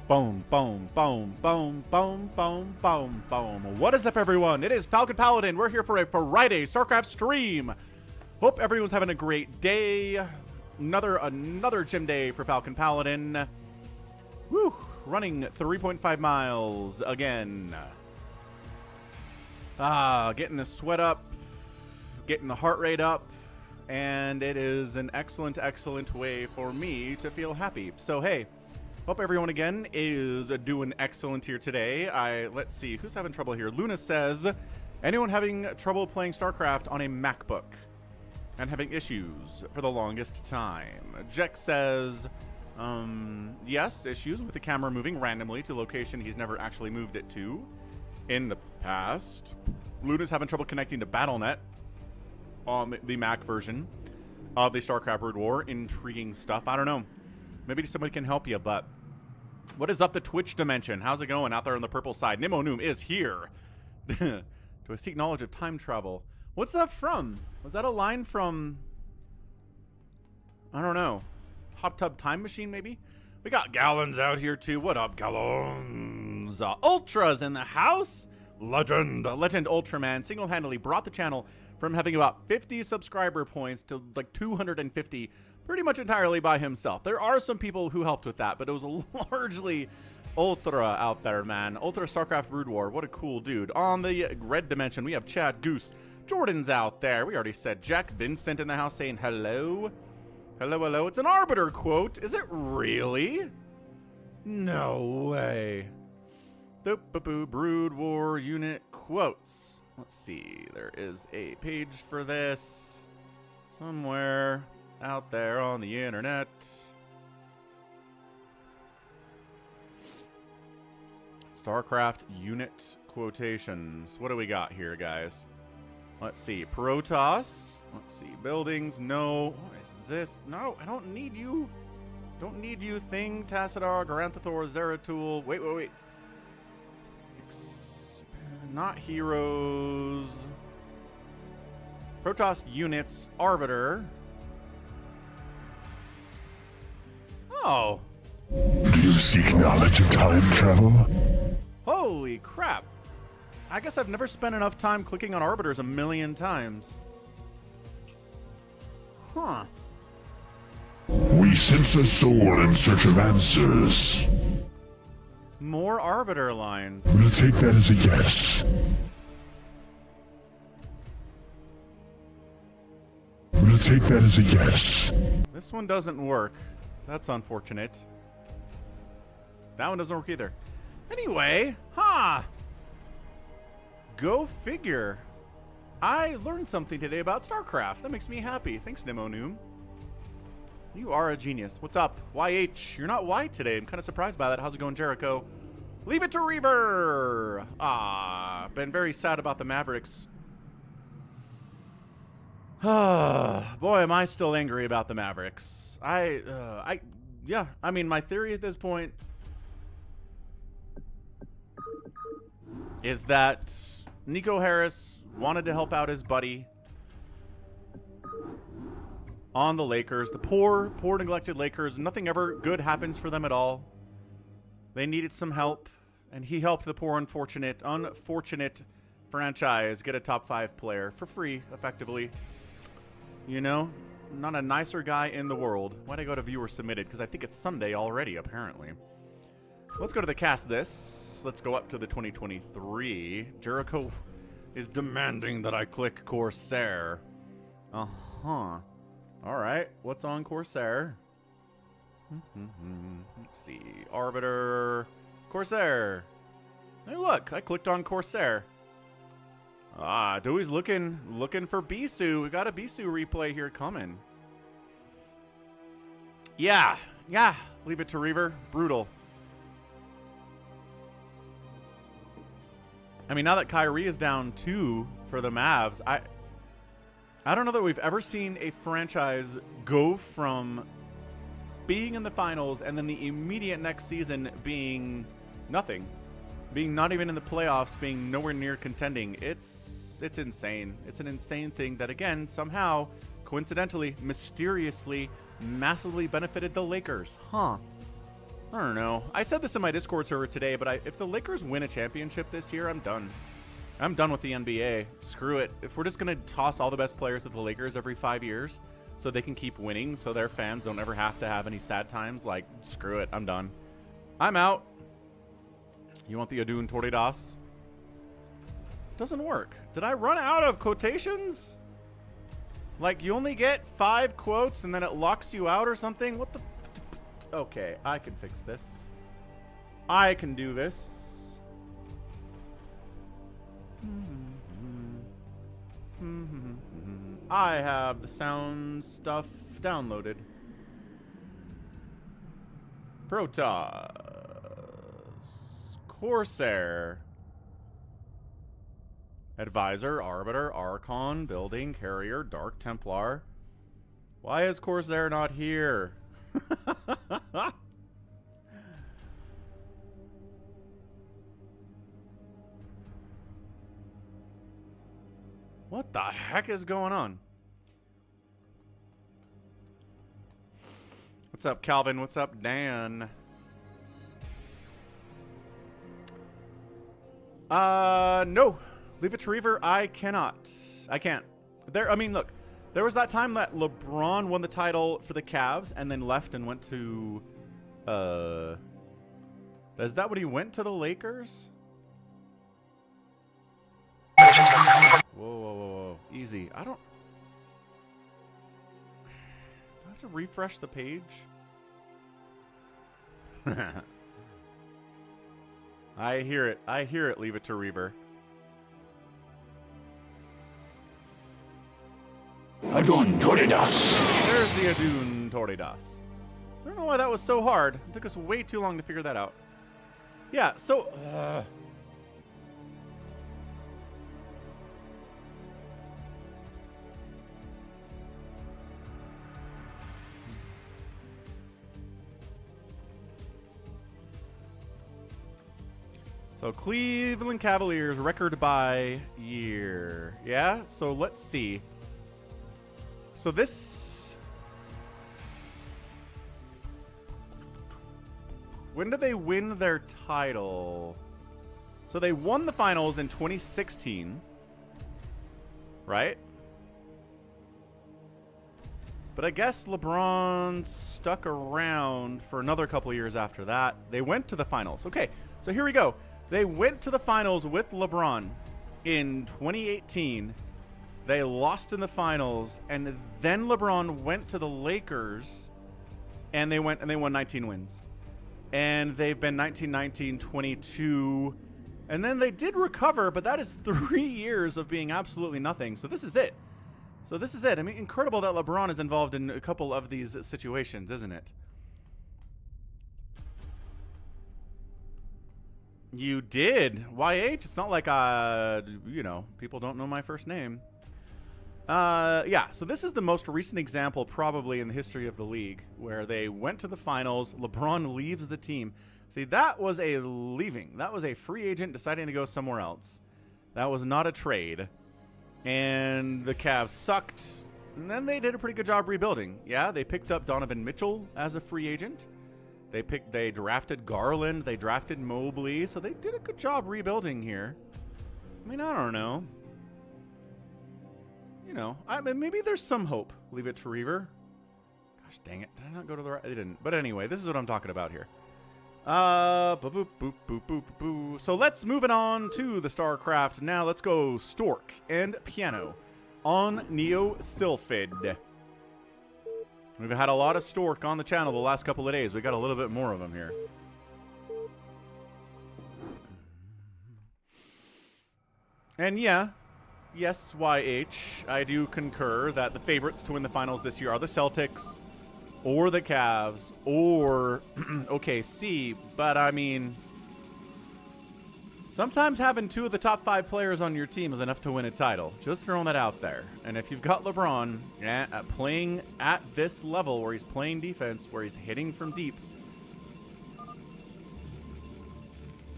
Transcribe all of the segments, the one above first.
Boom, boom, boom, boom, boom, boom, boom, boom. What is up, everyone? It is Falcon Paladin. We're here for a Friday StarCraft stream. Hope everyone's having a great day. Another gym day for Falcon Paladin. Woo! Running 3.5 miles again. Getting the sweat up, getting the heart rate up, and it is an excellent, excellent way for me to feel happy. So, hey. Hope everyone again is doing excellent here today. Let's see, who's having trouble here? Luna says, anyone having trouble playing StarCraft on a MacBook and having issues for the longest time? Jack says, yes, issues with the camera moving randomly to a location he's never actually moved it to in the past. Luna's having trouble connecting to BattleNet on the Mac version of the StarCraft Brood War. Intriguing stuff. I don't know. Maybe somebody can help you, but what is up the Twitch dimension? How's it going out there on the purple side? NoeL is here. Do I seek knowledge of time travel? What's that from? Was that a line from, I don't know, Hot Tub Time Machine maybe? We got Gallons out here too. What up, Gallons? Ultra's in the house. Legend Ultraman single-handedly brought the channel from having about 50 subscriber points to like 250 pretty much entirely by himself. There are some people who helped with that, but it was largely Ultra out there, man. Ultra StarCraft Brood War. What a cool dude. On the red dimension, we have Chad Goose. Jordan's out there. We already said Jack Vincent in the house saying hello. Hello, hello. It's an Arbiter quote. Is it really? No way. Doop-a-boo, Brood War unit quotes. Let's see. There is a page for this somewhere out there on the internet. StarCraft unit quotations. What do we got here, guys? Let's see. Protoss. Let's see. Buildings. No. What is this? No, I don't need you. Don't need you. Thing. Tassadar. Garanthor. Zeratul. Wait. Not heroes. Protoss units. Arbiter. Oh. Do you seek knowledge of time travel? Holy crap. I guess I've never spent enough time clicking on Arbiters a million times. Huh. We sense a soul in search of answers. More Arbiter lines. We'll take that as a yes. We'll take that as a yes. This one doesn't work. That's unfortunate. That one doesn't work either. Anyway, go figure. I learned something today about StarCraft. That makes me happy. Thanks, NoeL. You are a genius. What's up? YH. You're not Y today. I'm kind of surprised by that. How's it going, Jericho? Leave it to Reaver. Been very sad about the Mavericks. Boy, am I still angry about the Mavericks. Yeah, I mean, my theory at this point is that Nico Harris wanted to help out his buddy on the Lakers. The poor neglected Lakers. Nothing ever good happens for them at all. They needed some help, and he helped the poor unfortunate franchise get a top 5 player for free, effectively. You know, not a nicer guy in the world. Why'd I go to viewer submitted? Because I think it's Sunday already, apparently. Let's go to the cast this. Let's go up to the 2023. Jericho is demanding that I click Corsair. All right. What's on Corsair? Let's see. Arbiter. Corsair. Hey, look. I clicked on Corsair. Dewey's looking for Bisu. We got a Bisu replay here coming. Yeah. Leave it to Reaver. Brutal. I mean, now that Kyrie is down 2 for the Mavs, I don't know that we've ever seen a franchise go from being in the finals and then the immediate next season being nothing. Being not even in the playoffs, being nowhere near contending. It's insane. It's an insane thing that, again, somehow, coincidentally, mysteriously, massively benefited the Lakers. I don't know. I said this in my Discord server today, but if the Lakers win a championship this year, I'm done. I'm done with the NBA. Screw it. If we're just going to toss all the best players to the Lakers every 5 years so they can keep winning so their fans don't ever have to have any sad times, like, screw it. I'm done. I'm out. You want the Adun Toridas? Doesn't work. Did I run out of quotations? Like, you only get 5 quotes and then it locks you out or something? What the... Okay, I can fix this. I can do this. I have the sound stuff downloaded. Protoss. Corsair. Advisor, Arbiter, Archon, Building, Carrier, Dark Templar. Why is Corsair not here? What the heck is going on? What's up, Calvin? What's up, Dan? No. Leave it to Reaver. I cannot. I can't. I mean, look. There was that time that LeBron won the title for the Cavs and then left and went to... Is that when he went to the Lakers? Whoa, whoa, whoa, whoa. Easy. Do I have to refresh the page? I hear it. I hear it. Leave it to Reaver. Adun Toridas. There's the Adun Toridas. I don't know why that was so hard. It took us way too long to figure that out. Yeah, so... So Cleveland Cavaliers record by year. Yeah, so let's see. So this... When did they win their title? So they won the finals in 2016. Right? But I guess LeBron stuck around for another couple of years after that. They went to the finals. Okay, so here we go. They went to the finals with LeBron in 2018. They lost in the finals, and then LeBron went to the Lakers, and they won 19 wins. And they've been 19, 19, 22, and then they did recover, but that is 3 years of being absolutely nothing. So this is it. I mean, incredible that LeBron is involved in a couple of these situations, isn't it? You did. YH? It's not like, people don't know my first name. Yeah, so this is the most recent example probably in the history of the league where they went to the finals. LeBron leaves the team. See, that was a leaving. That was a free agent deciding to go somewhere else. That was not a trade. And the Cavs sucked. And then they did a pretty good job rebuilding. Yeah, they picked up Donovan Mitchell as a free agent. They drafted Garland. They drafted Mobley. So they did a good job rebuilding here. I mean, I don't know. You know, I mean, maybe there's some hope. Leave it to Reaver. Gosh dang it. Did I not go to the right? They didn't. But anyway, this is what I'm talking about here. Boop, boop, boop, boop, boop, boop. So let's move it on to the StarCraft. Now let's go Stork and Piano on Neo Sylphid. We've had a lot of Stork on the channel the last couple of days. We got a little bit more of them here. And yeah, yes, YH, I do concur that the favorites to win the finals this year are the Celtics or the Cavs or OKC. But I mean, sometimes having 2 of the top 5 players on your team is enough to win a title. Just throwing that out there. And if you've got LeBron playing at this level where he's playing defense, where he's hitting from deep,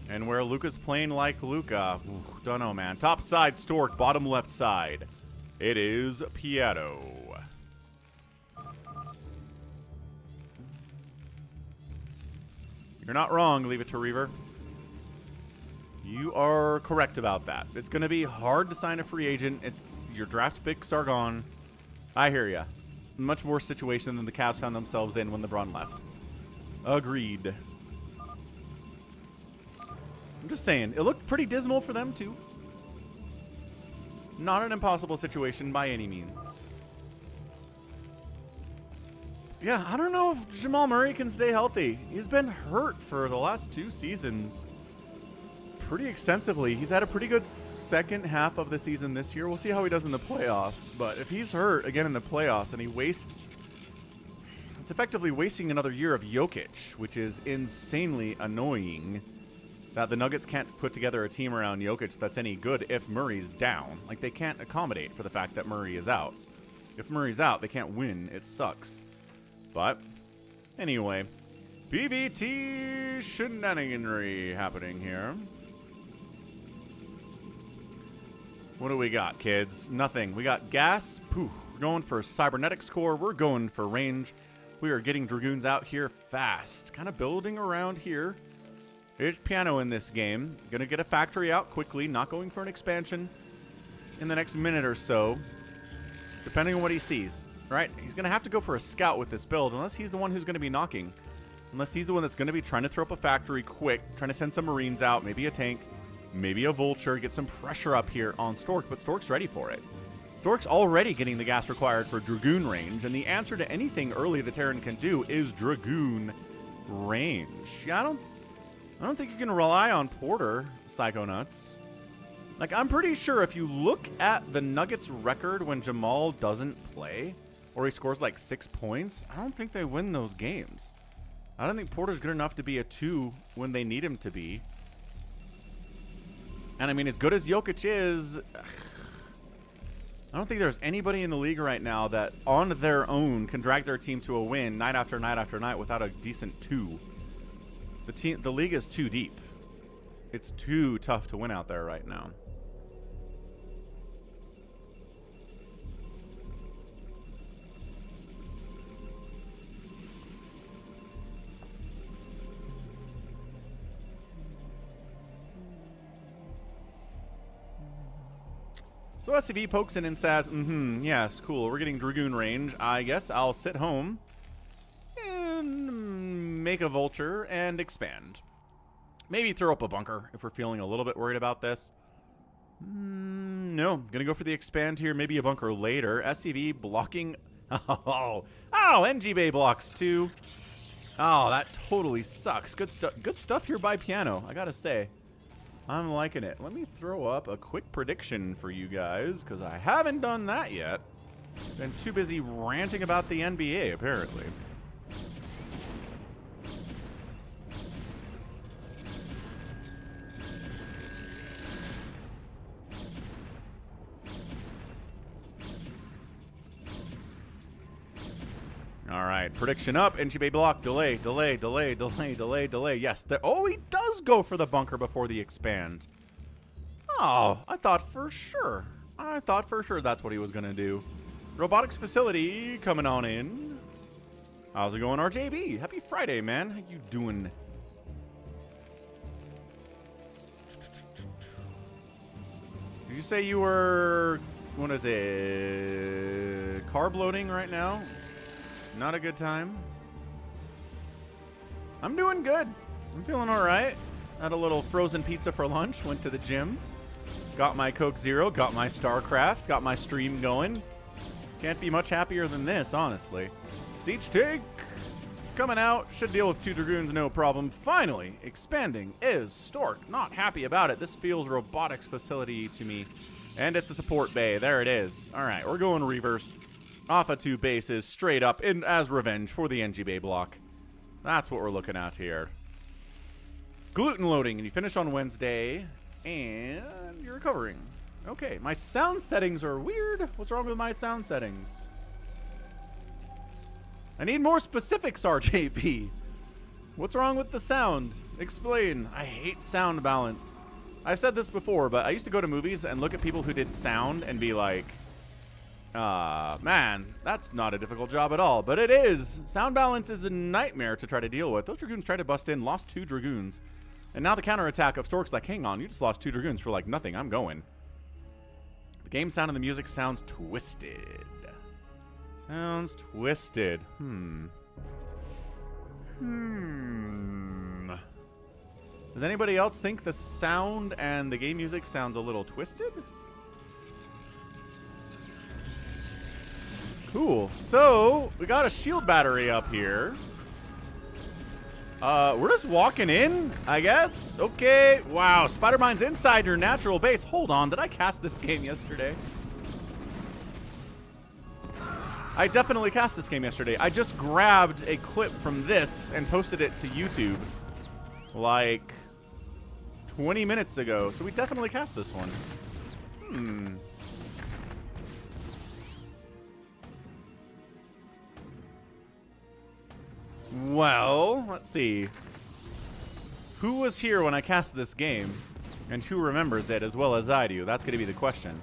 and where Luka's playing like Luka, don't know, man. Top side Stork, bottom left side. It is Piano. You're not wrong, Leave It to Reaver. You are correct about that. It's going to be hard to sign a free agent. Your draft picks are gone. I hear ya. Much worse situation than the Cavs found themselves in when LeBron left. Agreed. I'm just saying, it looked pretty dismal for them too. Not an impossible situation by any means. Yeah, I don't know if Jamal Murray can stay healthy. He's been hurt for the last 2 seasons pretty extensively. He's had a pretty good second half of the season this year. We'll see how he does in the playoffs. But if he's hurt again in the playoffs and he wastes... It's effectively wasting another year of Jokic, which is insanely annoying that the Nuggets can't put together a team around Jokic that's any good if Murray's down. Like, they can't accommodate for the fact that Murray is out. If Murray's out, they can't win. It sucks. But, anyway, PvT shenaniganry happening here. What do we got, kids? Nothing. We got gas. Poof. We're going for cybernetic score. We're going for range. We are getting Dragoons out here fast. Kind of building around here. There's Piano in this game. Gonna get a factory out quickly. Not going for an expansion in the next minute or so. Depending on what he sees. Right? He's gonna have to go for a scout with this build. Unless he's the one who's gonna be knocking. Unless he's the one that's gonna be trying to throw up a factory quick. Trying to send some Marines out. Maybe a tank. Maybe a Vulture. Get some pressure up here on Stork. But Stork's ready for it. Stork's already getting the gas required for Dragoon range. And the answer to anything early the Terran can do is Dragoon range. Yeah, I don't think you can rely on Porter, Psychonauts. Like, I'm pretty sure if you look at the Nuggets record when Jamal doesn't play, or he scores like 6 points, I don't think they win those games. I don't think Porter's good enough to be a 2 when they need him to be. And I mean, as good as Jokic is, I don't think there's anybody in the league right now that on their own can drag their team to a win night after night after night without a decent 2. The league is too deep. It's too tough to win out there right now. So SCV pokes in and says, yes, cool. We're getting Dragoon range. I guess I'll sit home and make a Vulture and expand. Maybe throw up a bunker if we're feeling a little bit worried about this. No, gonna go for the expand here. Maybe a bunker later. SCV blocking. Oh, NGBay blocks too. Oh, that totally sucks. Good stuff here by Piano, I gotta say. I'm liking it. Let me throw up a quick prediction for you guys, because I haven't done that yet. Been too busy ranting about the NBA, apparently. All right, prediction up. NGBay block. Delay, delay, delay, delay, delay, delay. Yes. Oh, he does go for the bunker before the expand. Oh, I thought for sure. That's what he was going to do. Robotics facility coming on in. How's it going, RJB? Happy Friday, man. How you doing? Did you say you were, what is it, carb loading right now? Not a good time. I'm doing good. I'm feeling all right. Had a little frozen pizza for lunch. Went to the gym. Got my Coke Zero. Got my StarCraft. Got my stream going. Can't be much happier than this, honestly. Siege Tank coming out. Should deal with 2 Dragoons, no problem. Finally, expanding is Stork. Not happy about it. This feels robotics facility to me. And it's a support bay. There it is. All right, we're going reverse. Off of 2 bases, straight up, in as revenge for the NGBay block. That's what we're looking at here. Gluten loading, and you finish on Wednesday, and you're recovering. Okay, my sound settings are weird. What's wrong with my sound settings? I need more specifics, RJP. What's wrong with the sound? Explain. I hate sound balance. I've said this before, but I used to go to movies and look at people who did sound and be like, Man, that's not a difficult job at all, but it is. Sound balance is a nightmare to try to deal with. Those Dragoons tried to bust in, lost 2 Dragoons. And now the counterattack of Stork's like, hang on, you just lost 2 Dragoons for like nothing. I'm going. The game sound and the music sounds twisted. Sounds twisted. Does anybody else think the sound and the game music sounds a little twisted? Cool. So, we got a shield battery up here. We're just walking in, I guess. Okay. Wow, spider mine's inside your natural base. Hold on, did I cast this game yesterday? I definitely cast this game yesterday. I just grabbed a clip from this and posted it to YouTube like 20 minutes ago. So we definitely cast this one. Well, let's see. Who was here when I cast this game? And who remembers it as well as I do? That's going to be the question.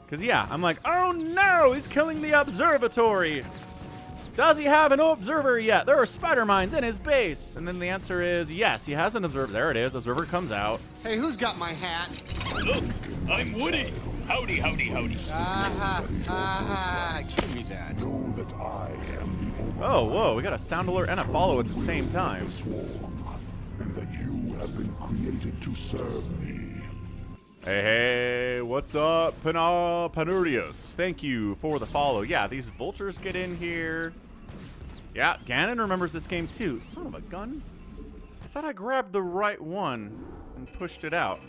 Because, yeah, I'm like, oh no, he's killing the observatory. Does he have an observer yet? There are spider mines in his base. And then the answer is yes, he has an observer. There it is. Observer comes out. Hey, who's got my hat? Look, I'm Woody. Howdy, howdy, howdy. Give me that. Know that I am the Almighty Oh, whoa, we got a sound alert and a follow at the same time. Swarm, and that you have been created to serve me. Hey, what's up, Panurius? Thank you for the follow. Yeah, these vultures get in here. Yeah, Ganon remembers this game too. Son of a gun. I thought I grabbed the right one and pushed it out.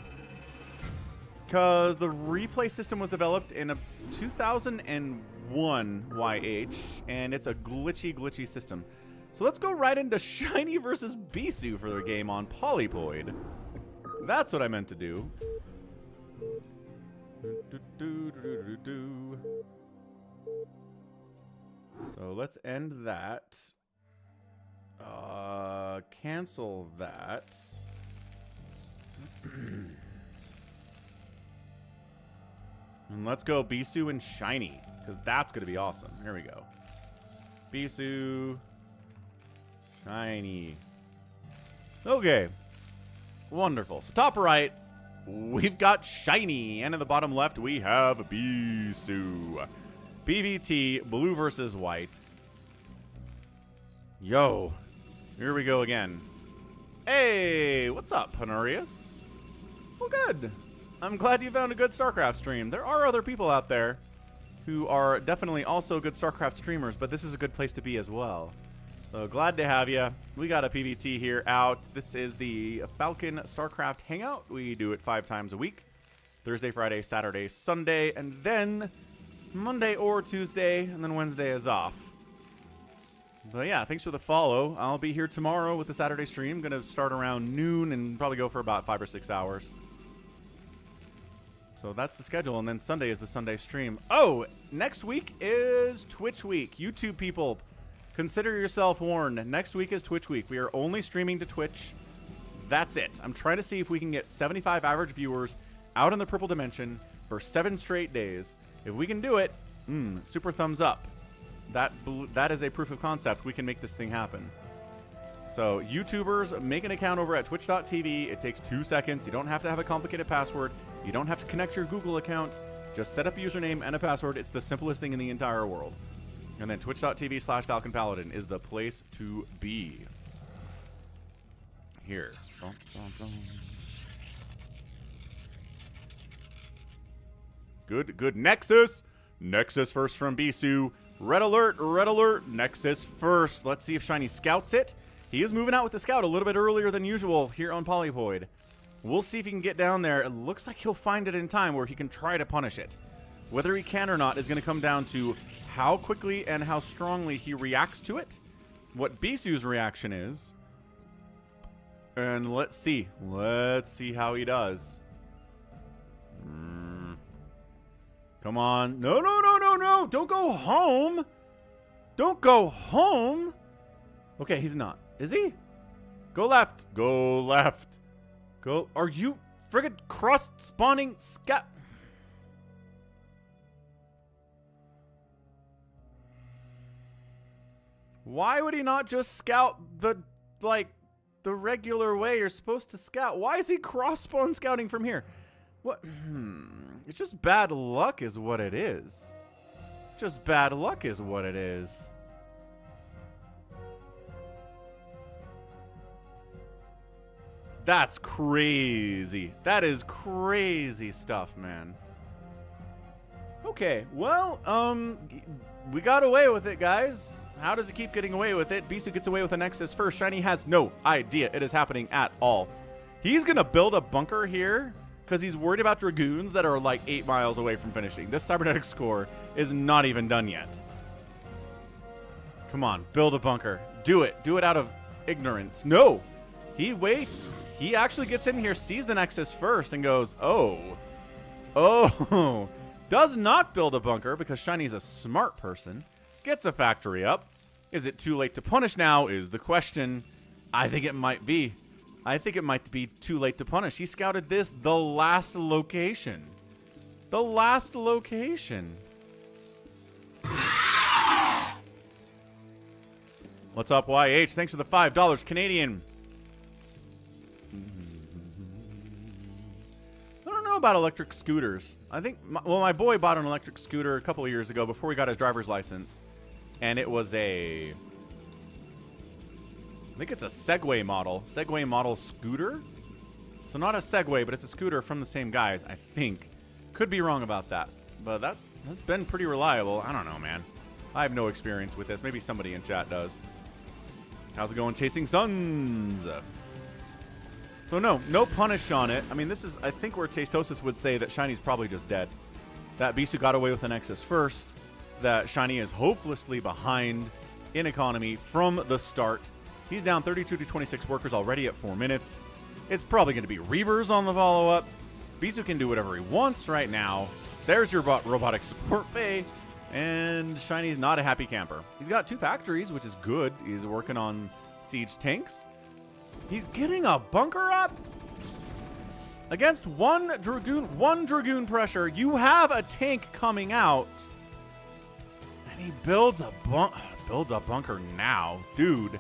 Because the replay system was developed in a 2001 YH, and it's a glitchy system. So let's go right into Shinee versus Bisu for the game on Polypoid. That's what I meant to do. So let's end that. Cancel that. And let's go Bisu and Shinee, because that's going to be awesome. Here we go. Bisu, Shinee. Okay. Wonderful. So top right, we've got Shinee. And in the bottom left, we have Bisu. PVT, blue versus white. Yo. Here we go again. Hey, what's up, Honorius? Well, good. I'm glad you found a good StarCraft stream. There are other people out there who are definitely also good StarCraft streamers, but this is a good place to be as well. So glad to have you. We got a PVT here out. This is the Falcon StarCraft Hangout. We do it 5 times a week. Thursday, Friday, Saturday, Sunday, and then Monday or Tuesday, and then Wednesday is off. But yeah, thanks for the follow. I'll be here tomorrow with the Saturday stream. Going to start around noon and probably go for about 5 or 6 hours. So that's the schedule, and then Sunday is the Sunday stream. Oh, next week is Twitch week. YouTube people, consider yourself warned. Next week is Twitch week. We are only streaming to Twitch. That's it. I'm trying to see if we can get 75 average viewers out in the purple dimension for 7 straight days. If we can do it, super thumbs up. That is a proof of concept. We can make this thing happen. So YouTubers, make an account over at twitch.tv. It takes 2 seconds. You don't have to have a complicated password. You don't have to connect your Google account. Just set up a username and a password. It's the simplest thing in the entire world. And then twitch.tv/falconpaladin is the place to be. Here. Good. Nexus. Nexus first from Bisu. Red alert. Nexus first. Let's see if Shinee scouts it. He is moving out with the scout a little bit earlier than usual here on Polypoid. We'll see if he can get down there. It looks like he'll find it in time where he can try to punish it. Whether he can or not is going to come down to how quickly and how strongly he reacts to it, what Bisu's reaction is, and let's see. Let's see how he does. Come on. No. Don't go home. Don't go home. Okay, he's not. Is he? Go left. Go. Are you friggin' cross-spawning scout. Why would he not just scout the, like, the regular way you're supposed to scout? Why is he cross-spawn scouting from here? What? It's just bad luck is what it is. Just bad luck is what it is. That's crazy. That is crazy stuff, man. Okay, well, we got away with it, guys. How does he keep getting away with it? Bisu gets away with the Nexus first. Shinee has no idea it is happening at all. He's going to build a bunker here because he's worried about Dragoons that are like 8 miles away from finishing. This cybernetic score is not even done yet. Come on, build a bunker. Do it. Do it out of ignorance. No. He waits. He actually gets in here, sees the Nexus first, and goes, oh. Oh. Does not build a bunker because Shinee's a smart person. Gets a factory up. Is it too late to punish now is the question. I think it might be. I think it might be too late to punish. He scouted this, the last location. The last location. What's up, YH? Thanks for the $5 Canadian. I don't know about electric scooters. I think, my boy bought an electric scooter a couple of years ago before he got his driver's license. And it was I think it's a Segway model scooter. So not a Segway, but it's a scooter from the same guys, I think. Could be wrong about that, but that's been pretty reliable. I don't know, man. I have no experience with this. Maybe somebody in chat does. How's it going, Chasing Suns? So no punish on it. I mean, this is, I think, where Tastosis would say that Shinee's probably just dead. That Bisu got away with the Nexus first. That Shinee is hopelessly behind in economy from the start. He's down 32 to 26 workers already at 4 minutes. It's probably going to be Reavers on the follow-up. Bisu can do whatever he wants right now. There's your robotic support bay. And Shinee's not a happy camper. He's got 2 factories, which is good. He's working on siege tanks. He's getting a bunker up. Against one Dragoon pressure, you have a tank coming out. And he builds a bunker now. Dude,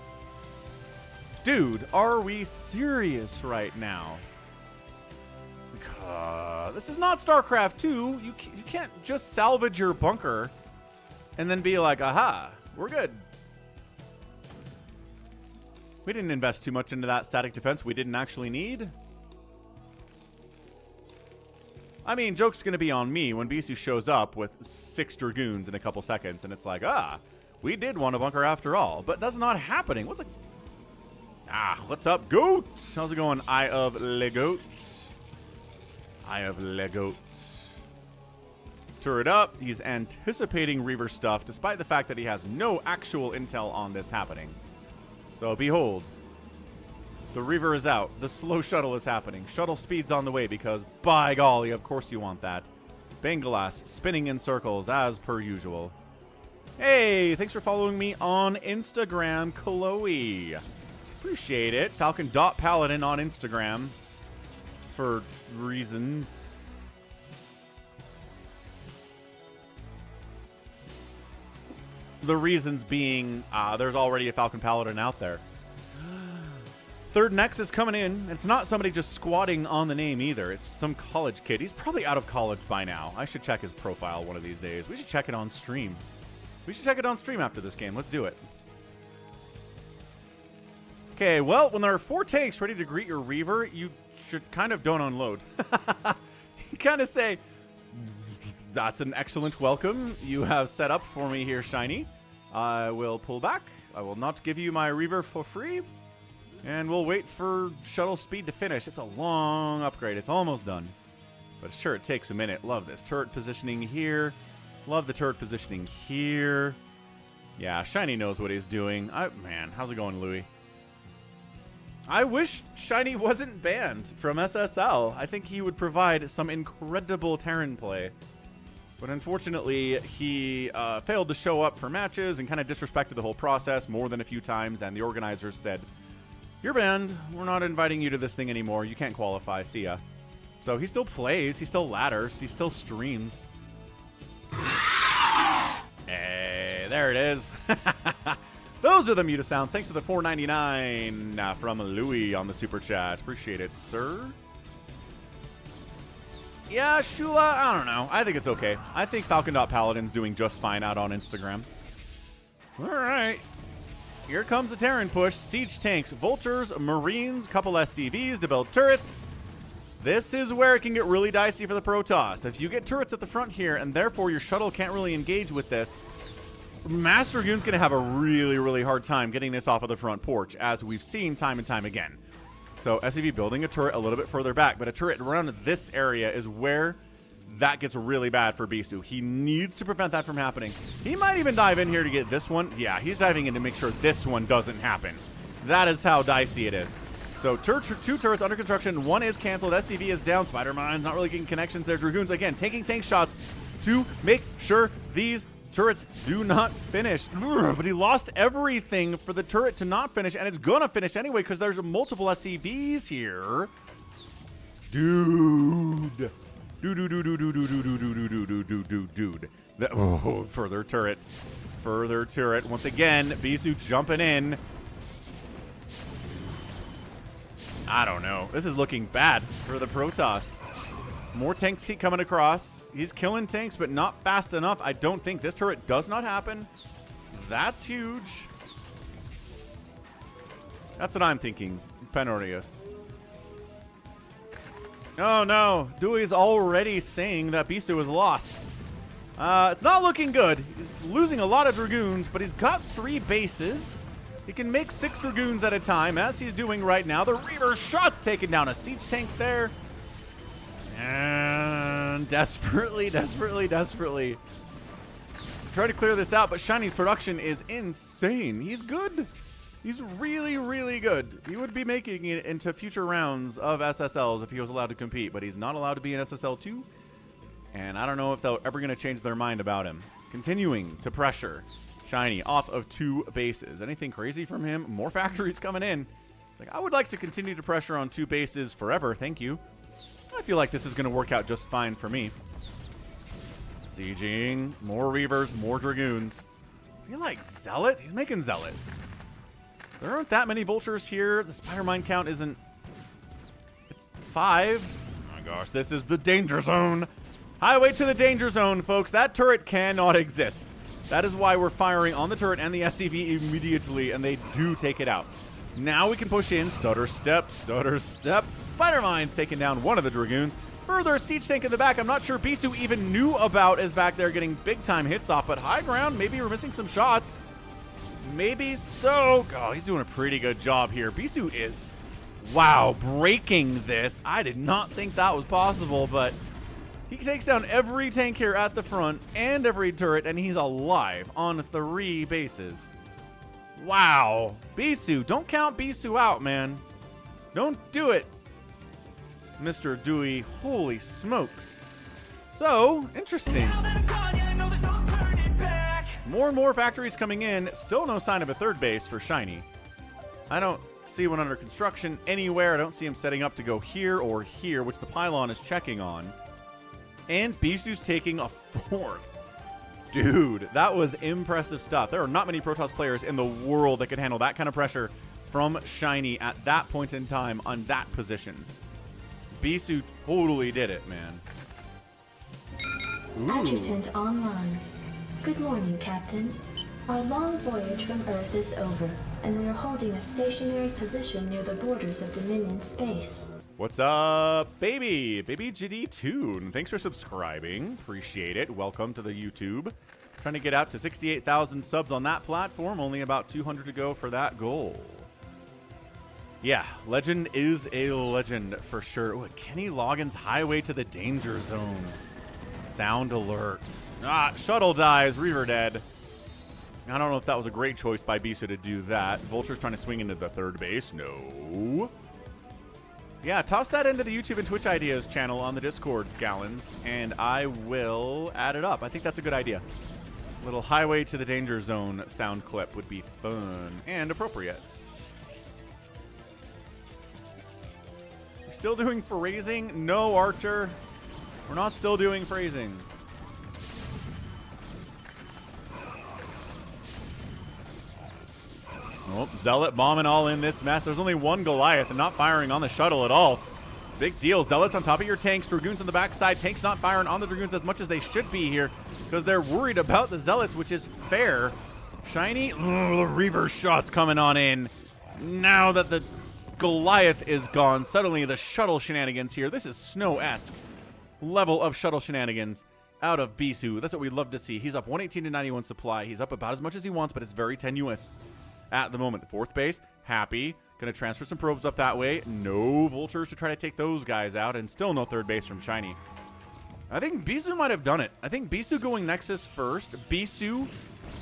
are we serious right now? This is not StarCraft 2. You can't just salvage your bunker and then be like, aha, we're good. We didn't invest too much into that static defense we didn't actually need. I mean, joke's going to be on me when Bisu shows up with 6 Dragoons in a couple seconds, and it's like, we did want a bunker after all, but that's not happening. What's up, Goat? How's it going, Eye of Legoat? Eye of Legoat. Turret up. He's anticipating Reaver stuff, despite the fact that he has no actual intel on this happening. So, behold. The Reaver is out. The slow shuttle is happening. Shuttle speed's on the way because, by golly, of course you want that. Bangalas spinning in circles as per usual. Hey, thanks for following me on Instagram, Chloe. Appreciate it. Falcon.paladin on Instagram. For reasons. The reasons being, there's already a Falcon Paladin out there. Third Nexus coming in. It's not somebody just squatting on the name either. It's some college kid. He's probably out of college by now. I should check his profile one of these days. We should check it on stream. We should check it on stream after this game. Let's do it. Okay, well, when there are 4 tanks ready to greet your Reaver, you should kind of don't unload. You kind of say, that's an excellent welcome you have set up for me here, Shinee. I will pull back. I will not give you my Reaver for free. And we'll wait for shuttle speed to finish. It's a long upgrade. It's almost done. But sure, it takes a minute. Love this turret positioning here. Love the turret positioning here. Yeah, Shinee knows what he's doing. Man, how's it going, Louis? I wish Shinee wasn't banned from SSL. I think he would provide some incredible Terran play. But unfortunately, he failed to show up for matches and kind of disrespected the whole process more than a few times. And the organizers said, you're banned. We're not inviting you to this thing anymore. You can't qualify. See ya. So he still plays, he still ladders, he still streams. Hey, there it is. Those are the Muta sounds. Thanks for the $4.99 from Louis on the super chat. Appreciate it, sir. Yeah, Shula, I don't know. I think it's okay. I think falconpaladin's doing just fine out on Instagram. All right. Here comes the Terran push. Siege tanks, vultures, marines, couple SCVs to build turrets. This is where it can get really dicey for the Protoss. If you get turrets at the front here, and therefore your shuttle can't really engage with this, Master Dragoon's going to have a really, really hard time getting this off of the front porch, as we've seen time and time again. So SCV building a turret a little bit further back, but a turret around this area is where that gets really bad for Bisu. He needs to prevent that from happening. He might even dive in here to get this one. Yeah, he's diving in to make sure this one doesn't happen. That is how dicey it is. So two turrets under construction. One is canceled. SCV is down. Spider Mine's not really getting connections there. Dragoons, again, taking tank shots to make sure these turrets do not finish. But he lost everything for the turret to not finish, and it's going to finish anyway because there's multiple SCVs here. Dude. Dude. Oh, further turret. Further turret. Once again, Bisu jumping in. I don't know. This is looking bad for the Protoss. More tanks keep coming across. He's killing tanks, but not fast enough. I don't think this turret does not happen. That's huge. That's what I'm thinking. Penorius. Oh, no. Dewey's already saying that Bisu is lost. It's not looking good. He's losing a lot of Dragoons, but he's got 3 bases. He can make 6 Dragoons at a time, as he's doing right now. The Reaver shot's taking down a siege tank there. And desperately try to clear this out, but Shinee's production is insane. He's good. He's really, really good. He would be making it into future rounds of SSLs if he was allowed to compete, but he's not allowed to be in SSL 2. And I don't know if they're ever going to change their mind about him. Continuing to pressure Shinee off of 2 bases. Anything crazy from him? More factories coming in. It's like, I would like to continue to pressure on 2 bases forever. Thank you. I feel like this is going to work out just fine for me. Sieging. More Reavers. More Dragoons. I feel like Zealots? He's making Zealots. There aren't that many Vultures here. The Spider Mine count isn't... It's 5. Oh my gosh, this is the danger zone. Highway to the danger zone, folks. That turret cannot exist. That is why we're firing on the turret and the SCV immediately, and they do take it out. Now we can push in. Stutter step, stutter step. Spider Mine's taking down one of the Dragoons. Further siege tank in the back. I'm not sure Bisu even knew about is back there getting big time hits off, but high ground, maybe we're missing some shots. Maybe so. Oh, he's doing a pretty good job here. Bisu is, wow, breaking this. I did not think that was possible, but he takes down every tank here at the front and every turret, and he's alive on 3 bases. Wow. Bisu, don't count Bisu out, man. Don't do it, Mr. Dewey. Holy smokes. So, interesting. More and more factories coming in. Still no sign of a 3rd base for Shinee. I don't see one under construction anywhere. I don't see him setting up to go here or here, which the pylon is checking on. And Bisu's taking a 4th. Dude, that was impressive stuff. There are not many Protoss players in the world that can handle that kind of pressure from Shinee at that point in time on that position. Bisu totally did it, man. Ooh. Adjutant online. Good morning, Captain. Our long voyage from Earth is over, and we are holding a stationary position near the borders of Dominion space. What's up, baby? Baby GD Tune. Thanks for subscribing. Appreciate it. Welcome to the YouTube. Trying to get out to 68,000 subs on that platform. Only about 200 to go for that goal. Yeah, legend is a legend for sure. Ooh, Kenny Loggins' highway to the danger zone. Sound alert. Ah, shuttle dies. Reaver dead. I don't know if that was a great choice by Bisu to do that. Vulture's trying to swing into the 3rd base. No. Yeah, toss that into the YouTube and Twitch Ideas channel on the Discord, Gallons, and I will add it up. I think that's a good idea. Little highway to the danger zone sound clip would be fun and appropriate. Still doing phrasing? No, Archer. We're not still doing phrasing. Oh, Zealot bombing all in this mess. There's only one Goliath and not firing on the shuttle at all. Big deal. Zealots on top of your tanks. Dragoons on the backside. Tanks not firing on the Dragoons as much as they should be here because they're worried about the Zealots, which is fair. Shinee, the Reaver shots coming on in. Now that the Goliath is gone, suddenly the shuttle shenanigans here. This is Snow-esque level of shuttle shenanigans out of Bisu. That's what we love to see. He's up 118 to 91 supply. He's up about as much as he wants, but it's very tenuous at the moment. Fourth base, happy. Gonna transfer some probes up that way. No vultures to try to take those guys out, and still no third base from Shinee. I think Bisu might have done it. I think Bisu going Nexus first. Bisu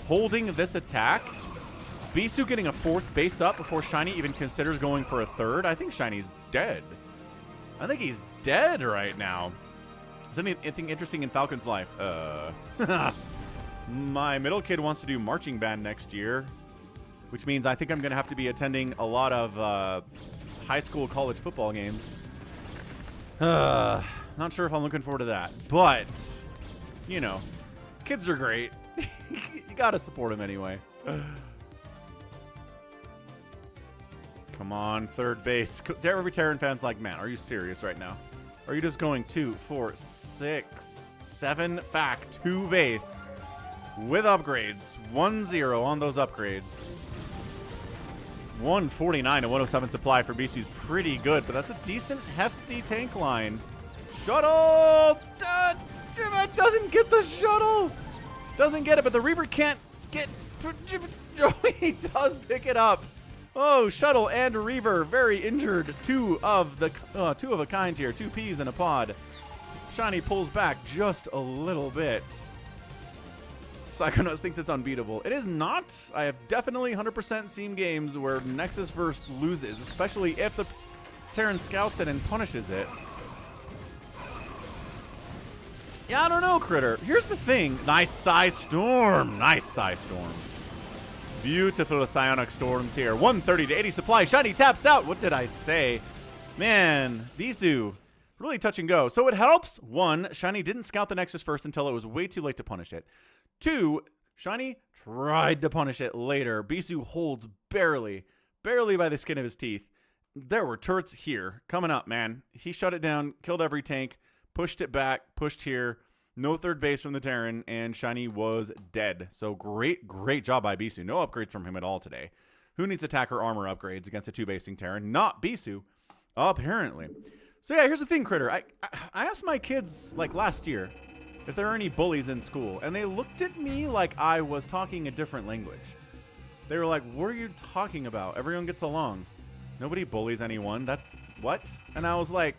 holding this attack. Bisu getting a fourth base up before Shinee even considers going for a third. I think Shinee's dead. I think he's dead right now. Is anything interesting in Falcon's life? My middle kid wants to do marching band next year, which means I think I'm going to have to be attending a lot of high school, college football games. Not sure if I'm looking forward to that. But, you know, kids are great. You got to support them anyway. Come on, third base. Every Terran fan's like, man, are you serious right now? Are you just going 2, 4, 6, 7 fac, 2 base with upgrades? 1-0 on those upgrades. 149 and 107 supply for Bisu's pretty good, but that's a decent, hefty tank line. Shuttle! Doesn't get the shuttle! Doesn't get it, but the Reaver can't get... Oh, he does pick it up. Oh, shuttle and Reaver very injured. Two of a kind here. 2 peas in a pod. Shinee pulls back just a little bit. Psychonauts thinks it's unbeatable. It is not. I have definitely 100% seen games where Nexus first loses, especially if the Terran scouts it and punishes it. Yeah, I don't know, Critter. Here's the thing. Nice size storm. Nice size storm. Beautiful psionic storms here. 130 to 80 supply. Shinee taps out. What did I say? Man, Bisu, really touch and go. So it helps. 1, Shinee didn't scout the Nexus first until it was way too late to punish it. 2, Shinee tried to punish it later. Bisu holds barely by the skin of his teeth. There were turrets here. Coming up, man. He shut it down, killed every tank, pushed it back, pushed here. No third base from the Terran, and Shinee was dead. So great job by Bisu. No upgrades from him at all today. Who needs attacker armor upgrades against a 2-basing Terran? Not Bisu, apparently. So yeah, here's the thing, Critter. I asked my kids, like, last year if there are any bullies in school, and they looked at me like I was talking a different language. They were like, what are you talking about? Everyone gets along. Nobody bullies anyone. What? And I was like,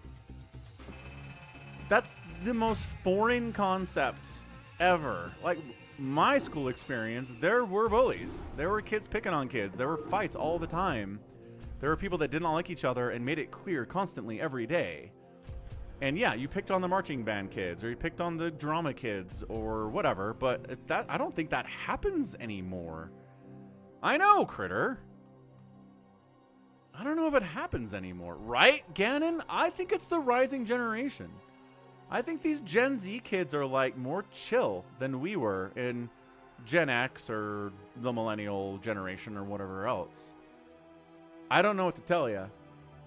that's the most foreign concepts ever. Like, my school experience, there were bullies. There were kids picking on kids. There were fights all the time. There were people that did not like each other and made it clear constantly every day. And yeah, you picked on the marching band kids, or you picked on the drama kids, or whatever, but I don't think that happens anymore. I know, Critter. I don't know if it happens anymore. Right, Ganon? I think it's the rising generation. I think these Gen Z kids are, like, more chill than we were in Gen X or the millennial generation or whatever else. I don't know what to tell you.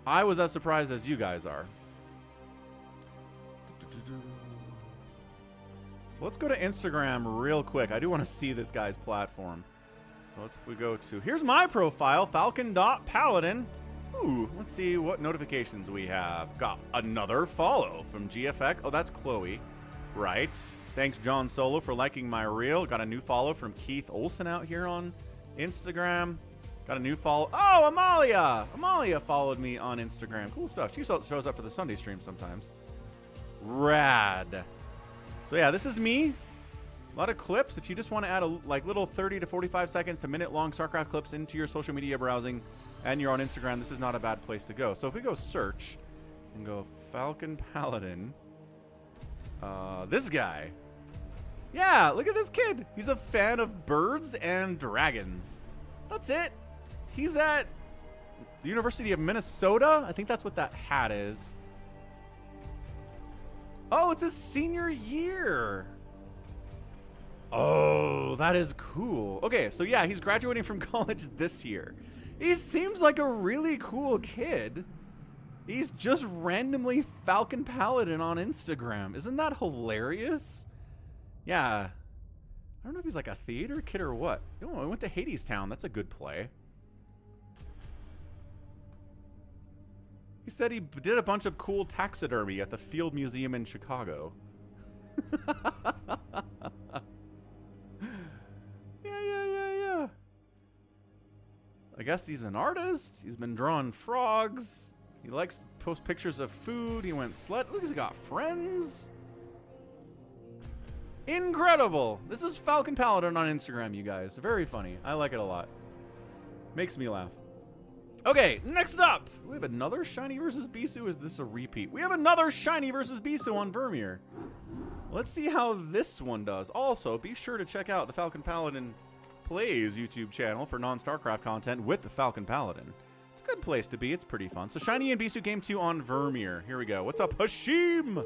I was as surprised as you guys are. So let's go to Instagram real quick. I do want to see this guy's platform. So if we go to, here's my profile, falcon.paladin. Ooh, let's see what notifications we have. Got another follow from GFX. Oh, that's Chloe. Right. Thanks, John Solo, for liking my reel. Got a new follow from Keith Olsen out here on Instagram. Got a new follow. Oh, Amalia! Amalia followed me on Instagram. Cool stuff. She shows up for the Sunday stream sometimes. Rad. So yeah, this is me. A lot of clips. If you just want to add little 30 to 45 seconds to minute long StarCraft clips into your social media browsing and you're on Instagram, this is not a bad place to go. So if we go search and go Falcon Paladin, this guy. Yeah, look at this kid. He's a fan of birds and dragons. That's it. He's at The University of Minnesota? I think that's what that hat is. Oh, it's his senior year. Oh, that is cool. Okay, so yeah, he's graduating from college this year. He seems like a really cool kid. He's just randomly Falcon Paladin on Instagram. Isn't that hilarious? Yeah. I don't know if he's like a theater kid or what. Oh, I went to Hadestown. That's a good play. He said he did a bunch of cool taxidermy at the Field Museum in Chicago. Yeah. I guess he's an artist. He's been drawing frogs. He likes to post pictures of food. He went slut. Look, he's got friends. Incredible. This is Falcon Paladin on Instagram, you guys. Very funny. I like it a lot. Makes me laugh. Okay, next up. We have another Shinee versus Bisu. Is this a repeat? We have another Shinee versus Bisu on Vermeer. Let's see how this one does. Also, be sure to check out the Falcon Paladin Plays YouTube channel for non-StarCraft content with the Falcon Paladin. It's a good place to be. It's pretty fun. So Shinee and Bisu game 2 on Vermeer. Here we go. What's up, Hashim?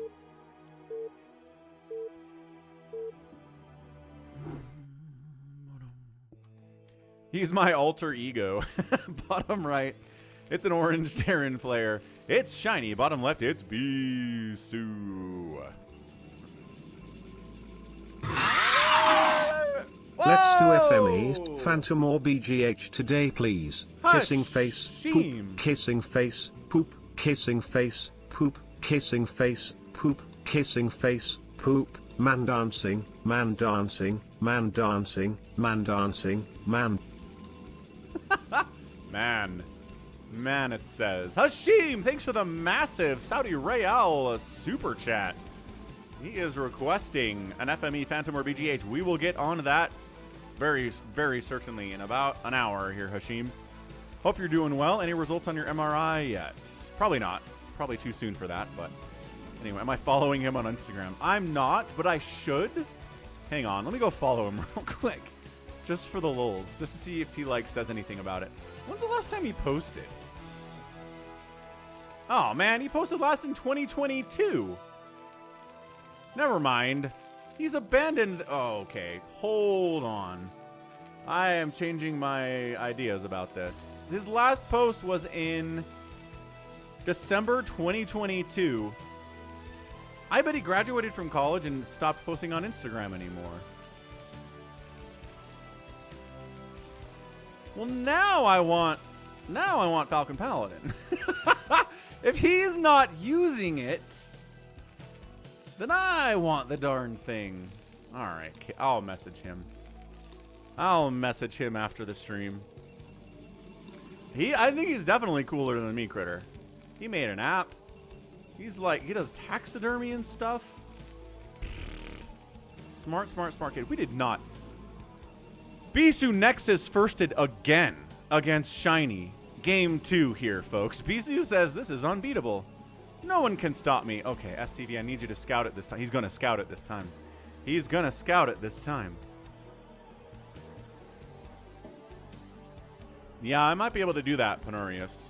He's my alter ego. Bottom right, it's an orange Terran player. It's Shinee. Bottom left, it's Bisu. Let's do FME, Phantom or BGH today, please. Kissing face, poop, Hashim. kissing face, poop, kissing face, poop, kissing face, poop, kissing face, poop, man dancing, man dancing, man dancing, man dancing, man. Man, it says. Hashim, thanks for the massive Saudi Real super chat. He is requesting an FME Phantom or BGH. We will get on that very, very certainly in about an hour here, Hashim. Hope you're doing well. Any results on your MRI yet? Probably not. Probably too soon for that, but anyway, am I following him on Instagram? I'm not, but I should. Hang on, let me go follow him real quick. Just for the lulz, just to see if he says anything about it. When's the last time he posted? Oh man, he posted last in 2022. Never mind. He's abandoned. Oh, okay. Hold on. I am changing my ideas about this. His last post was in December 2022. I bet he graduated from college and stopped posting on Instagram anymore. Well, now I want Falcon Paladin. If he's not using it, then I want the darn thing. All right, I'll message him. I'll message him after the stream. I think he's definitely cooler than me, Critter. He made an app. He does taxidermy and stuff. Smart kid. We did not. Bisu Nexus firsted again against Shinee. Game 2 here, folks. Bisu says this is unbeatable. No one can stop me. Okay, SCV, I need you to scout it this time. He's going to scout it this time. He's going to scout it this time. Yeah, I might be able to do that, Penurius.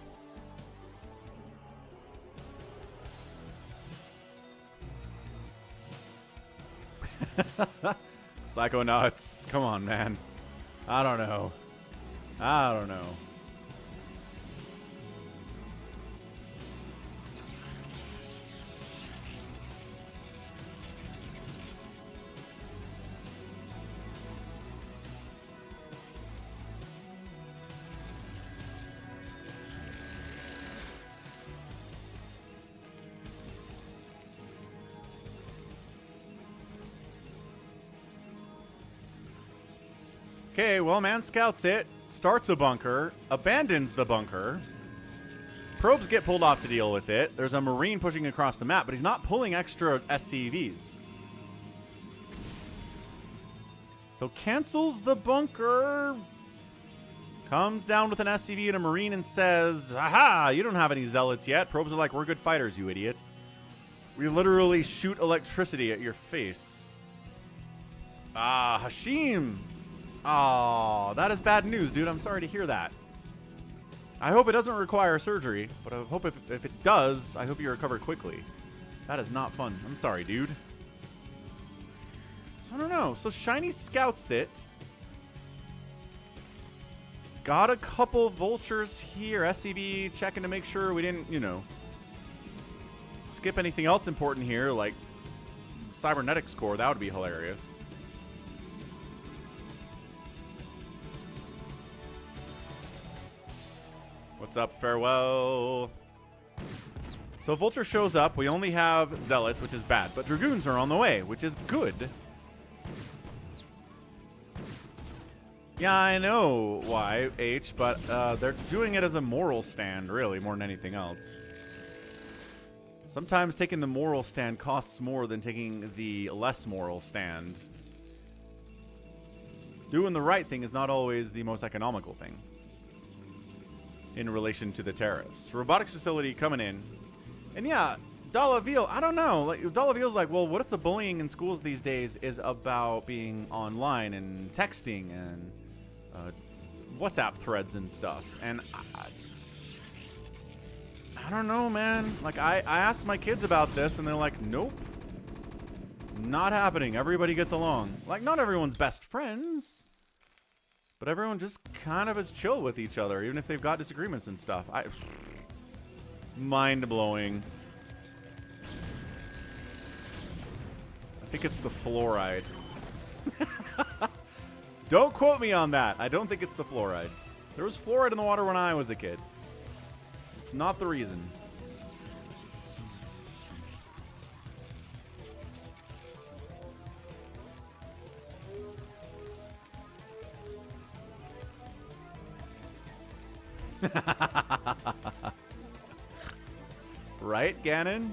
Psychonauts. Come on, man. I don't know. Okay, well, man scouts it, starts a bunker, abandons the bunker. Probes get pulled off to deal with it. There's a Marine pushing across the map, but he's not pulling extra SCVs. So cancels the bunker. Comes down with an SCV and a Marine and says, aha, you don't have any zealots yet. Probes are like, we're good fighters, you idiots. We literally shoot electricity at your face. Ah, Hashim. Oh, that is bad news, dude. I'm sorry to hear that. I hope it doesn't require surgery, but I hope if it does, I hope you recover quickly. That is not fun. I'm sorry, dude. So I don't know. So Shinee scouts it. Got a couple vultures here. SCV checking to make sure we didn't, you know, skip anything else important here, like cybernetics core. That would be hilarious. What's up, farewell? So Vulture shows up. We only have Zealots, which is bad, but Dragoons are on the way, which is good. Yeah, I know why, H, but they're doing it as a moral stand, really, more than anything else. Sometimes taking the moral stand costs more than taking the less moral stand. Doing the right thing is not always the most economical thing in relation to the tariffs. Robotics facility coming in. And yeah, Dalaville, I don't know. Like, Dalaville's like, well, what if the bullying in schools these days is about being online and texting and WhatsApp threads and stuff? And I don't know, man. Like, I asked my kids about this, and they're like, nope. Not happening. Everybody gets along. Like, not everyone's best friends, but everyone just kind of is chill with each other, even if they've got disagreements and stuff. Mind-blowing. I think it's the fluoride. Don't quote me on that. I don't think it's the fluoride. There was fluoride in the water when I was a kid. It's not the reason. Right, Ganon?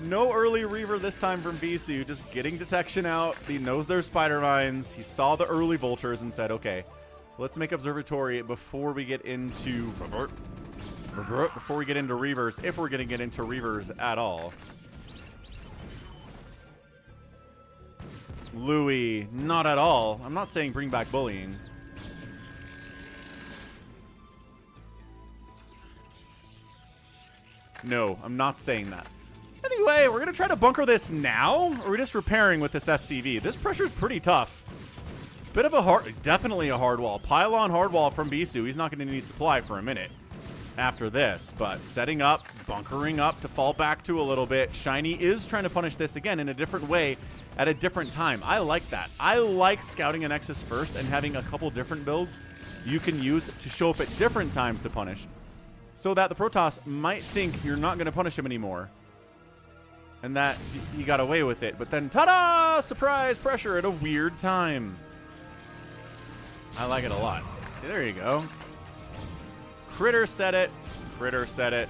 No early Reaver this time from Bisu, just getting detection out. He knows there's spider mines. He saw the early vultures and said, okay, let's make observatory before we get into Reavers, if we're gonna get into Reavers at all. Louis, not at all. I'm not saying bring back bullying. No, I'm not saying that. Anyway, we're going to try to bunker this now, or are we just repairing with this SCV? This pressure's pretty tough. Bit of a hard, definitely a hard wall. Pylon hard wall from Bisu. He's not going to need supply for a minute after this, but setting up, bunkering up to fall back to a little bit. Shinee is trying to punish this again in a different way at a different time. I like that. I like scouting a Nexus first and having a couple different builds you can use to show up at different times to punish, so that the Protoss might think you're not going to punish him anymore, and that you got away with it. But then, ta-da! Surprise pressure at a weird time. I like it a lot. See, there you go. Critter said it. Critter said it.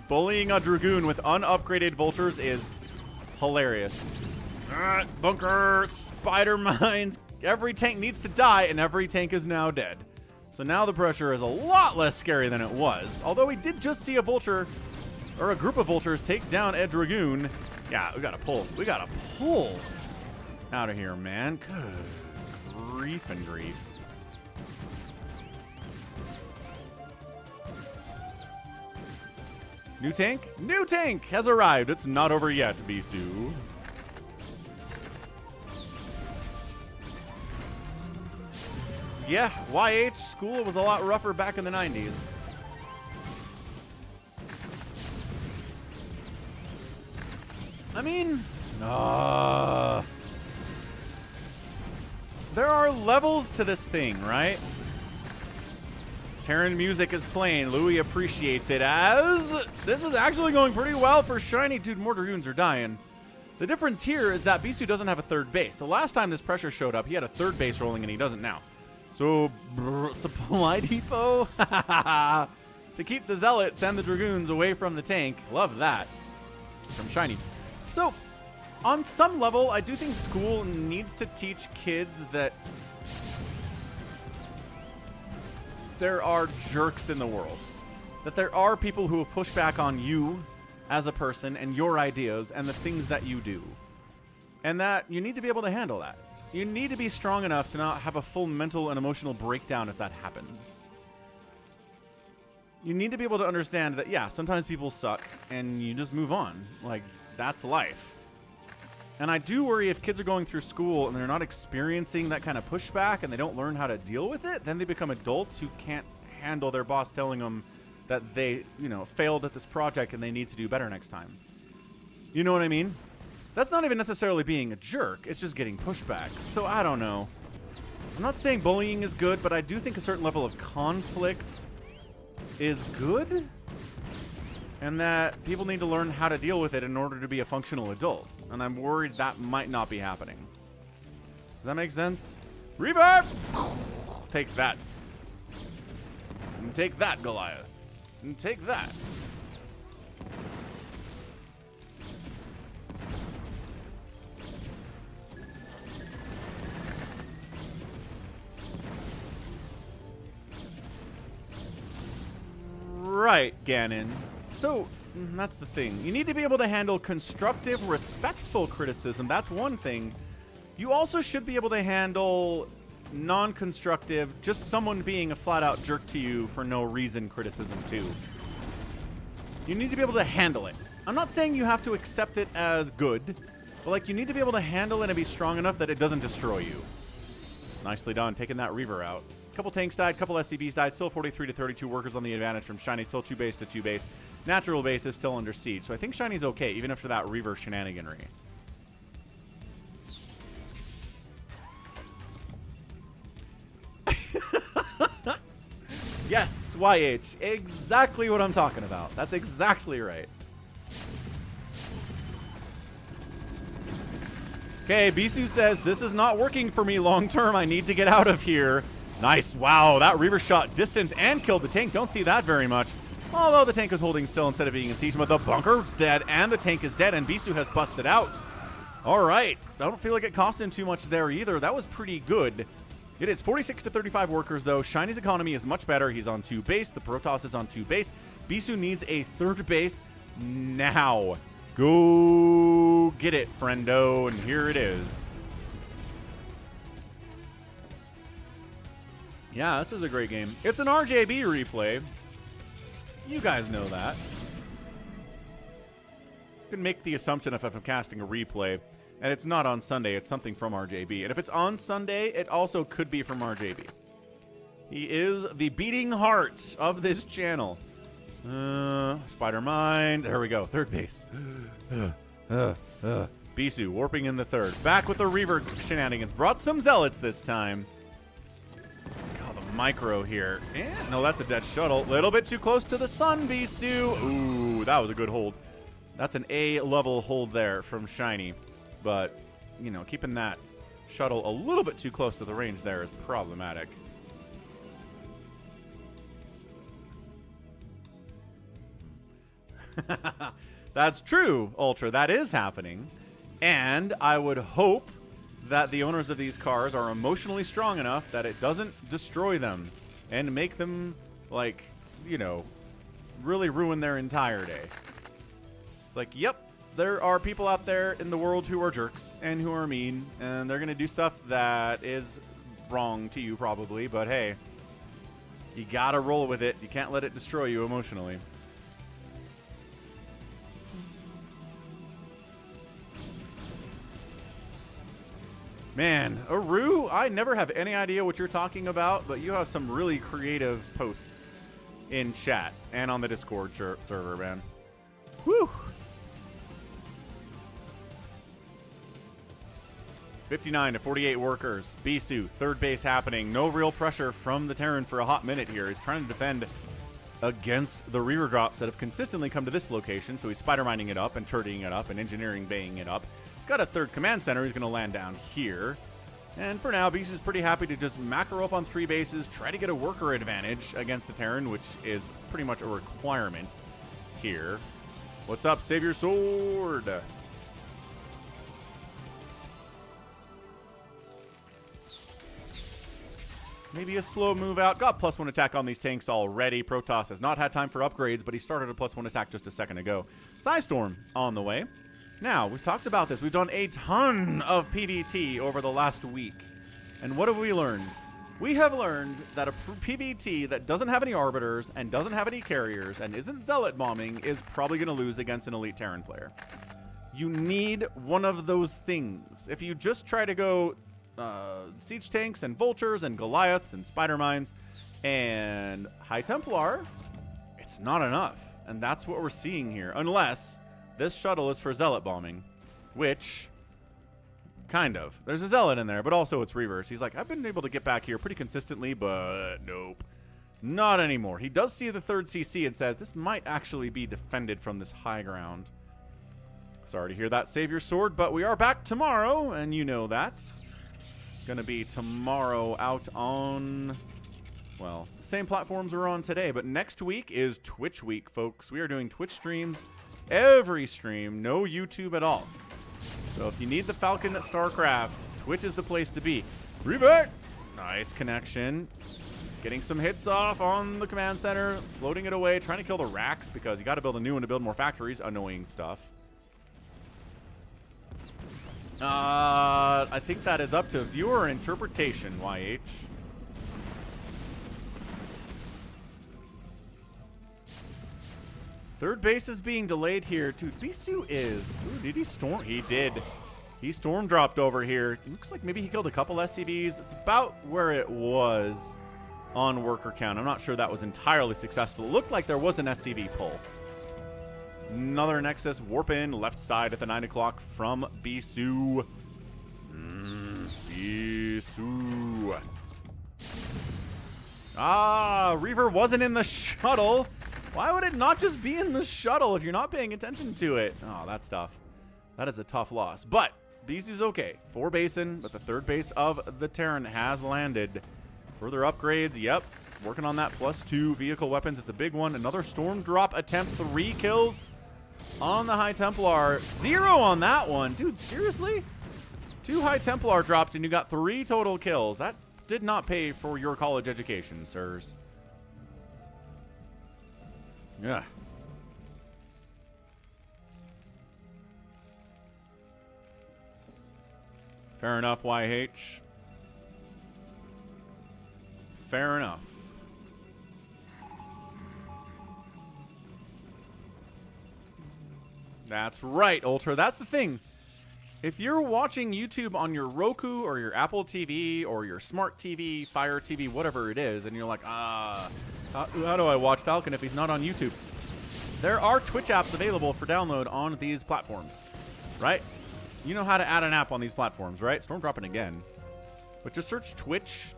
Bullying a Dragoon with unupgraded vultures is hilarious. Bunker, spider mines. Every tank needs to die, and every tank is now dead. So now the pressure is a lot less scary than it was. Although we did just see a vulture, or a group of vultures, take down a Dragoon. Yeah, we gotta pull. We gotta pull out of here, man. Good grief and grief. New tank? New tank has arrived. It's not over yet, Bisu. Yeah, YH school was a lot rougher back in the 90s. I mean, there are levels to this thing, right? Terran music is playing. Louis appreciates it as this is actually going pretty well for Shinee. Dude, more Dragoons are dying. The difference here is that Bisu doesn't have a third base. The last time this pressure showed up, he had a third base rolling, and he doesn't now. So, supply depot to keep the Zealots and the Dragoons away from the tank. Love that from Shinee. So, on some level, I do think school needs to teach kids that there are jerks in the world. That there are people who will push back on you as a person and your ideas and the things that you do. And that you need to be able to handle that. You need to be strong enough to not have a full mental and emotional breakdown if that happens. You need to be able to understand that, yeah, sometimes people suck, and you just move on. Like, that's life. And I do worry if kids are going through school and they're not experiencing that kind of pushback and they don't learn how to deal with it, then they become adults who can't handle their boss telling them that they, you know, failed at this project and they need to do better next time. You know what I mean? That's not even necessarily being a jerk. It's just getting pushback. So I don't know. I'm not saying bullying is good, but I do think a certain level of conflict is good. And that people need to learn how to deal with it in order to be a functional adult. And I'm worried that might not be happening. Does that make sense? Reverb! Take that. And take that, Goliath. And take that. Right, Ganon. So, that's the thing. You need to be able to handle constructive, respectful criticism. That's one thing. You also should be able to handle non-constructive, just someone being a flat-out jerk to you for no reason criticism, too. You need to be able to handle it. I'm not saying you have to accept it as good, but, like, you need to be able to handle it and be strong enough that it doesn't destroy you. Nicely done, taking that Reaver out. Couple tanks died, couple SCVs died, still 43 to 32 workers on the advantage from Shinee, still 2 base to 2 base. Natural base is still under siege, so I think Shinee's okay, even after that Reaver shenaniganry. Yes, YH, exactly what I'm talking about. That's exactly right. Okay, Bisu says, this is not working for me long term. I need to get out of here. Nice. Wow, that Reaver shot distance and killed the tank. Don't see that very much. Although the tank is holding still instead of being in siege. But the bunker's dead and the tank is dead and Bisu has busted out. All right. I don't feel like it cost him too much there either. That was pretty good. It is 46 to 35 workers though. Shiny's economy is much better. He's on 2 base. The Protoss is on 2 base. Bisu needs a 3rd base now. Go get it, friendo. And here it is. Yeah, this is a great game. It's an RJB replay. You guys know that. You can make the assumption if I'm casting a replay, and it's not on Sunday, it's something from RJB. And if it's on Sunday, it also could be from RJB. He is the beating heart of this channel. Spider Mind. There we go. 3rd base. Bisu warping in the 3rd. Back with the Reaver shenanigans. Brought some Zealots this time. Micro here. No, that's a dead shuttle. Little bit too close to the sun, Bisu. Ooh, that was a good hold. That's an A-level hold there from Shinee. But, you know, keeping that shuttle a little bit too close to the range there is problematic. That's true, Ultra. That is happening. And I would hope that the owners of these cars are emotionally strong enough that it doesn't destroy them and make them, like, you know, really ruin their entire day. It's like, yep, there are people out there in the world who are jerks and who are mean, and they're going to do stuff that is wrong to you probably, but hey, you got to roll with it. You can't let it destroy you emotionally. Man, Aru, I never have any idea what you're talking about, but you have some really creative posts in chat and on the Discord server, man. Whew. 59 to 48 workers. Bisu, 3rd base happening. No real pressure from the Terran for a hot minute here. He's trying to defend against the Reaver drops that have consistently come to this location, so he's spider mining it up and turreting it up and engineering baying it up. Got a 3rd command center. He's going to land down here. And for now, Bisu is pretty happy to just macro up on 3 bases, try to get a worker advantage against the Terran, which is pretty much a requirement here. What's up? Save your sword. Maybe a slow move out. Got +1 attack on these tanks already. Protoss has not had time for upgrades, but he started a +1 attack just a second ago. Psystorm on the way. Now, we've talked about this. We've done a ton of PvT over the last week. And what have we learned? We have learned that a PvT that doesn't have any arbiters and doesn't have any carriers and isn't zealot bombing is probably going to lose against an elite Terran player. You need one of those things. If you just try to go siege tanks and vultures and Goliaths and spider mines and High Templar, it's not enough. And that's what we're seeing here. Unless this shuttle is for zealot bombing, which, kind of. There's a zealot in there, but also it's reverse. He's like, I've been able to get back here pretty consistently, but nope. Not anymore. He does see the third CC and says, this might actually be defended from this high ground. Sorry to hear that, Savior Sword, but we are back tomorrow, and you know that. Gonna be tomorrow out on, well, the same platforms we're on today, but next week is Twitch week, folks. We are doing Twitch streams every stream, no YouTube at all. So if you need the Falcon at StarCraft, Twitch is the place to be. Revert! Nice connection. Getting some hits off on the command center, floating it away, trying to kill the racks because you got to build a new one to build more factories. Annoying stuff. I think that is up to viewer interpretation, YH. Third base is being delayed here. Dude, Bisu is... Ooh, did he storm? He did. He storm dropped over here. Looks like maybe he killed a couple SCVs. It's about where it was on worker count. I'm not sure that was entirely successful. It looked like there was an SCV pull. Another Nexus warp in left side at the 9 o'clock from Bisu. Bisu. Ah, Reaver wasn't in the shuttle. Why would it not just be in the shuttle if you're not paying attention to it? Oh, that's tough. That is a tough loss. But Bisu's okay. 4 basin, but the third base of the Terran has landed. Further upgrades, yep. Working on that +2 vehicle weapons. It's a big one. Another storm drop attempt. 3 kills on the High Templar. 0 on that one. Dude, seriously? 2 High Templar dropped and you got 3 total kills. That did not pay for your college education, sirs. Yeah. Fair enough, YH. Fair enough. That's right, Ultra. That's the thing. If you're watching YouTube on your Roku or your Apple TV or your Smart TV, Fire TV, whatever it is, and you're like, how do I watch Falcon if he's not on YouTube? There are Twitch apps available for download on these platforms, right? You know how to add an app on these platforms, right? Storm dropping again. But just search Twitch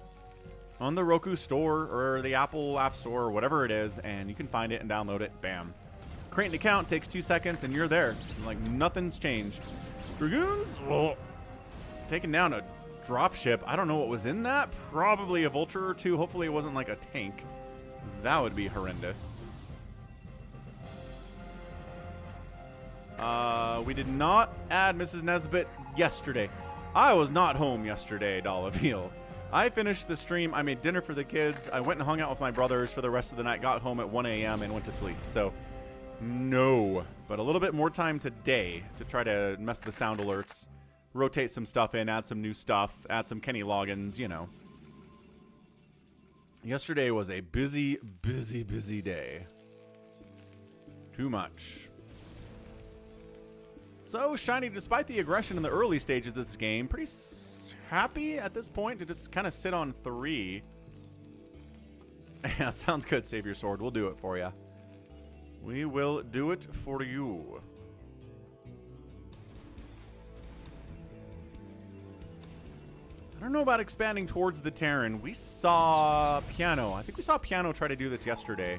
on the Roku store or the Apple App Store or whatever it is, and you can find it and download it. Bam. Create an account, takes 2 seconds, and you're there. Like, nothing's changed. Dragoons? Well, taking down a dropship. I don't know what was in that. Probably a vulture or 2. Hopefully it wasn't like a tank. That would be horrendous. We did not add Mrs. Nesbitt yesterday. I was not home yesterday, Dollaville. I finished the stream. I made dinner for the kids. I went and hung out with my brothers for the rest of the night. Got home at 1 a.m. and went to sleep. So, no. But a little bit more time today to try to mess with the sound alerts. Rotate some stuff in. Add some new stuff. Add some Kenny logins, you know. Yesterday was a busy, busy, busy day. Too much. So, Shinee, despite the aggression in the early stages of this game, pretty happy at this point to just kind of sit on 3. Yeah, sounds good, Savior Sword. We'll do it for you. We will do it for you. I don't know about expanding towards the Terran. We saw Piano. I think we saw Piano try to do this yesterday.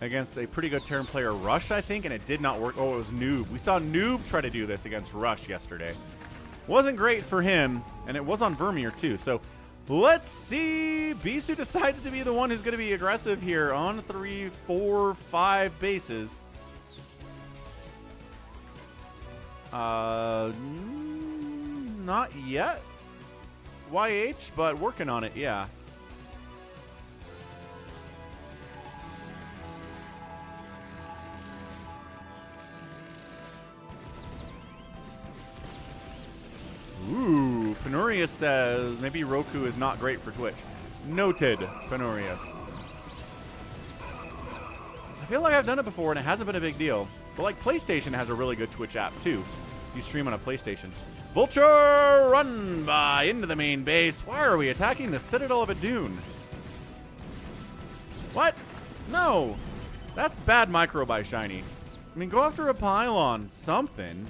Against a pretty good Terran player, Rush, I think, and it did not work. Oh, it was Noob. We saw Noob try to do this against Rush yesterday. Wasn't great for him, and it was on Vermeer, too. So, let's see. Bisu decides to be the one who's going to be aggressive here on 3, 4, 5 bases. Not yet, YH, but working on it, yeah. Penurius says maybe Roku is not great for Twitch. Noted, Penurius. I feel like I've done it before and it hasn't been a big deal. But like PlayStation has a really good Twitch app too. If you stream on a PlayStation. Vulture, run by into the main base. Why are we attacking the Citadel of Adun? What? No. That's bad micro by Shinee. I mean, go after a pylon. Something.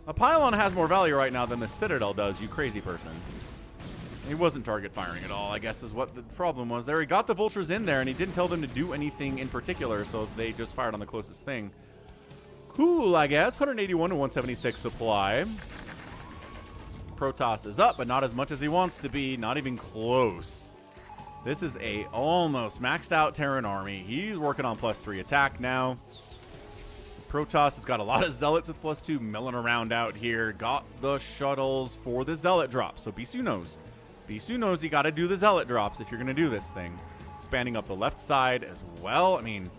A pylon has more value right now than the Citadel does, you crazy person. He wasn't target firing at all, I guess is what the problem was there. He got the vultures in there, and he didn't tell them to do anything in particular, so they just fired on the closest thing. Cool, I guess. 181 to 176 supply. Protoss is up, but not as much as he wants to be. Not even close. This is a almost maxed out Terran army. He's working on +3 attack now. Protoss has got a lot of Zealots with +2 milling around out here. Got the shuttles for the Zealot drops. So Bisu knows. Bisu knows you got to do the Zealot drops if you're going to do this thing. Spanning up the left side as well. I mean,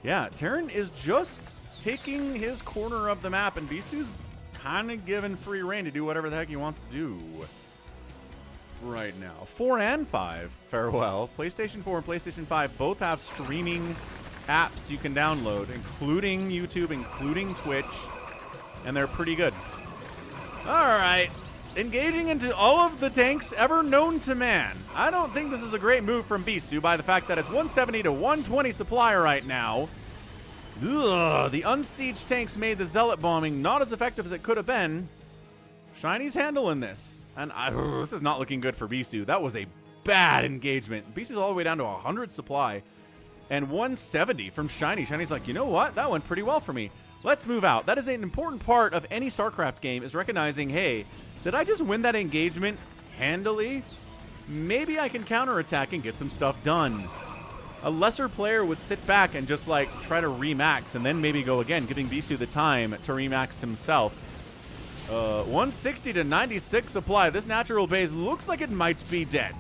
yeah, Terran is just taking his corner of the map, and Bisu's kind of given free reign to do whatever the heck he wants to do right now. 4 and 5, farewell. PlayStation 4 and PlayStation 5 both have streaming apps you can download, including YouTube, including Twitch, and they're pretty good. All right, engaging into all of the tanks ever known to man. I don't think this is a great move from Bisu by the fact that it's 170 to 120 supply right now. Ugh, the unsieged tanks made the Zealot bombing not as effective as it could have been. Shinee's handling this, and this is not looking good for Bisu. That was a bad engagement. Bisu's all the way down to 100 supply. And 170 from Shinee. Shinee's like, you know what? That went pretty well for me. Let's move out. That is an important part of any StarCraft game, is recognizing, hey, did I just win that engagement handily? Maybe I can counterattack and get some stuff done. A lesser player would sit back and just like try to remax and then maybe go again, giving Bisu the time to remax himself. 160 to 96 supply. This natural base looks like it might be dead.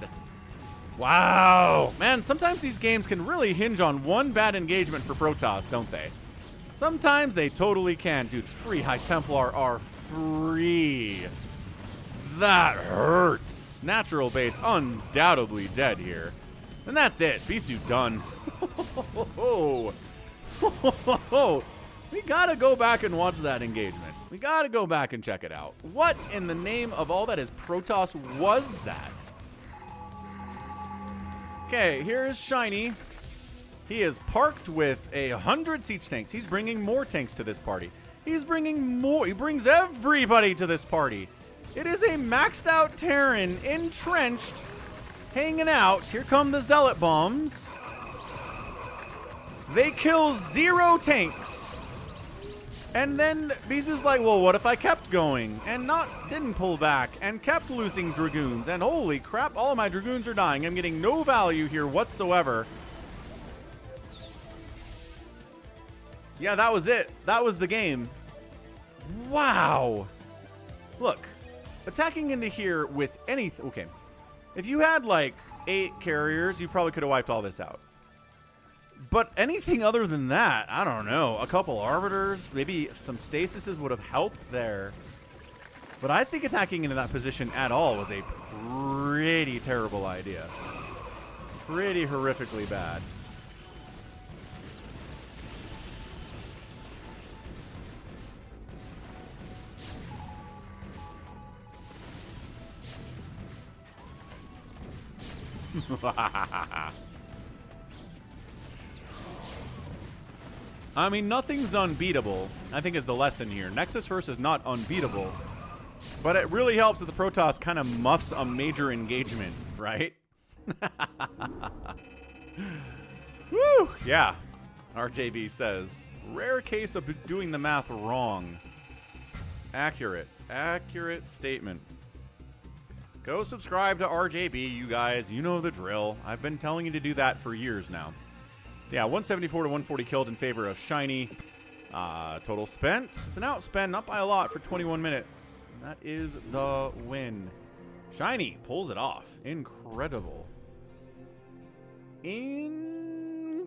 Wow. Man, sometimes these games can really hinge on one bad engagement for Protoss, don't they? Sometimes they totally can. Dude, free High Templar are free. That hurts. Natural base undoubtedly dead here. And that's it. Bisu done. We gotta go back and watch that engagement. We gotta go back and check it out. What in the name of all that is Protoss was that? Okay, here is Shinee. He is parked with 100 siege tanks. He's bringing more tanks to this party. He's bringing more. He brings everybody to this party. It is a maxed out Terran, entrenched, hanging out. Here come the Zealot bombs. They kill 0 tanks. And then Bisu's like, well, what if I kept going and didn't pull back and kept losing Dragoons? And holy crap, all of my Dragoons are dying. I'm getting no value here whatsoever. Yeah, that was it. That was the game. Wow. Look, attacking into here with anything. Okay, if you had like 8 carriers, you probably could have wiped all this out. But anything other than that, I don't know. A couple arbiters, maybe some stasises would have helped there. But I think attacking into that position at all was a pretty terrible idea. Pretty horrifically bad. I mean, nothing's unbeatable, I think is the lesson here. Nexus first is not unbeatable, but it really helps that the Protoss kind of muffs a major engagement, right? Woo! Yeah, RJB says. Rare case of doing the math wrong. Accurate. Accurate statement. Go subscribe to RJB, you guys. You know the drill. I've been telling you to do that for years now. So yeah, 174 to 140 killed in favor of Shinee. Total spent. It's an outspend, not by a lot, for 21 minutes. That is the win. Shinee pulls it off. Incredible. Incredible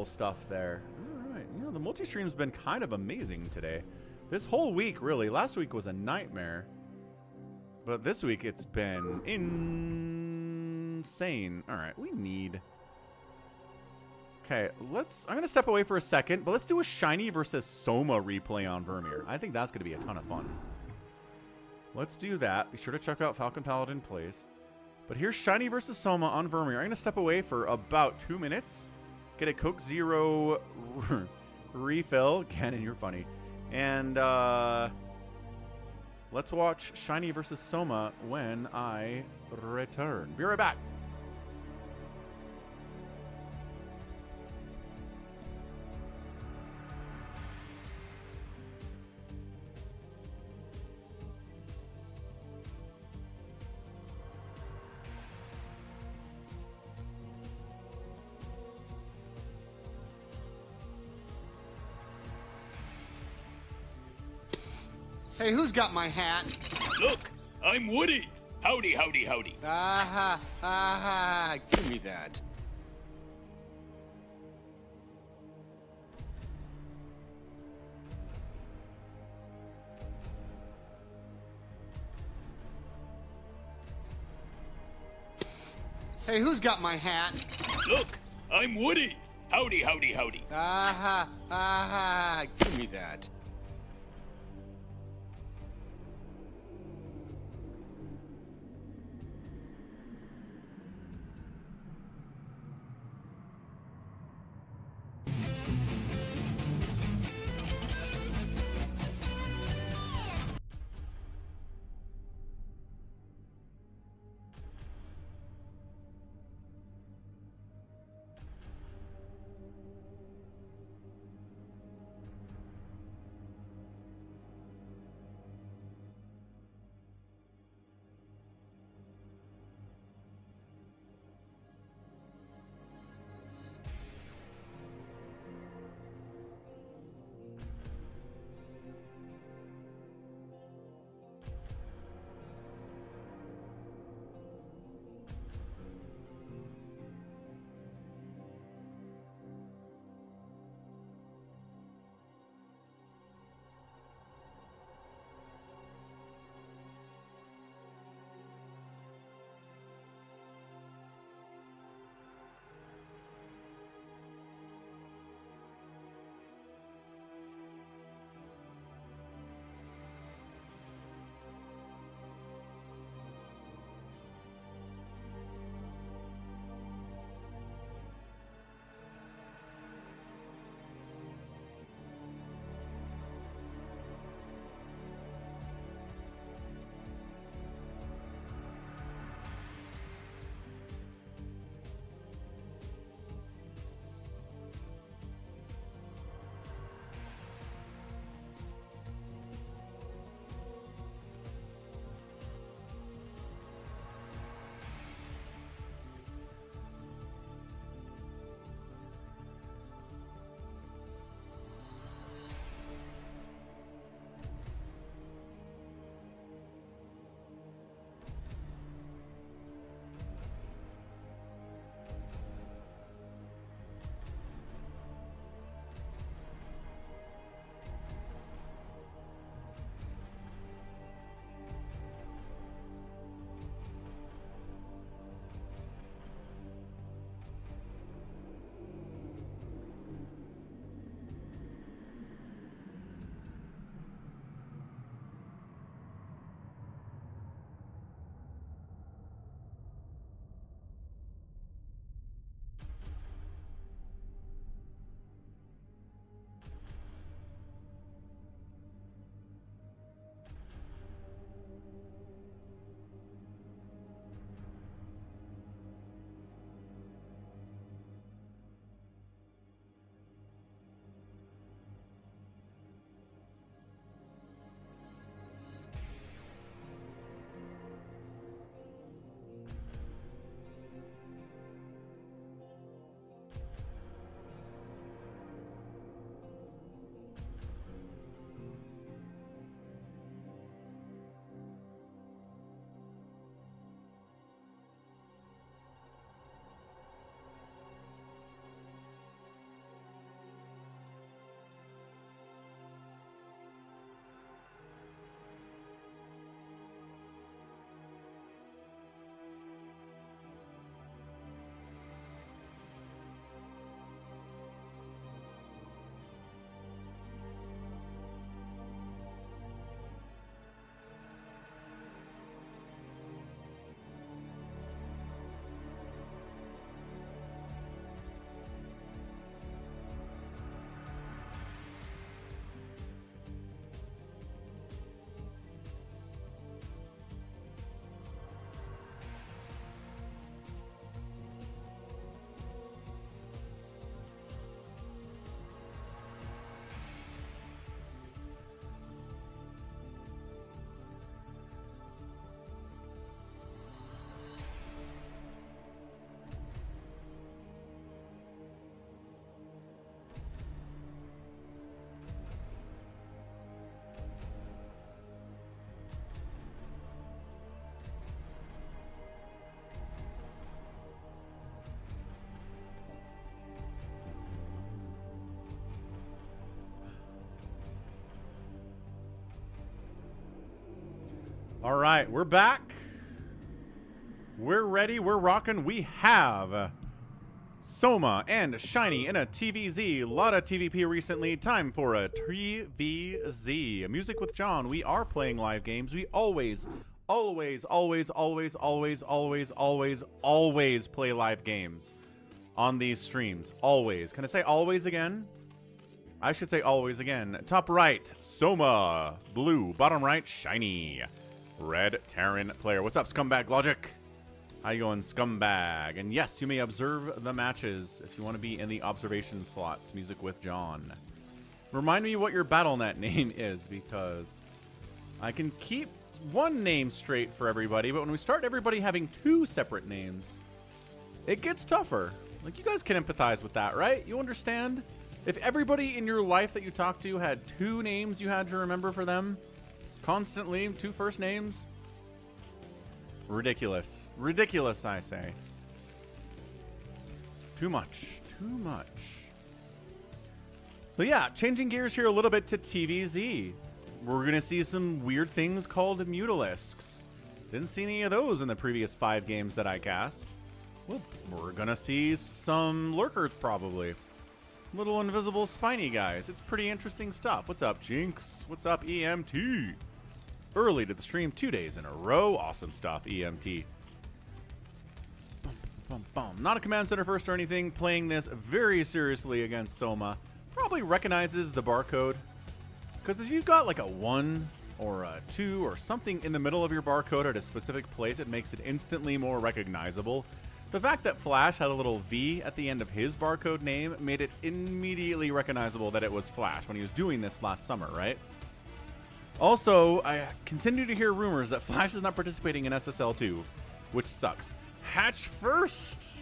stuff there. All right. You know, the multi-stream's been kind of amazing today. This whole week, really. Last week was a nightmare. But this week it's been insane. All right, we need... Okay, I'm going to step away for a second, but let's do a Shinee versus Soma replay on Vermeer. I think that's going to be a ton of fun. Let's do that. Be sure to check out Falcon Paladin Plays. But here's Shinee versus Soma on Vermeer. I'm going to step away for about 2 minutes. Get a Coke Zero refill. Cannon, you're funny. And let's watch Shinee versus Soma when I return. Be right back. Hey, who's got my hat? Look, I'm Woody. Howdy, howdy, howdy. Give me that. Hey, who's got my hat? Look, I'm Woody. Howdy, howdy, howdy. Give me that. All right, we're back. We're ready. We're rocking. We have Soma and Shinee in a TVZ. A lot of TVP recently. Time for a TVZ. Music with John. We are playing live games. We always play live games on these streams. Always. Can I say always again? I should say always again. Top right, Soma. Blue. Bottom right, Shinee. Red, Terran player. What's up, Scumbag Logic? How you going, Scumbag? And yes, you may observe the matches if you want to be in the observation slots. Music with John. Remind me what your BattleNet name is, because I can keep one name straight for everybody, but when we start everybody having two separate names, it gets tougher. Like, you guys can empathize with that, right? You understand? If everybody in your life that you talk to had two names you had to remember for them constantly, two first names, ridiculous. Ridiculous, I say. Too much. Too much. So yeah, changing gears here a little bit to TVZ. We're going to see some weird things called mutalisks. Didn't see any of those in the previous 5 games that I cast. Well, we're going to see some lurkers probably. Little invisible spiny guys. It's pretty interesting stuff. What's up, Jinx? What's up, EMT? Early to the stream 2 days in a row. Awesome stuff, EMT. Bum, bum, bum. Not a command center first or anything. Playing this very seriously against Soma. Probably recognizes the barcode. Because if you've got like a 1 or a 2 or something in the middle of your barcode at a specific place, it makes it instantly more recognizable. The fact that Flash had a little V at the end of his barcode name made it immediately recognizable that it was Flash when he was doing this last summer, right? Also, I continue to hear rumors that Flash is not participating in SSL 2, which sucks. Hatch first.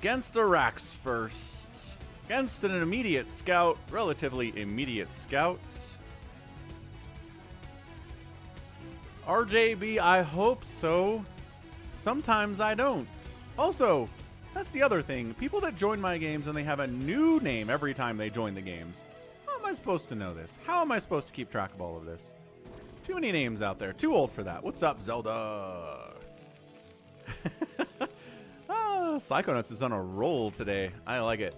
Against Arax first. Against an immediate scout, relatively immediate scout. RJB, I hope so. Sometimes I don't. Also, that's the other thing. People that join my games and they have a new name every time they join the games. How am I supposed to know this? How am I supposed to keep track of all of this? Too many names out there. Too old for that. What's up, Zelda? Psychonauts is on a roll today. I like it.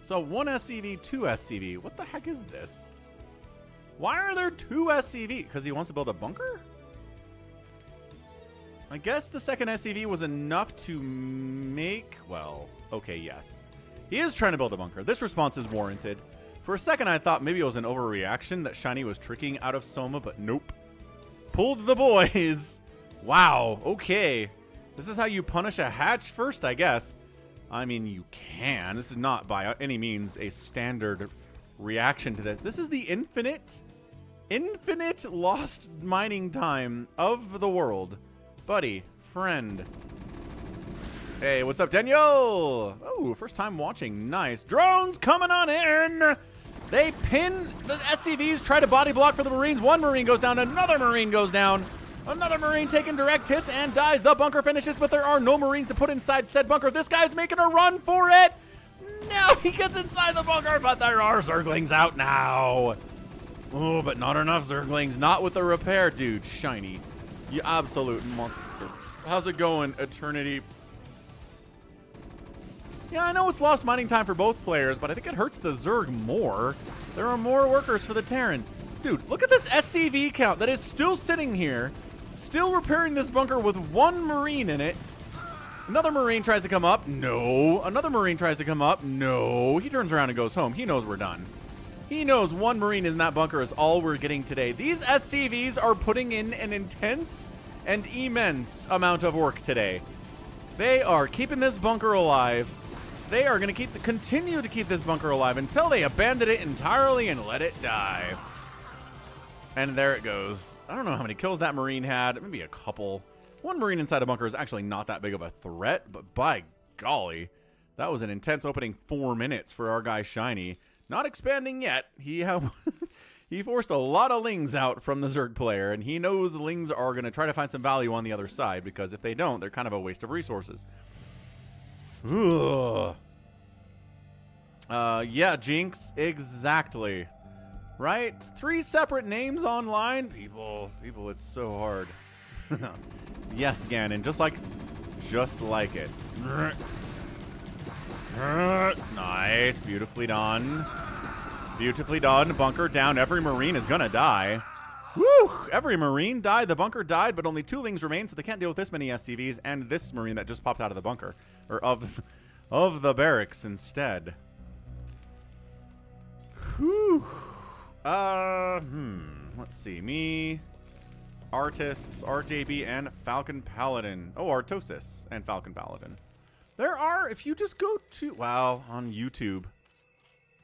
So 1 SCV, 2 SCV. What the heck is this? Why are there 2 SCV? Because he wants to build a bunker? I guess the second SCV was enough to make... Well, okay, yes. He is trying to build a bunker. This response is warranted. For a second, I thought maybe it was an overreaction that Shinee was tricking out of Soma, but nope. Pulled the boys. Wow, okay. This is how you punish a hatch first, I guess. I mean, you can. This is not by any means a standard reaction to this. This is the infinite lost mining time of the world. Buddy, friend. Hey, what's up, Daniel? Oh, first time watching. Nice. Drones coming on in. They pin the SCVs, try to body block for the Marines. One Marine goes down, another Marine goes down. Another Marine taking direct hits and dies. The bunker finishes, but there are no Marines to put inside said bunker. This guy's making a run for it. Now he gets inside the bunker, but there are Zerglings out now. Oh, but not enough Zerglings. Not with the repair, dude. Shinee. You absolute monster. How's it going, Eternity? Yeah, I know it's lost mining time for both players, but I think it hurts the Zerg more. There are more workers for the Terran. Dude, look at this SCV count that is still sitting here, still repairing this bunker with 1 Marine in it. Another Marine tries to come up. No. Another Marine tries to come up. No. He turns around and goes home. He knows we're done. He knows 1 Marine in that bunker is all we're getting today. These SCVs are putting in an intense and immense amount of work today. They are keeping this bunker alive. They are going to continue to keep this bunker alive until they abandon it entirely and let it die. And there it goes. I don't know how many kills that Marine had. Maybe a couple. 1 Marine inside a bunker is actually not that big of a threat, but by golly, that was an intense opening 4 minutes for our guy Shinee. Not expanding yet. He forced a lot of lings out from the Zerg player, and he knows the lings are going to try to find some value on the other side, because if they don't, they're kind of a waste of resources. Ugh. Yeah, Jinx, exactly. Right? 3 separate names online? People, it's so hard. Yes, Ganon, just like it. Nice, beautifully done. Beautifully done. Bunker down. Every Marine is gonna die. Woo! Every Marine died. The bunker died, but only 2 Lings remain, so they can't deal with this many SCVs and this Marine that just popped out of the bunker. Or of the barracks instead. Whew. Let's see. Me, Artists, RJB, and Falcon Paladin. Oh, Artosis and Falcon Paladin. There are, if you just go to, wow, on YouTube.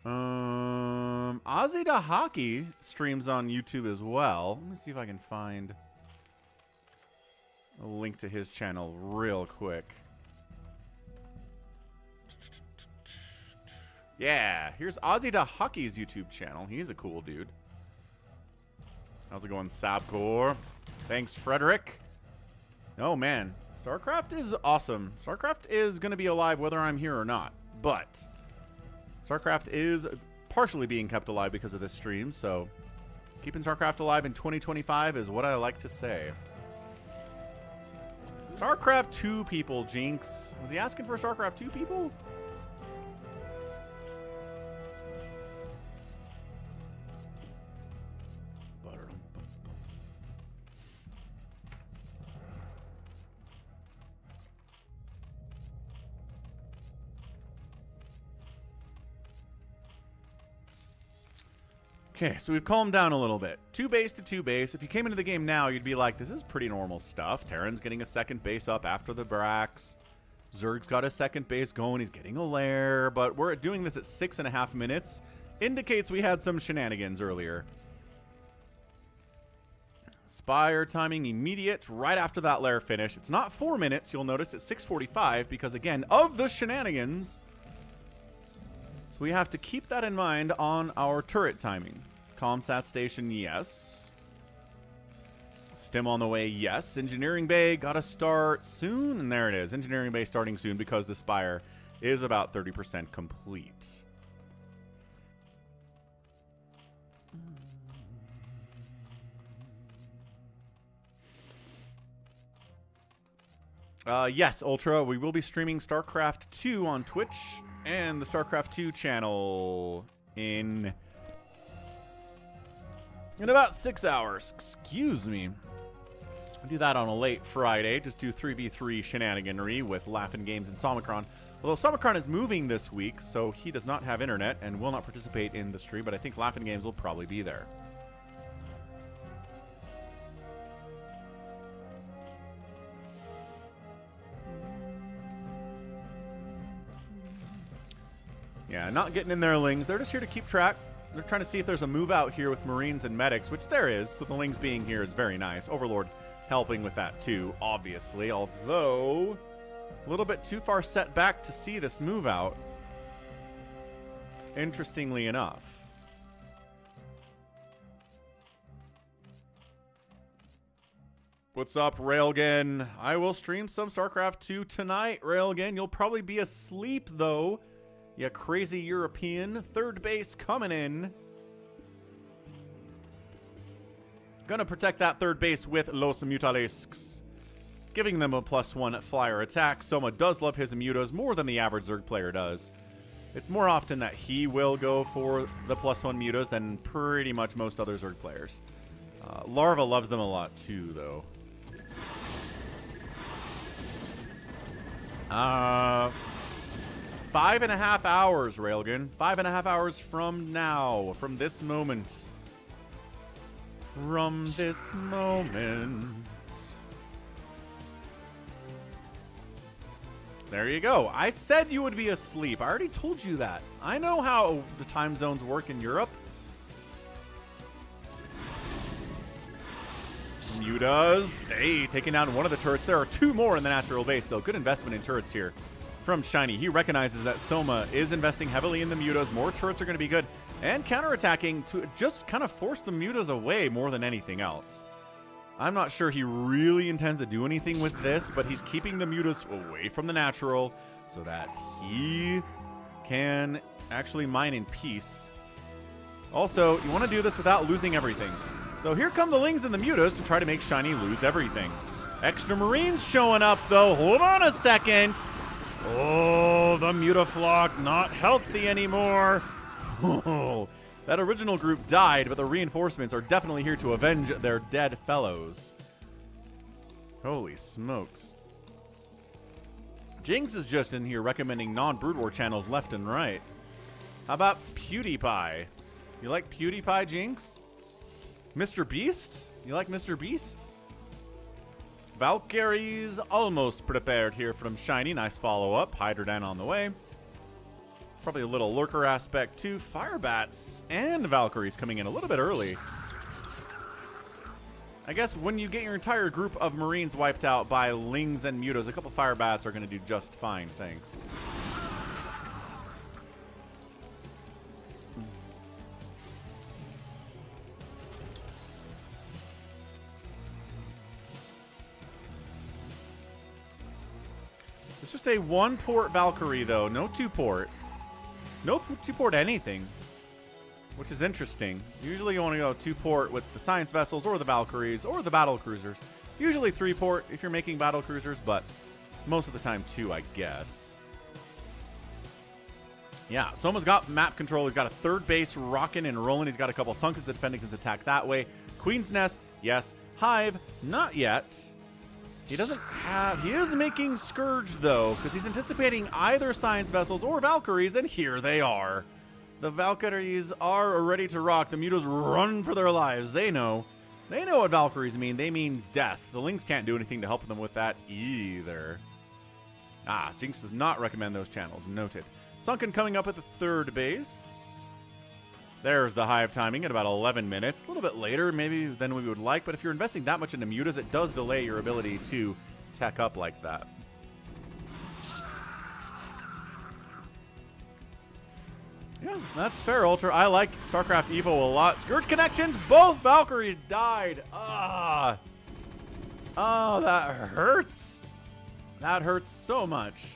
Ozzy the Hockey streams on YouTube as well. Let me see if I can find a link to his channel real quick. Yeah, here's Ozzy the Hockey's YouTube channel. He's a cool dude. How's it going, Sabcore? Thanks, Frederick. Oh, man. StarCraft is awesome. StarCraft is going to be alive whether I'm here or not. But StarCraft is partially being kept alive because of this stream, so keeping StarCraft alive in 2025 is what I like to say. StarCraft 2 people, Jinx. Was he asking for StarCraft 2 people? Okay, so we've calmed down a little bit. 2 base to 2 base. If you came into the game now, you'd be like, this is pretty normal stuff. Terran's getting a 2nd base up after the Brax. Zerg's got a 2nd base going. He's getting a lair. But we're doing this at 6.5 minutes. Indicates we had some shenanigans earlier. Spire timing immediate right after that lair finish. It's not 4 minutes. You'll notice it's 6:45 because, again, of the shenanigans. So we have to keep that in mind on our turret timing. Comsat station, yes. Stim on the way, yes. Engineering bay, gotta start soon. And there it is. Engineering bay starting soon because the Spire is about 30% complete. Yes, Ultra, we will be streaming StarCraft 2 on Twitch and the StarCraft 2 channel in about 6 hours. Excuse me. I'll do that on a late Friday. Just do 3v3 shenaniganery with Laughin' Games and Somicron. Although Somicron is moving this week, so he does not have internet and will not participate in the stream, but I think Laughin' Games will probably be there. Yeah, not getting in their Lings. They're just here to keep track. They're trying to see if there's a move out here with Marines and Medics, which there is. So the Lings being here is very nice. Overlord helping with that too, obviously. Although, a little bit too far set back to see this move out. Interestingly enough. What's up, Railgun? I will stream some StarCraft 2 tonight, Railgun. You'll probably be asleep, though. Yeah, crazy European. 3rd base coming in. Gonna protect that 3rd base with Los Mutalisks, giving them a +1 flyer attack. Soma does love his Immutos more than the average Zerg player does. It's more often that he will go for the +1 Mutos than pretty much most other Zerg players. Larva loves them a lot too, though. 5.5 hours, Railgun. 5.5 hours from now. From this moment. From this moment. There you go. I said you would be asleep. I already told you that. I know how the time zones work in Europe. Mutas. Hey, taking down one of the turrets. There are 2 more in the natural base, though. Good investment in turrets here from Shinee. He recognizes that Soma is investing heavily in the Mutas. More turrets are going to be good. And counterattacking to just kind of force the Mutas away more than anything else. I'm not sure he really intends to do anything with this, but he's keeping the Mutas away from the natural so that he can actually mine in peace. Also, you want to do this without losing everything. So here come the Lings and the Mutas to try to make Shinee lose everything. Extra Marines showing up, though. Hold on a second. Oh, the Mutaflock not healthy anymore. Oh, that original group died, but the reinforcements are definitely here to avenge their dead fellows. Holy smokes. Jinx is just in here recommending non-Brood War channels left and right. How about PewDiePie? You like PewDiePie, Jinx? Mr. Beast? You like Mr. Beast? Valkyrie's almost prepared here from Shinee. Nice follow-up. Hydrodan on the way. Probably a little lurker aspect too. Firebats and Valkyries coming in a little bit early. I guess when you get your entire group of Marines wiped out by Lings and Mutas, a couple Firebats are going to do just fine, thanks. It's just a one-port Valkyrie, though. No two-port. No two-port anything, which is interesting. Usually you want to go two-port with the Science Vessels or the Valkyries or the Battle Cruisers. Usually three-port if you're making Battle Cruisers, but most of the time two, I guess. Yeah, Soma's got map control. He's got a third base rocking and rolling. He's got a couple Sunkens defending his attack that way. Queen's Nest, yes. Hive, not yet. He doesn't have... He is making Scourge, though, because he's anticipating either Science Vessels or Valkyries, and here they are. The Valkyries are ready to rock. The Mutas run for their lives. They know. They know what Valkyries mean. They mean death. The Lings can't do anything to help them with that either. Ah, Jinx does not recommend those channels. Noted. Sunken coming up at the third base. There's the Hive timing at about 11 minutes. A little bit later maybe than we would like, but if you're investing that much into Mutas, it does delay your ability to tech up like that. Yeah, that's fair, Ultra. I like StarCraft Evo a lot. Scourge connections, both Valkyries died. Ah. Oh, that hurts. That hurts so much.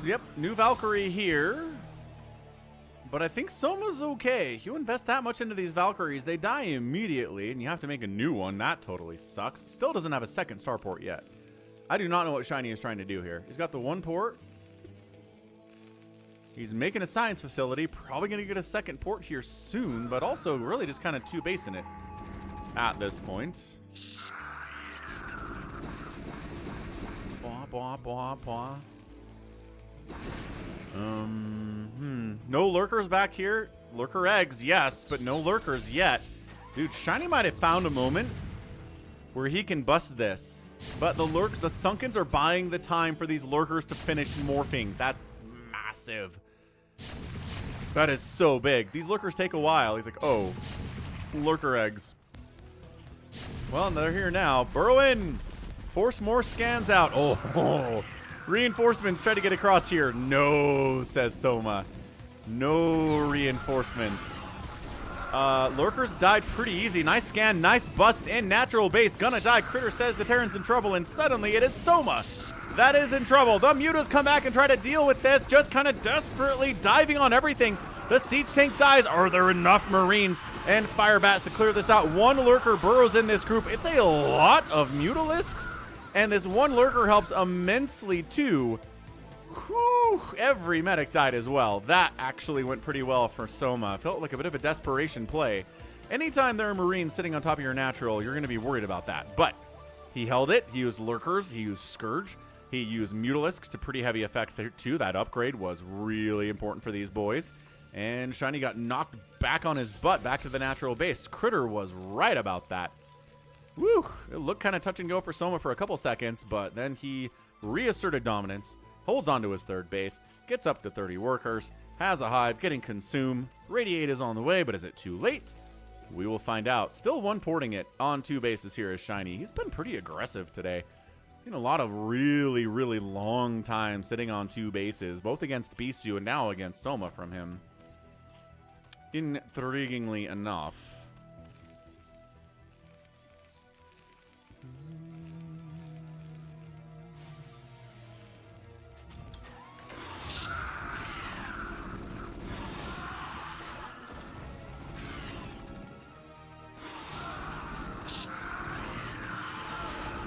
Yep, new Valkyrie here. But I think Soma's okay. If you invest that much into these Valkyries, they die immediately, and you have to make a new one. That totally sucks. Still doesn't have a second starport yet. I do not know what Shinee is trying to do here. He's got the one port. He's making a science facility. Probably going to get a second port here soon, but also really just kind of two basing it at this point. Blah, blah, blah. No lurkers back here. Lurker eggs, yes, but no lurkers yet. Dude, Shinee might have found a moment where he can bust this. But the Sunkens are buying the time for these lurkers to finish morphing. That's massive. That is so big. These lurkers take a while. He's like, oh, lurker eggs. Well, they're here now. Burrow in. Force more scans out. Oh, reinforcements try to get across here. No, says Soma. No reinforcements. Lurkers died pretty easy. Nice scan, nice bust in natural base. Gonna die. Critter says the Terran's in trouble, and suddenly it is Soma that is in trouble. The Mutas come back and try to deal with this, just kind of desperately diving on everything. The siege tank dies. Are there enough Marines and Firebats to clear this out? One lurker burrows in this group. It's a lot of Mutalisks. And this one lurker helps immensely too. Whew, every medic died as well. That actually went pretty well for Soma. Felt like a bit of a desperation play. Anytime there are Marines sitting on top of your natural, you're going to be worried about that. But he held it. He used lurkers. He used Scourge. He used Mutalisks to pretty heavy effect there too. That upgrade was really important for these boys. And Shinee got knocked back on his butt, back to the natural base. Critter was right about that. Woo! It looked kind of touch and go for Soma for a couple seconds, but then he reasserted dominance, holds on to his third base, gets up to 30 workers, has a hive, getting consumed. Radiate is on the way, but is it too late? We will find out. Still one porting it on two bases here is Shinee. He's been pretty aggressive today. Seen a lot of really, really long time sitting on 2 bases, both against Bisu and now against Soma from him. Intriguingly enough.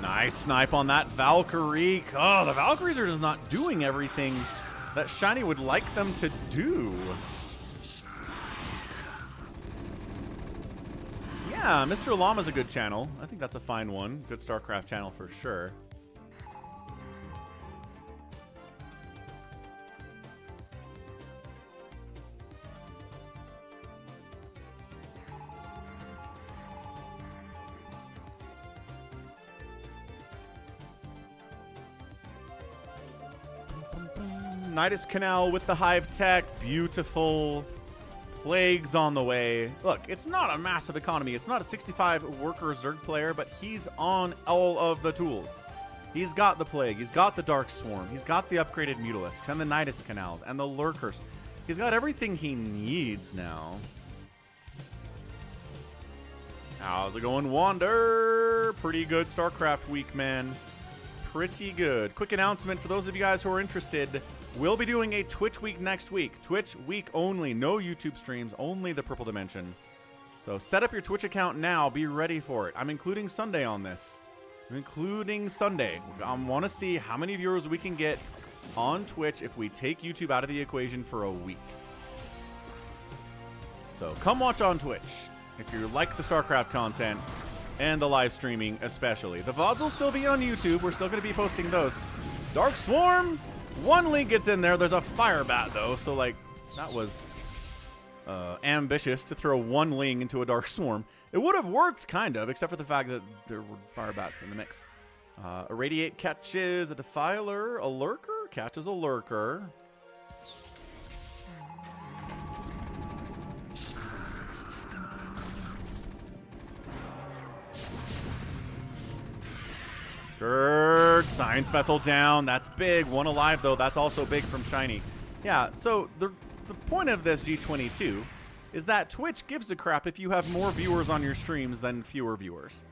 Nice snipe on that Valkyrie. Oh, the Valkyries are just not doing everything that Shinee would like them to do. Yeah, Mr. Llama's a good channel. I think that's a fine one. Good StarCraft channel for sure. Nidus Canal with the Hive Tech. Beautiful. Plagues on the way. Look, it's not a massive economy. It's not a 65 worker Zerg player, but he's on all of the tools. He's got the Plague. He's got the Dark Swarm. He's got the upgraded Mutalisks and the Nidus Canals and the Lurkers. He's got everything he needs now. How's it going, Wander? Pretty good StarCraft week, man. Pretty good. Quick announcement for those of you guys who are interested. We'll be doing a Twitch week next week. Twitch week only. No YouTube streams. Only the Purple Dimension. So set up your Twitch account now. Be ready for it. I'm including Sunday on this. I'm including Sunday. I want to see how many viewers we can get on Twitch if we take YouTube out of the equation for a week. So come watch on Twitch if you like the StarCraft content and the live streaming especially. The VODs will still be on YouTube. We're still going to be posting those. Dark Swarm. 1 link gets in there. There's a fire bat though, so like that was ambitious to throw 1 ling into a Dark Swarm. It would have worked kind of, except for the fact that there were fire bats in the mix. Irradiate catches a Defiler, a Lurker catches a Lurker. Science Vessel down. That's big. 1 alive, though. That's also big from Shinee. Yeah, so the point of this G22 is that Twitch gives a crap if you have more viewers on your streams than fewer viewers.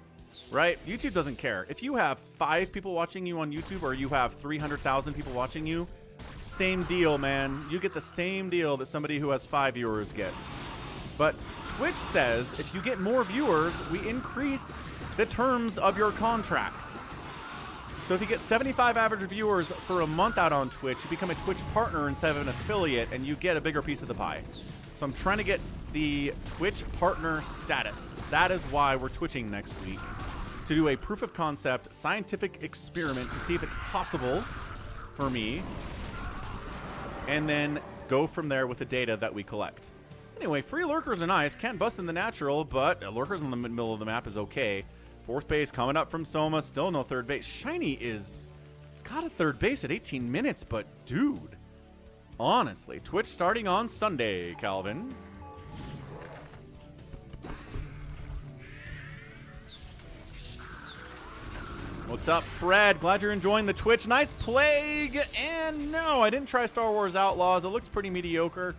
Right? YouTube doesn't care. If you have 5 people watching you on YouTube or you have 300,000 people watching you, same deal, man. You get the same deal that somebody who has 5 viewers gets. But Twitch says if you get more viewers, we increase the terms of your contract. So if you get 75 average viewers for a month out on Twitch, you become a Twitch partner instead of an affiliate, and you get a bigger piece of the pie. So I'm trying to get the Twitch partner status. That is why we're Twitching next week, to do a proof of concept scientific experiment to see if it's possible for me, and then go from there with the data that we collect. Anyway, free Lurkers are nice. Can't bust in the natural, but Lurkers in the middle of the map is okay. 4th base coming up from Soma. Still no 3rd base. Shinee is got a 3rd base at 18 minutes, but dude, honestly, Twitch starting on Sunday, Calvin. What's up, Fred? Glad you're enjoying the Twitch. Nice Plague. And no, I didn't try Star Wars Outlaws. It looks pretty mediocre.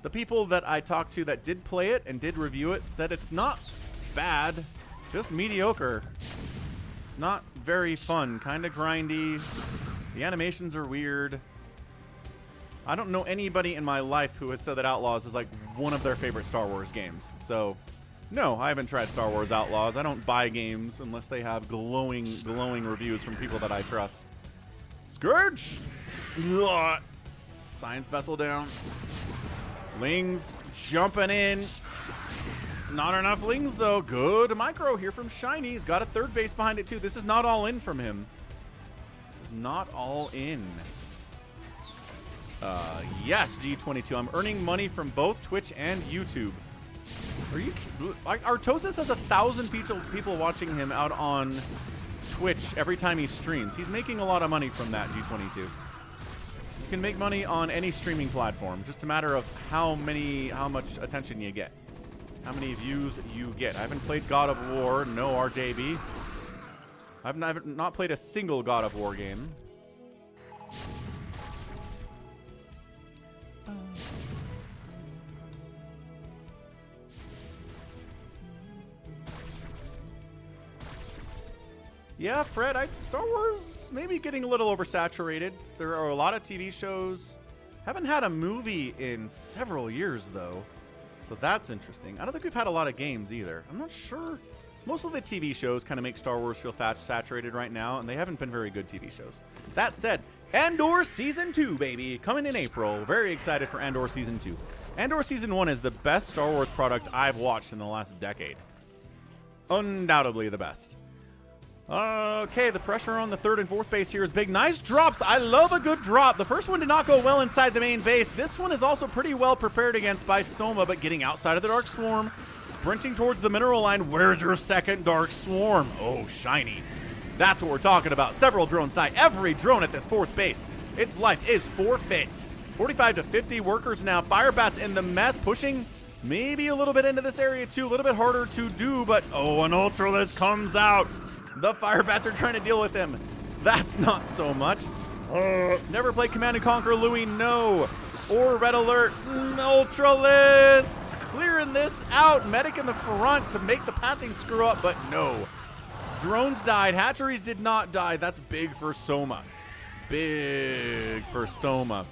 The people that I talked to that did play it and did review it said it's not bad. Just mediocre. It's not very fun. Kind of grindy. The animations are weird. I don't know anybody in my life who has said that Outlaws is like one of their favorite Star Wars games. So, no, I haven't tried Star Wars Outlaws. I don't buy games unless they have glowing reviews from people that I trust. Scourge! Ugh. Science Vessel down. Lings jumping in. Not enough Lings, though. Good micro here from Shinee. He's got a 3rd base behind it, too. This is not all in from him. This is not all in. Yes, G22. I'm earning money from both Twitch and YouTube. Are you... Artosis has 1,000 people watching him out on Twitch every time he streams. He's making a lot of money from that, G22. You can make money on any streaming platform. Just a matter of how much attention you get. How many views you get. I haven't played God of War. No RJB. I've not played a single God of War game. Yeah, Fred, Star Wars maybe getting a little oversaturated. There are a lot of TV shows. Haven't had a movie in several years, though. So that's interesting. I don't think we've had a lot of games either. I'm not sure. Most of the TV shows kind of make Star Wars feel saturated right now, and they haven't been very good TV shows. That said, Andor Season 2, baby, coming in April. Very excited for Andor Season 2. Andor Season 1 is the best Star Wars product I've watched in the last decade. Undoubtedly the best. Okay, the pressure on the third and fourth base here is big. Nice drops. I love a good drop. The first one did not go well inside the main base. This one is also pretty well prepared against by Soma, but getting outside of the Dark Swarm, sprinting towards the mineral line. Where's your second Dark Swarm? Oh, Shinee. That's what we're talking about. Several drones die. Every drone at this fourth base. Its life is forfeit. 45 to 50 workers now. Firebats in the mess, pushing maybe a little bit into this area too. A little bit harder to do, but oh, an Ultralisk comes out. The Firebats are trying to deal with him. That's not so much. Never played Command & Conquer Louis, no. Or Red Alert, Ultralisk. Clearing this out. Medic in the front to make the pathing screw up, but no. Drones died. Hatcheries did not die. That's big for Soma. Big for Soma.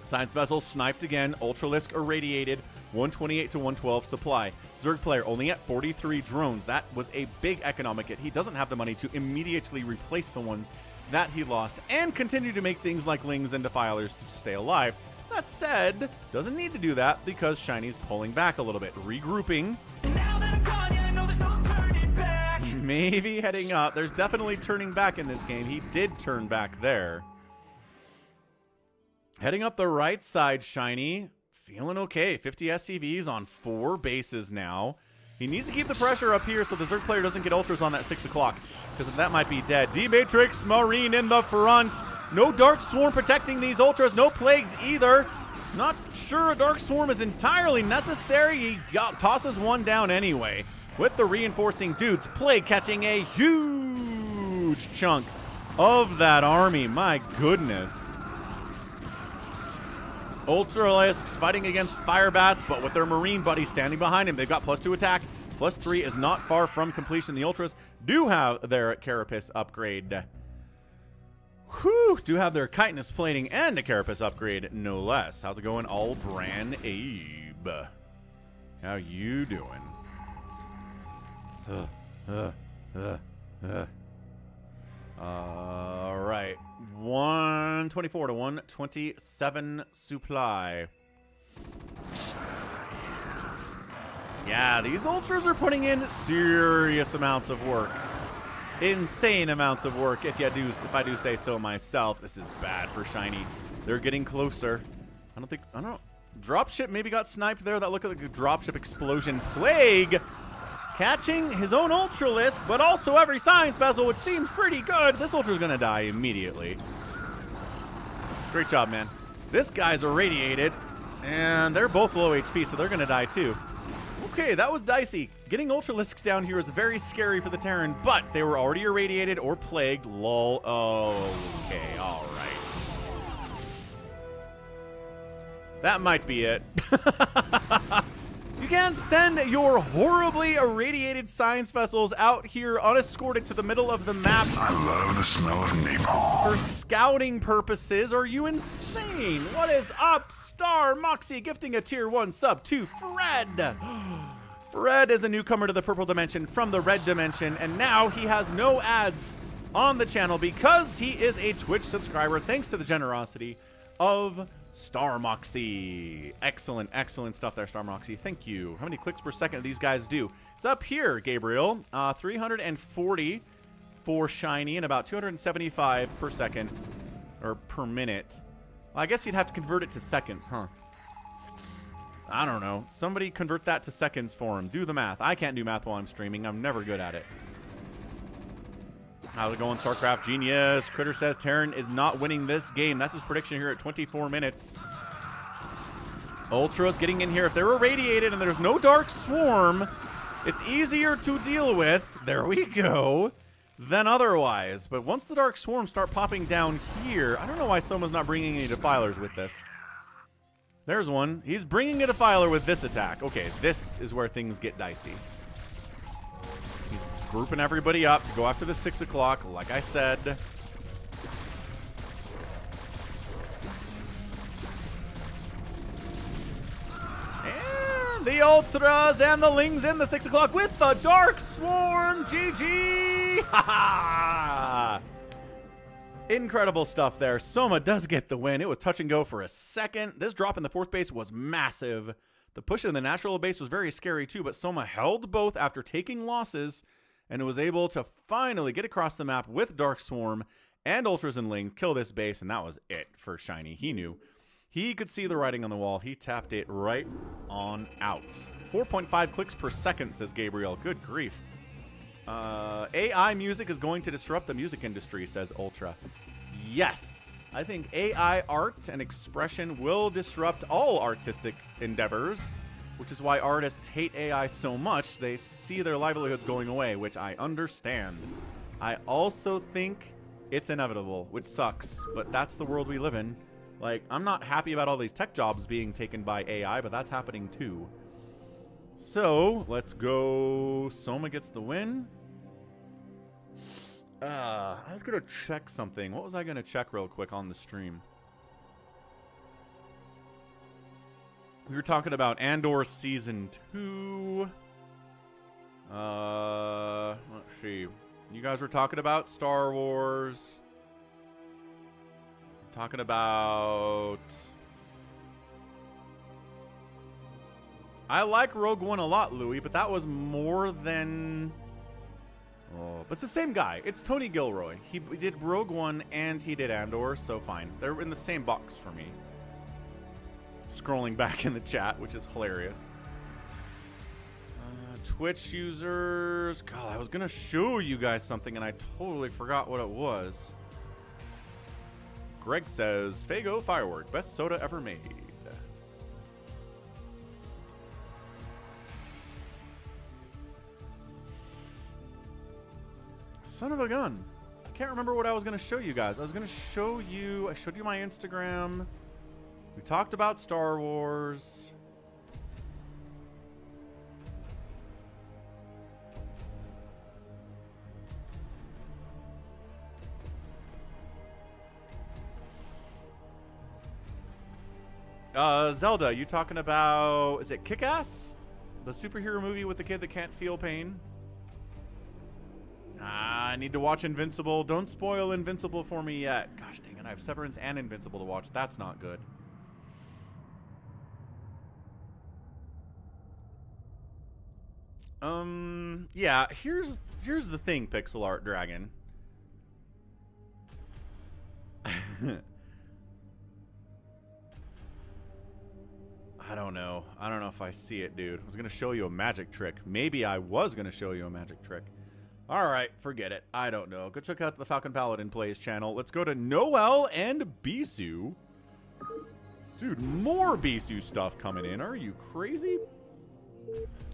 Science vessel sniped again. Ultralisk irradiated. 128 to 112 supply. Zerg player only at 43 drones. That was a big economic hit. He doesn't have the money to immediately replace the ones that he lost and continue to make things like Lings and Defilers to stay alive. That said, doesn't need to do that because Shinee's pulling back a little bit. Regrouping. Now that I'm gone, yeah, I know there's no turning back. Maybe heading up. There's definitely turning back in this game. He did turn back there. Heading up the right side, Shinee. Feeling okay. 50 SCVs on 4 bases now. He needs to keep the pressure up here so the Zerg player doesn't get ultras on that 6 o'clock, because that might be dead. D-Matrix Marine in the front. No Dark Swarm protecting these ultras. No Plagues either. Not sure a Dark Swarm is entirely necessary. He tosses one down anyway with the reinforcing dudes. Plague catching a huge chunk of that army. My goodness. Ultralisks fighting against Firebats, but with their Marine buddies standing behind him. They've got +2 attack. +3 is not far from completion. The Ultras do have their Carapace upgrade. Whew, do have their chitinous plating and a Carapace upgrade, no less. How's it going, all brand Abe? How you doing? All right. 124 to 127 supply. Yeah, these ultras are putting in serious amounts of work. Insane amounts of work, if I do say so myself. This is bad for Shinee. They're getting closer. I don't know. Dropship maybe got sniped there. That looked like a dropship explosion. Plague catching his own Ultralisk, but also every science vessel, which seems pretty good. This Ultra's gonna die immediately. Great job, man. This guy's irradiated, and they're both low HP, so they're gonna die too. Okay, that was dicey. Getting Ultralisks down here is very scary for the Terran, but they were already irradiated or plagued. Lol. Oh, okay, all right. That might be it. You can't send your horribly irradiated science vessels out here unescorted to the middle of the map. I love the smell of napalm. For scouting purposes. Are you insane? What is up? Star Moxie gifting a tier 1 sub to Fred. Fred is a newcomer to the purple dimension from the red dimension, and now he has no ads on the channel because he is a Twitch subscriber, thanks to the generosity of Star Moxie. Excellent, excellent stuff there, Star Moxie. Thank you. How many clicks per second do these guys do? It's up here, Gabriel. 340 for Shinee and about 275 per second, or per minute. Well, I guess you'd have to convert it to seconds, huh? I don't know. Somebody convert that to seconds for him. Do the math. I can't do math while I'm streaming. I'm never good at it. How's it going, StarCraft Genius? Critter says Terran is not winning this game. That's his prediction here at 24 minutes. Ultras getting in here. If they're irradiated and there's no Dark Swarm, it's easier to deal with. There we go. than otherwise. But once the Dark Swarms start popping down here, I don't know why Soma's not bringing any Defilers with this. There's one. He's bringing a Defiler with this attack. Okay, this is where things get dicey. He's grouping everybody up to go after the 6 o'clock, like I said. And the Ultras and the Lings in the 6 o'clock with the Dark Swarm. GG! Ha ha! Incredible stuff there. Soma does get the win. It was touch and go for a second. This drop in the 4th base was massive. The push in the natural base was very scary too, but Soma held both after taking losses and was able to finally get across the map with Dark Swarm and Ultras and Ling, kill this base, and that was it for Shinee. He knew. He could see the writing on the wall. He tapped it right on out. 4.5 clicks per second, says Gabriel. Good grief. AI music is going to disrupt the music industry, says Ultra. Yes, I think AI art and expression will disrupt all artistic endeavors, which is why artists hate AI so much. They see their livelihoods going away, which I understand. I also think it's inevitable, which sucks, but that's the world we live in. Like, I'm not happy about all these tech jobs being taken by AI, but that's happening too. So, let's go. Soma gets the win. I was going to check something. What was I going to check real quick on the stream? We were talking about Andor Season 2. Let's see. You guys were talking about Star Wars. Talking about... I like Rogue One a lot, Louis, but that was more than... Oh, but it's the same guy. It's Tony Gilroy. He did Rogue One and he did Andor, so fine. They're in the same box for me. Scrolling back in the chat, which is hilarious. Twitch users... God, I was going to show you guys something and I totally forgot what it was. Greg says, Faygo Firework, best soda ever made. Son of a gun. I can't remember what I was going to show you guys. I was going to show you... I showed you my Instagram. We talked about Star Wars. Zelda, you talking about... Is it Kick-Ass? The superhero movie with the kid that can't feel pain? I need to watch Invincible. Don't spoil Invincible for me yet. Gosh dang it, I have Severance and Invincible to watch. That's not good. Yeah, here's the thing, Pixel Art Dragon. I don't know. I don't know if I see it, dude. I was going to show you a magic trick. Maybe I was going to show you a magic trick. All right, forget it. I don't know. Go check out the Falcon Paladin Plays channel. Let's go to NoeL and Bisu. Dude, more Bisu stuff coming in. Are you crazy?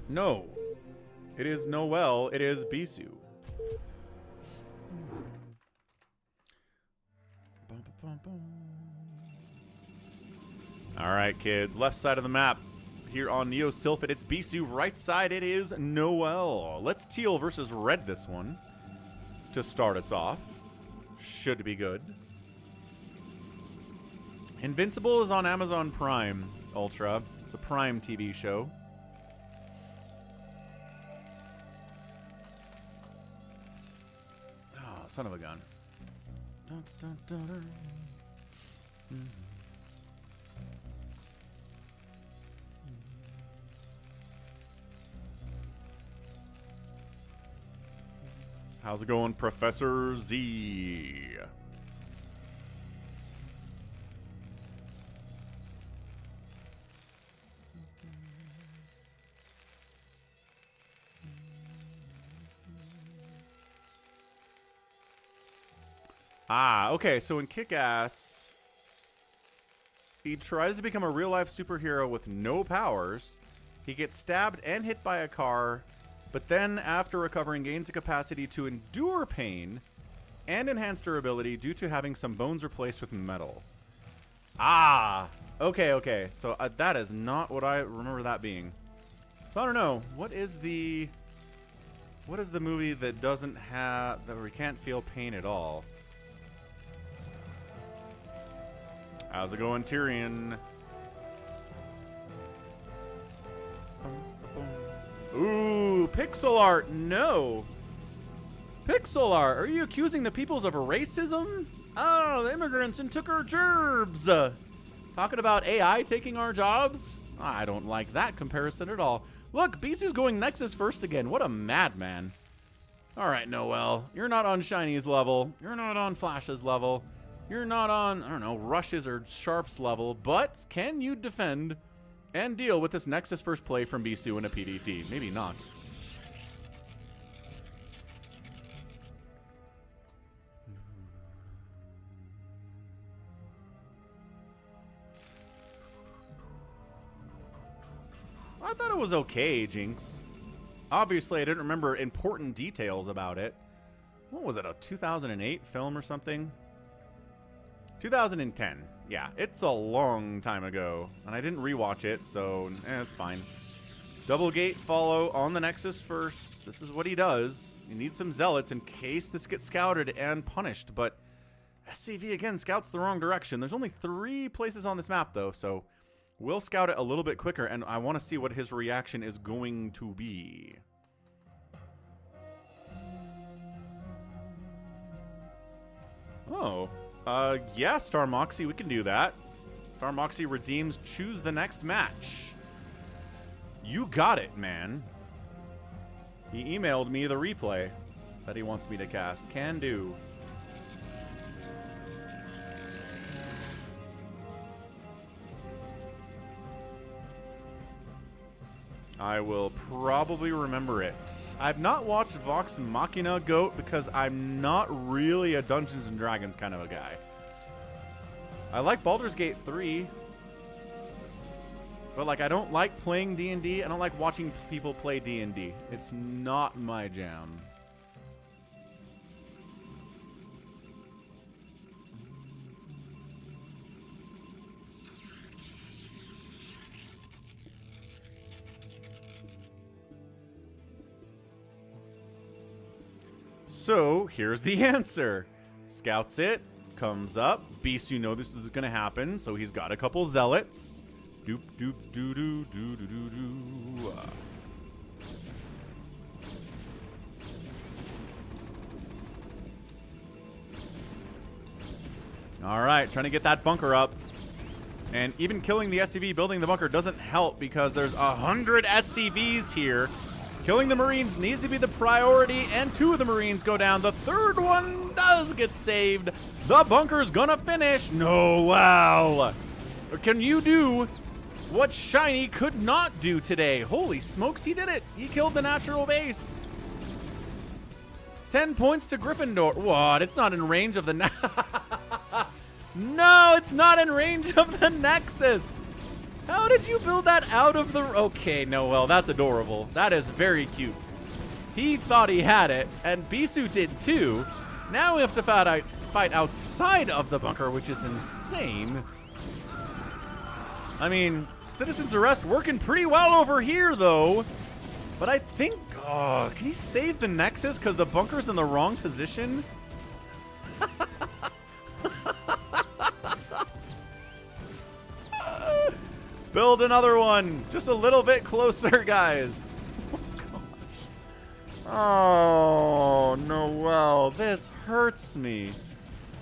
No. It is NoeL. It is Bisu. All right, kids. Left side of the map. Here on Neo Sylphid, it's Bisu. Right side, it is NoeL. Let's teal versus red this one to start us off. Should be good. Invincible is on Amazon Prime, Ultra. It's a Prime TV show. Oh, son of a gun. Dun, dun, dun, dun. Mm-hmm. How's it going, Professor Z? Ah, okay, so in Kick-Ass, he tries to become a real-life superhero with no powers. He gets stabbed and hit by a car, but then after recovering gains the capacity to endure pain and enhanced durability due to having some bones replaced with metal. Ah! Okay. So that is not what I remember that being. So I don't know. What is the movie that doesn't have, that we can't feel pain at all? How's it going, Tyrion? Ooh, pixel art. No. Pixel art. Are you accusing the peoples of racism? Oh, the immigrants and took our gerbs. Talking about AI taking our jobs? I don't like that comparison at all. Look, Bisu's going Nexus first again. What a madman. All right, NoeL. You're not on Shinee's level. You're not on Flash's level. You're not on, I don't know, Rush's or Sharp's level. But can you defend and deal with this Nexus first play from Bisu in a PDT? Maybe not. I thought it was okay, Jinx. Obviously, I didn't remember important details about it. What was it, a 2008 film or something? 2010. Yeah, it's a long time ago. And I didn't rewatch it, so it's fine. Double gate follow on the Nexus first. This is what he does. He needs some zealots in case this gets scouted and punished. But SCV, again, scouts the wrong direction. There's only 3 places on this map, though, so we'll scout it a little bit quicker, and I want to see what his reaction is going to be. Oh, yeah, Star Moxie, we can do that. Star Moxie redeems choose the next match. You got it, man. He emailed me the replay that he wants me to cast. Can do. I will probably remember it. I've not watched Vox Machina Goat because I'm not really a Dungeons & Dragons kind of a guy. I like Baldur's Gate 3. But, like, I don't like playing D&D. I don't like watching people play D&D. It's not my jam. So, here's the answer. Scouts it, comes up. Bisu know this is going to happen, so he's got a couple zealots. Doop, doop, doo, doo, doo, doo, doo, doo. All right, trying to get that bunker up. And even killing the SCV building the bunker doesn't help because there's 100 SCVs here. Killing the Marines needs to be the priority, and 2 of the Marines go down. The 3rd one does get saved. The bunker's gonna finish. NoeL. Can you do what Shinee could not do today? Holy smokes, he did it. He killed the natural base. 10 points to Gryffindor. What? It's not in range of the... No, it's not in range of the Nexus. How did you build that out of the... Okay, NoeL, that's adorable. That is very cute. He thought he had it, and Bisu did too. Now we have to fight outside of the bunker, which is insane. I mean, citizen's arrest working pretty well over here, though. But I think... Oh, can he save the Nexus because the bunker's in the wrong position? Build another one. Just a little bit closer, guys. Oh, gosh. Oh, NoeL. This hurts me.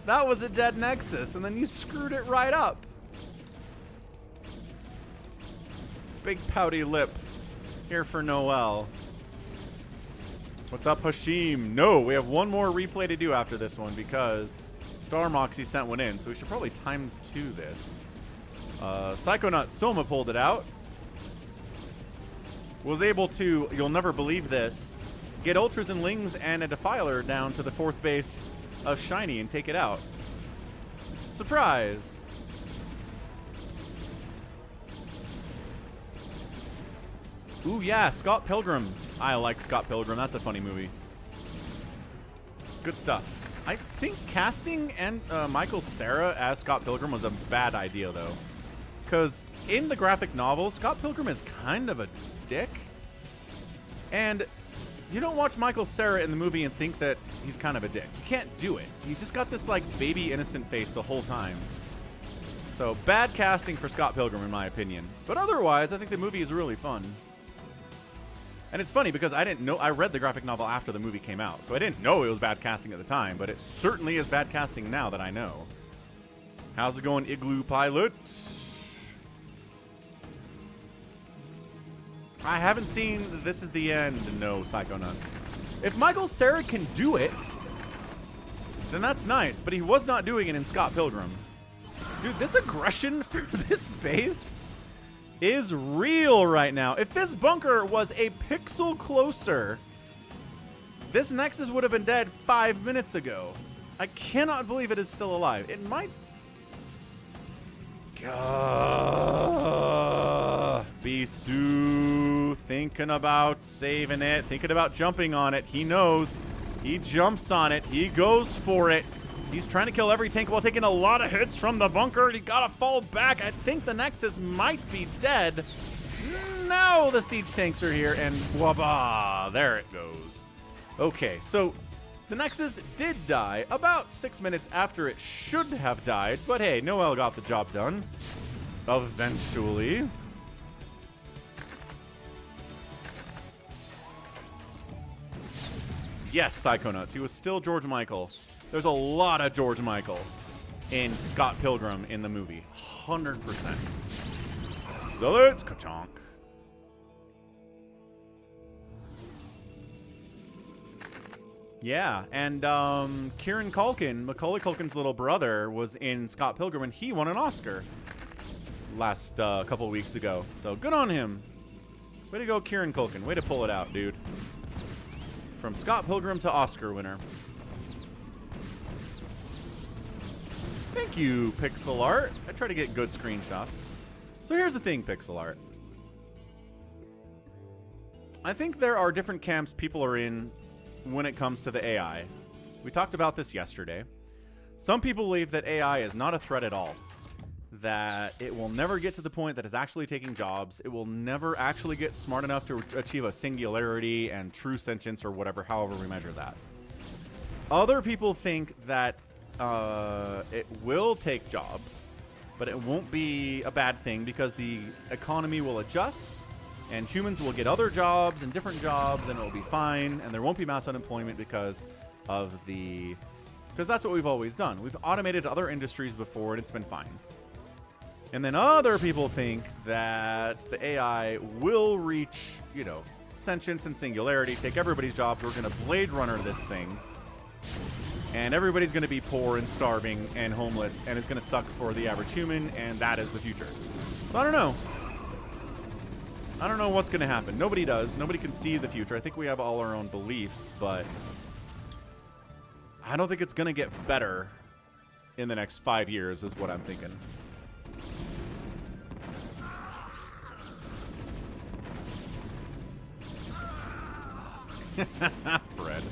That was a dead Nexus, and then you screwed it right up. Big pouty lip here for NoeL. What's up, Hashim? No, we have one more replay to do after this one because Star Moxie sent one in, so we should probably ×2 this. Psychonaut Soma pulled it out. Was able to, you'll never believe this, get Ultras and Lings and a Defiler down to the 4th base of Shinee and take it out. Surprise! Ooh, yeah, Scott Pilgrim. I like Scott Pilgrim. That's a funny movie. Good stuff. I think casting and Michael Cera as Scott Pilgrim was a bad idea, though. Because in the graphic novel, Scott Pilgrim is kind of a dick. And you don't watch Michael Cera in the movie and think that he's kind of a dick. You can't do it. He's just got this, like, baby innocent face the whole time. So, bad casting for Scott Pilgrim, in my opinion. But otherwise, I think the movie is really fun. And it's funny because I didn't know, I read the graphic novel after the movie came out, so I didn't know it was bad casting at the time, but it certainly is bad casting now that I know. How's it going, Igloo Pilot? I haven't seen This Is the End, no, Psychonauts. If Michael Cera can do it, then that's nice, but he was not doing it in Scott Pilgrim. Dude, this aggression for this base is real right now. If this bunker was a pixel closer, this Nexus would have been dead 5 minutes ago. I cannot believe it is still alive. It might... Bisu thinking about saving it, thinking about jumping on it. He knows. He jumps on it. He goes for it. He's trying to kill every tank while taking a lot of hits from the bunker. He gotta fall back. I think the Nexus might be dead. No, the siege tanks are here, and wabah, there it goes. Okay, so the Nexus did die about 6 minutes after it should have died, but hey, NoeL got the job done. Eventually. Yes, Psychonauts. He was still George Michael. There's a lot of George Michael in Scott Pilgrim in the movie. 100%. So let's ka-chonk. Yeah, and Kieran Culkin, Macaulay Culkin's little brother, was in Scott Pilgrim, and he won an Oscar last couple weeks ago. So good on him. Way to go, Kieran Culkin. Way to pull it out, dude. From Scott Pilgrim to Oscar winner. Thank you, Pixel Art. I try to get good screenshots. So here's the thing, Pixel Art. I think there are different camps people are in when it comes to the AI. We talked about this yesterday. Some people believe that AI is not a threat at all. That it will never get to the point that it's actually taking jobs. It will never actually get smart enough to achieve a singularity and true sentience or whatever, however we measure that. Other people think that it will take jobs, but it won't be a bad thing because the economy will adjust and humans will get other jobs and different jobs and it will be fine and there won't be mass unemployment because that's what we've always done. We've automated other industries before and it's been fine. And then other people think that the AI will reach, you know, sentience and singularity, take everybody's jobs. We're going to Blade Runner this thing. And everybody's going to be poor and starving and homeless, and it's going to suck for the average human, and that is the future. So I don't know. I don't know what's going to happen. Nobody does. Nobody can see the future. I think we have all our own beliefs, but I don't think it's going to get better in the next 5 years is what I'm thinking. Fred.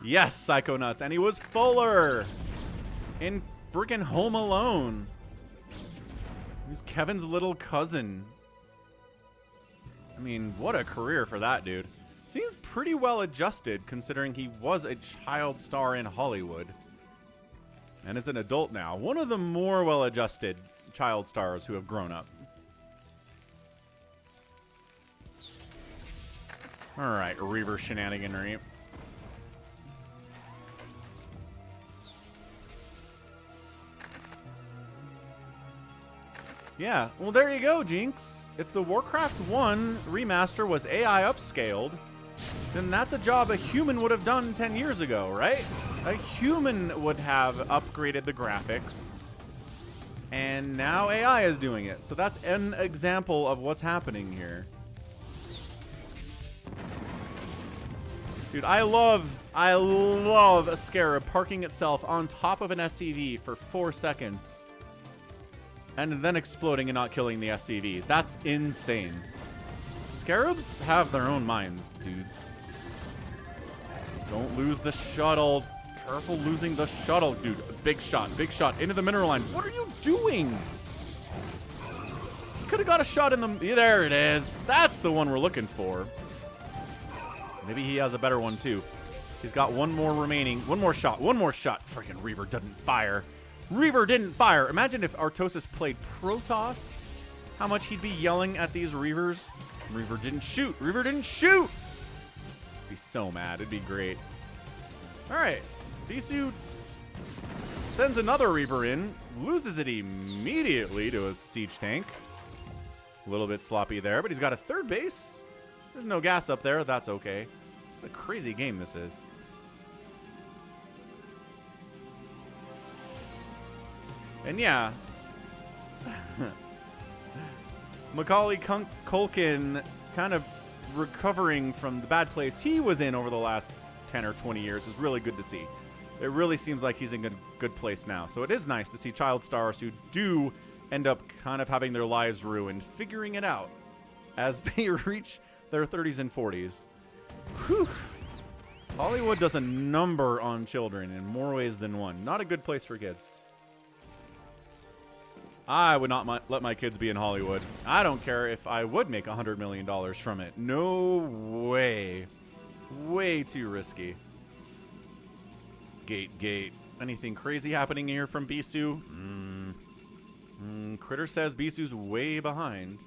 Yes, Psychonauts. And he was Fuller in freaking Home Alone. He was Kevin's little cousin. I mean, what a career for that dude. Seems pretty well adjusted considering he was a child star in Hollywood. And is an adult now. One of the more well-adjusted child stars who have grown up. Alright, Reaver shenaniganry. Yeah, well there you go, Jinx. If the Warcraft 1 remaster was AI upscaled, then that's a job a human would have done 10 years ago, right? A human would have upgraded the graphics, and now AI is doing it. So that's an example of what's happening here. Dude, I love a Scarab parking itself on top of an SCV for 4 seconds. and then exploding and not killing the SCV. That's insane. Scarabs have their own minds, dudes. Don't lose the shuttle. Careful losing the shuttle, dude. Big shot into the mineral line. What are you doing? You could have got a shot in the... There it is. That's the one we're looking for. Maybe he has a better one, too. He's got one more remaining. One more shot. Freaking Reaver didn't fire. Imagine if Artosis played Protoss. How much he'd be yelling at these Reavers. Reaver didn't shoot. I'd be so mad. It'd be great. All right. Bisu sends another Reaver in. Loses it immediately to a siege tank. A little bit sloppy there, but he's got a third base. There's no gas up there. That's okay. What a crazy game this is. And yeah. Macaulay Culkin kind of recovering from the bad place he was in over the last 10 or 20 years is really good to see. It really seems like he's in a good place now. So it is nice to see child stars who do end up kind of having their lives ruined, figuring it out as they reach their 30s and 40s. Whew. Hollywood does a number on children in more ways than one. Not a good place for kids. I would not let my kids be in Hollywood. I don't care if I would make $100 million from it. No way. Way too risky. Gate. Anything crazy happening here from Bisu? Critter says Bisu's way behind.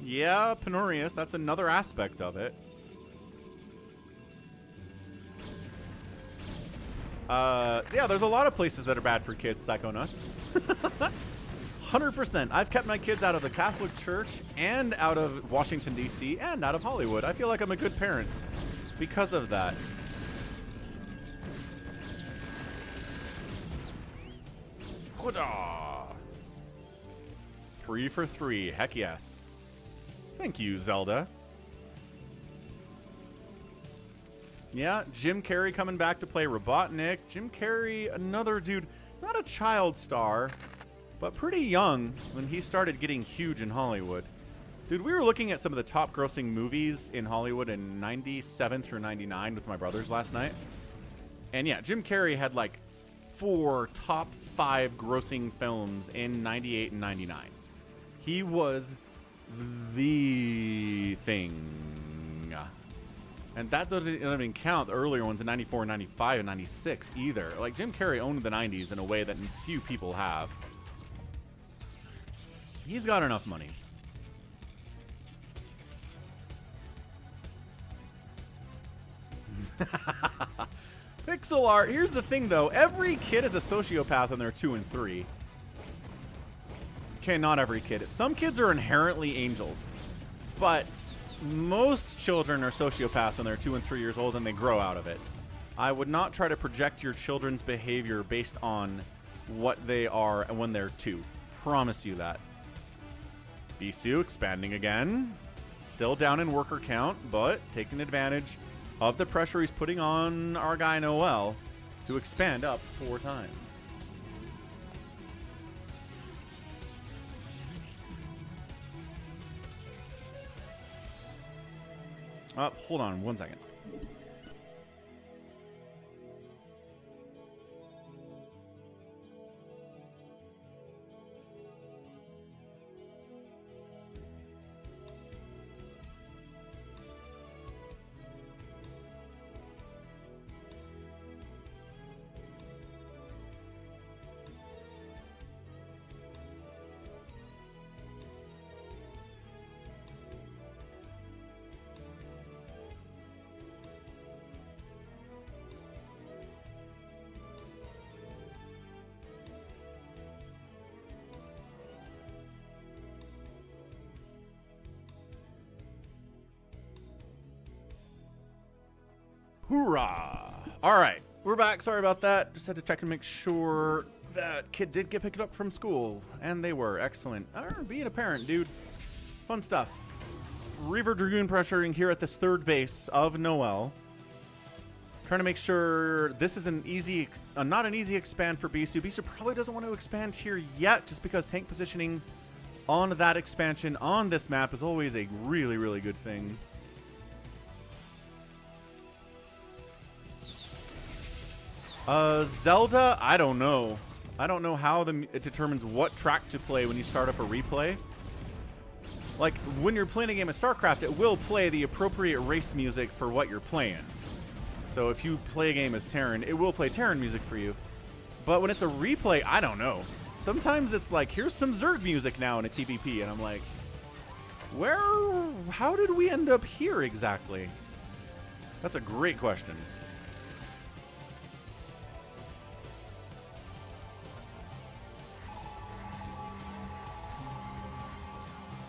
Yeah, Penurious. That's another aspect of it. Yeah, there's a lot of places that are bad for kids, Psychonauts. 100%. I've kept my kids out of the Catholic Church and out of Washington, D.C. and out of Hollywood. I feel like I'm a good parent because of that. Huda! 3 for 3. Heck yes. Thank you, Zelda. Yeah, Jim Carrey coming back to play Robotnik. Jim Carrey, another dude, not a child star, but pretty young when he started getting huge in Hollywood. Dude, we were looking at some of the top grossing movies in Hollywood in 97 through 99 with my brothers last night. And yeah, Jim Carrey had like 4 top 5 grossing films in 98 and 99. He was the thing. And that doesn't even count the earlier ones in 94, 95, and 96 either. Like, Jim Carrey owned the 90s in a way that few people have. He's got enough money. Pixel art. Here's the thing, though. Every kid is a sociopath when they're 2 and 3. Okay, not every kid. Some kids are inherently angels. But most children are sociopaths when they're 2 and 3 years old and they grow out of it. I would not try to project your children's behavior based on what they are and when they're 2. Promise you that. Bisu expanding again. Still down in worker count, but taking advantage of the pressure he's putting on our guy NoeL to expand up 4 times. Hold on 1 second. Hoorah! All right, we're back. Sorry about that. Just had to check and make sure that kid did get picked up from school, and they were excellent. Being a parent, dude. Fun stuff. Reaver Dragoon pressuring here at this third base of NoeL. Trying to make sure this is an easy, not an easy expand for Bisu. Bisu probably doesn't want to expand here yet, just because tank positioning on that expansion on this map is always a really, really good thing. Zelda, I don't know. I don't know how it determines what track to play when you start up a replay. Like, when you're playing a game of StarCraft, it will play the appropriate race music for what you're playing. So if you play a game as Terran, it will play Terran music for you. But when it's a replay, I don't know. Sometimes it's like, here's some Zerg music now in a TVP, and I'm like, how did we end up here exactly? That's a great question.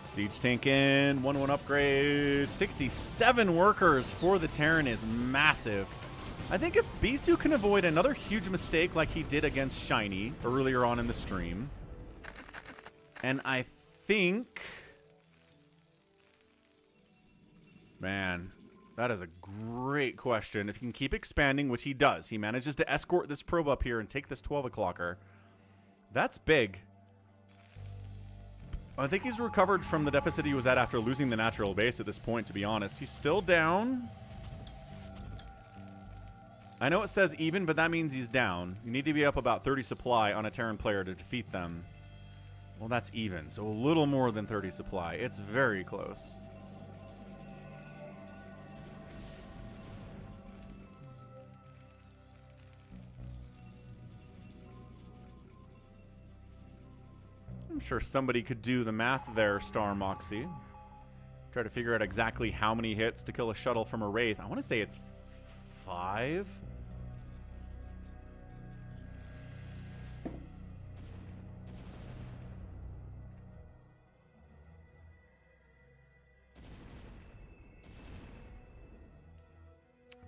Siege tank in, 1-1 upgrade, 67 workers for the Terran is massive. I think if Bisu can avoid another huge mistake like he did against Shinee earlier on in the stream, and I think, man, that is a great question. If he can keep expanding, which he does, he manages to escort this probe up here and take this 12 o'clocker. That's big. I think he's recovered from the deficit he was at after losing the natural base at this point, to be honest. He's still down. I know it says even, but that means he's down. You need to be up about 30 supply on a Terran player to defeat them. Well, that's even, so a little more than 30 supply. It's very close. I'm sure somebody could do the math there, Star Moxie. Try to figure out exactly how many hits to kill a shuttle from a Wraith. I want to say it's 5.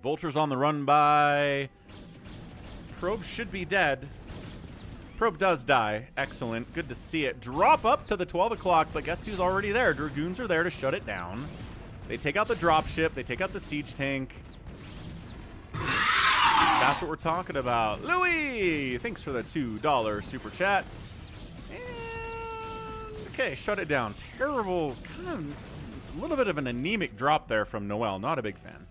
Vulture's on the run by. Probe should be dead. Probe does die. Excellent. Good to see it. Drop up to the 12 o'clock, but guess who's already there? Dragoons are there to shut it down. They take out the dropship. They take out the siege tank. That's what we're talking about. Louis! Thanks for the $2 super chat. And, okay, shut it down. Terrible, kind of a little bit of an anemic drop there from NoeL. Not a big fan.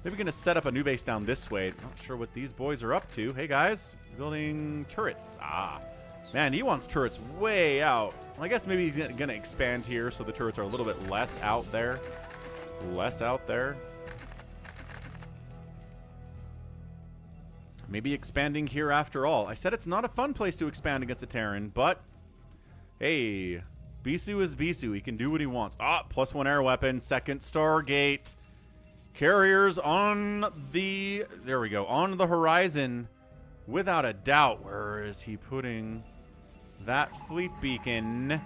Maybe going to set up a new base down this way. Not sure what these boys are up to. Hey, guys. Building turrets. Ah. Man, he wants turrets way out. Well, I guess maybe he's going to expand here so the turrets are a little bit less out there. Less out there. Maybe expanding here after all. I said it's not a fun place to expand against a Terran, but hey, Bisu is Bisu. He can do what he wants. Ah, +1 air weapon. Second Stargate. Carriers on the, there we go, on the horizon, without a doubt. Where is he putting that fleet beacon?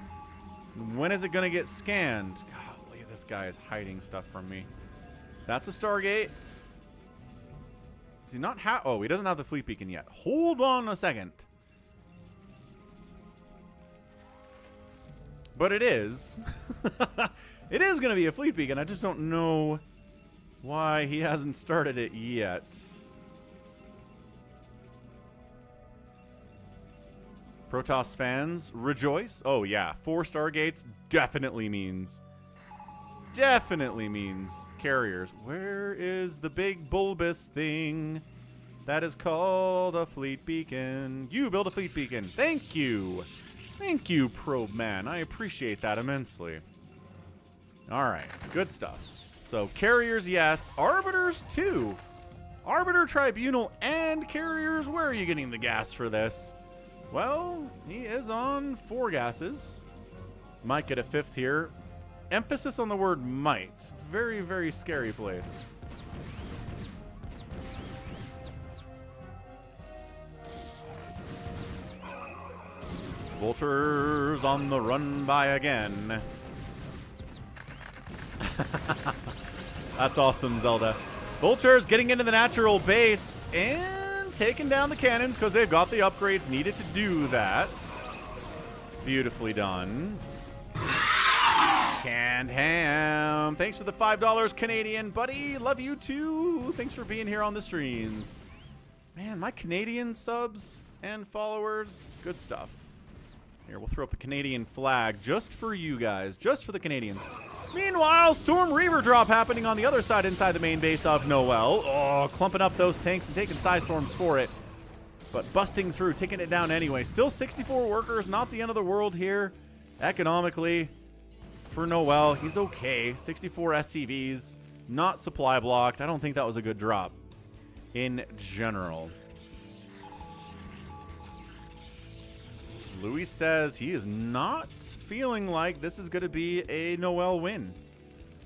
When is it going to get scanned? Golly, this guy is hiding stuff from me. That's a Stargate. Does he not have, oh, he doesn't have the fleet beacon yet. Hold on a second. But it is. It is going to be a fleet beacon. I just don't know why he hasn't started it yet. Protoss fans, rejoice. Oh, yeah. 4 Stargates definitely means carriers. Where is the big bulbous thing that is called a fleet beacon? You build a fleet beacon. Thank you. Thank you, Probe Man. I appreciate that immensely. All right. Good stuff. So, carriers, yes. Arbiters, too. Arbiter, Tribunal, and carriers. Where are you getting the gas for this? Well, he is on 4 gases. Might get a 5th here. Emphasis on the word might. Very, very scary place. Vultures on the run by again. That's awesome, Zelda. Vultures getting into the natural base and taking down the cannons because they've got the upgrades needed to do that. Beautifully done. Canned Ham. Thanks for the $5 Canadian, buddy. Love you too. Thanks for being here on the streams. Man, my Canadian subs and followers, good stuff. Here, we'll throw up a Canadian flag just for you guys, just for the Canadians. Meanwhile, Storm Reaver drop happening on the other side inside the main base of NoeL. Oh, clumping up those tanks and taking Psy Storms for it. But busting through, taking it down anyway. Still 64 workers, not the end of the world here. Economically, for NoeL, he's okay. 64 SCVs, not supply blocked. I don't think that was a good drop in general. Louis says he is not feeling like this is going to be a NoeL win.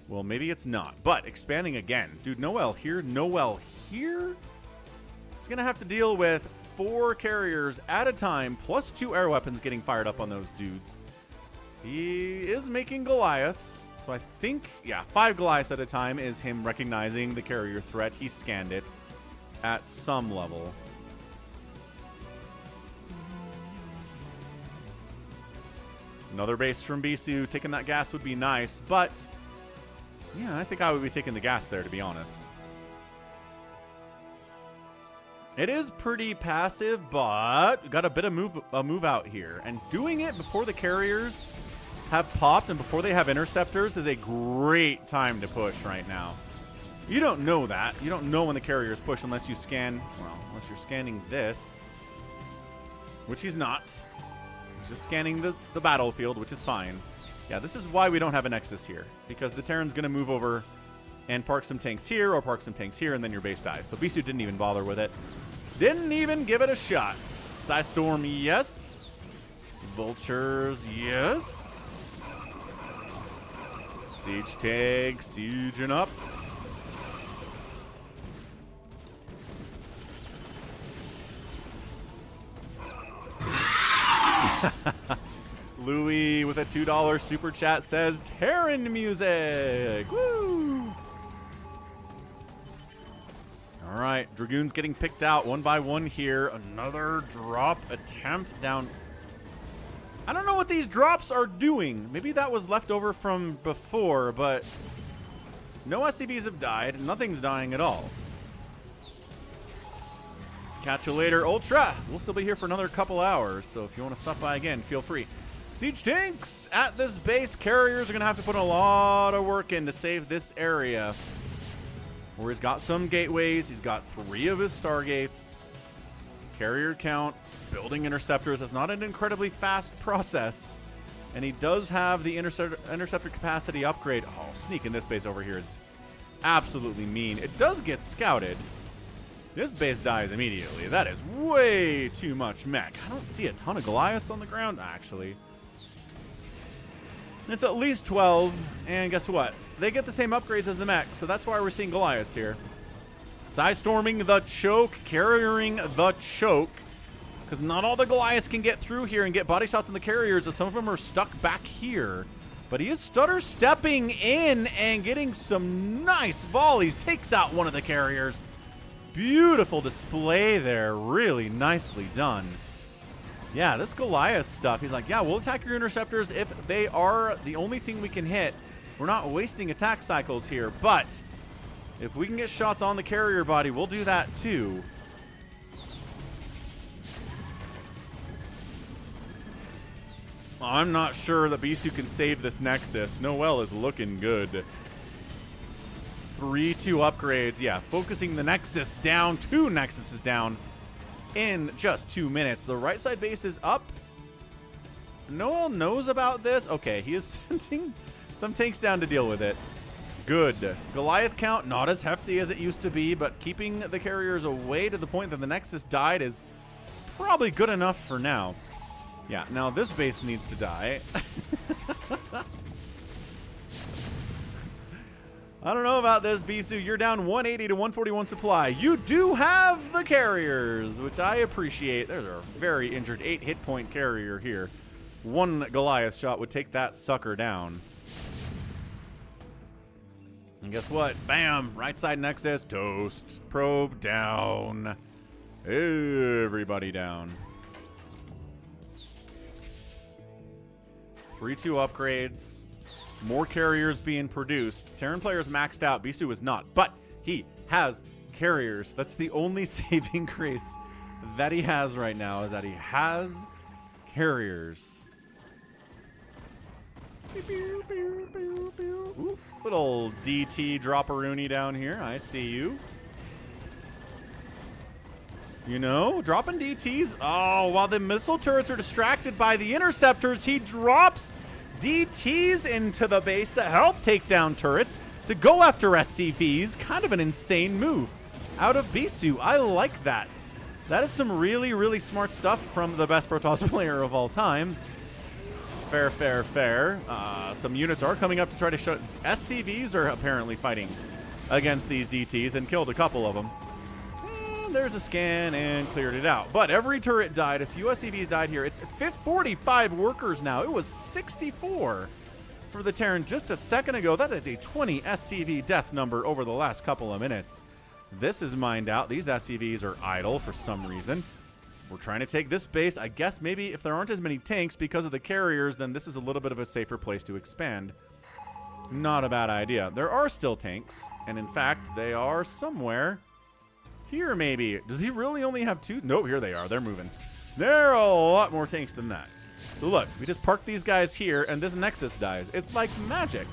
Well, maybe it's not, but expanding again. Dude, NoeL here, NoeL here. He's going to have to deal with 4 carriers at a time, plus 2 air weapons getting fired up on those dudes. He is making Goliaths, so I think, yeah, 5 Goliaths at a time is him recognizing the carrier threat. He scanned it at some level. Another base from Bisu. Taking that gas would be nice, but yeah, I think I would be taking the gas there, to be honest. It is pretty passive, but got a bit of move out here. And doing it before the carriers have popped and before they have interceptors is a great time to push right now. You don't know that. You don't know when the carriers push unless you scan, well, unless you're scanning this, which he's not. He's just scanning the battlefield, which is fine. Yeah, this is why we don't have a Nexus here, because the Terran's going to move over and park some tanks here or park some tanks here, and then your base dies. So Bisu didn't even bother with it. Didn't even give it a shot. Psy Storm, yes. Vultures, yes. Siege tank, sieging up. Louis with a $2 super chat says Terran music. Woo! All right, Dragoons getting picked out one by one here. Another drop attempt down. I don't know what these drops are doing. Maybe that was left over from before, but no SCVs have died. Nothing's dying at all. Catch you later, Ultra. We'll still be here for another couple hours, so if you want to stop by again, feel free. Siege tanks at this base. Carriers are going to have to put a lot of work in to save this area. Where he's got some gateways. He's got 3 of his Stargates. Carrier count. Building interceptors. That's not an incredibly fast process. And he does have the interceptor capacity upgrade. Oh, sneaking this base over here is absolutely mean. It does get scouted. This base dies immediately. That is way too much mech. I don't see a ton of Goliaths on the ground, actually. It's at least 12, and guess what? They get the same upgrades as the mech, so that's why we're seeing Goliaths here. Psy Storming the choke, carrying the choke, because not all the Goliaths can get through here and get body shots on the carriers, so some of them are stuck back here. But he is stutter stepping in and getting some nice volleys. Takes out one of the carriers. Beautiful display there. Really nicely done. Yeah, this Goliath stuff, he's like, yeah, we'll attack your interceptors if they are the only thing we can hit. We're not wasting attack cycles here, but if we can get shots on the carrier body, we'll do that too. I'm not sure that Bisu can save this Nexus. NoeL is looking good. 3-2 upgrades. Yeah, focusing the Nexus down. 2 Nexuses down in just 2 minutes. The right side base is up. NoeL knows about this. Okay, he is sending some tanks down to deal with it. Good. Goliath count, not as hefty as it used to be, but keeping the carriers away to the point that the Nexus died is probably good enough for now. Yeah, now this base needs to die. I don't know about this, Bisu. You're down 180 to 141 supply. You do have the carriers, which I appreciate. There's a very injured 8 hit point carrier here. 1 Goliath shot would take that sucker down. And guess what? Bam! Right side Nexus, toast. Probe down. Everybody down. 3-2 upgrades. More carriers being produced. Terran players maxed out. Bisu is not. But he has carriers. That's the only saving grace that he has right now, is that he has carriers. Ooh, little DT dropperoonie down here. I see you. You know, dropping DTs. Oh, while the missile turrets are distracted by the interceptors, he drops DTs into the base to help take down turrets, to go after SCVs. Kind of an insane move out of Bisu. I like that. That is some really, really smart stuff from the best Protoss player of all time. Fair, fair, fair. Some units are coming up to try to shut. SCVs are apparently fighting against these DTs and killed a couple of them. There's a scan and cleared it out. But every turret died. A few SCVs died here. It's 45 workers now. It was 64 for the Terran just a second ago. That is a 20 SCV death number over the last couple of minutes. This is mined out. These SCVs are idle for some reason. We're trying to take this base. I guess maybe if there aren't as many tanks because of the carriers, then this is a little bit of a safer place to expand. Not a bad idea. There are still tanks. And in fact, they are somewhere here, maybe. Does he really only have 2? Nope, here they are. They're moving. There are a lot more tanks than that. So look, we just park these guys here, and this Nexus dies. It's like magic.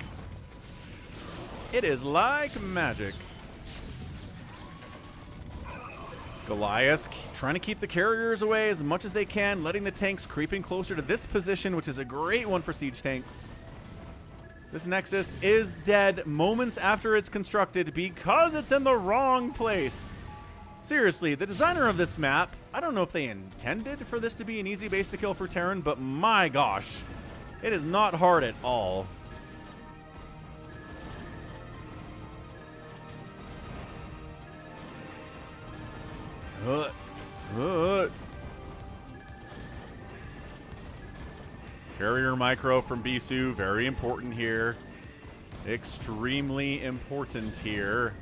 It is like magic. Goliaths trying to keep the carriers away as much as they can, letting the tanks creeping closer to this position, which is a great one for siege tanks. This Nexus is dead moments after it's constructed because it's in the wrong place. Seriously, the designer of this map, I don't know if they intended for this to be an easy base to kill for Terran, but my gosh, it is not hard at all. Carrier micro from Bisu, very important here. Extremely important here.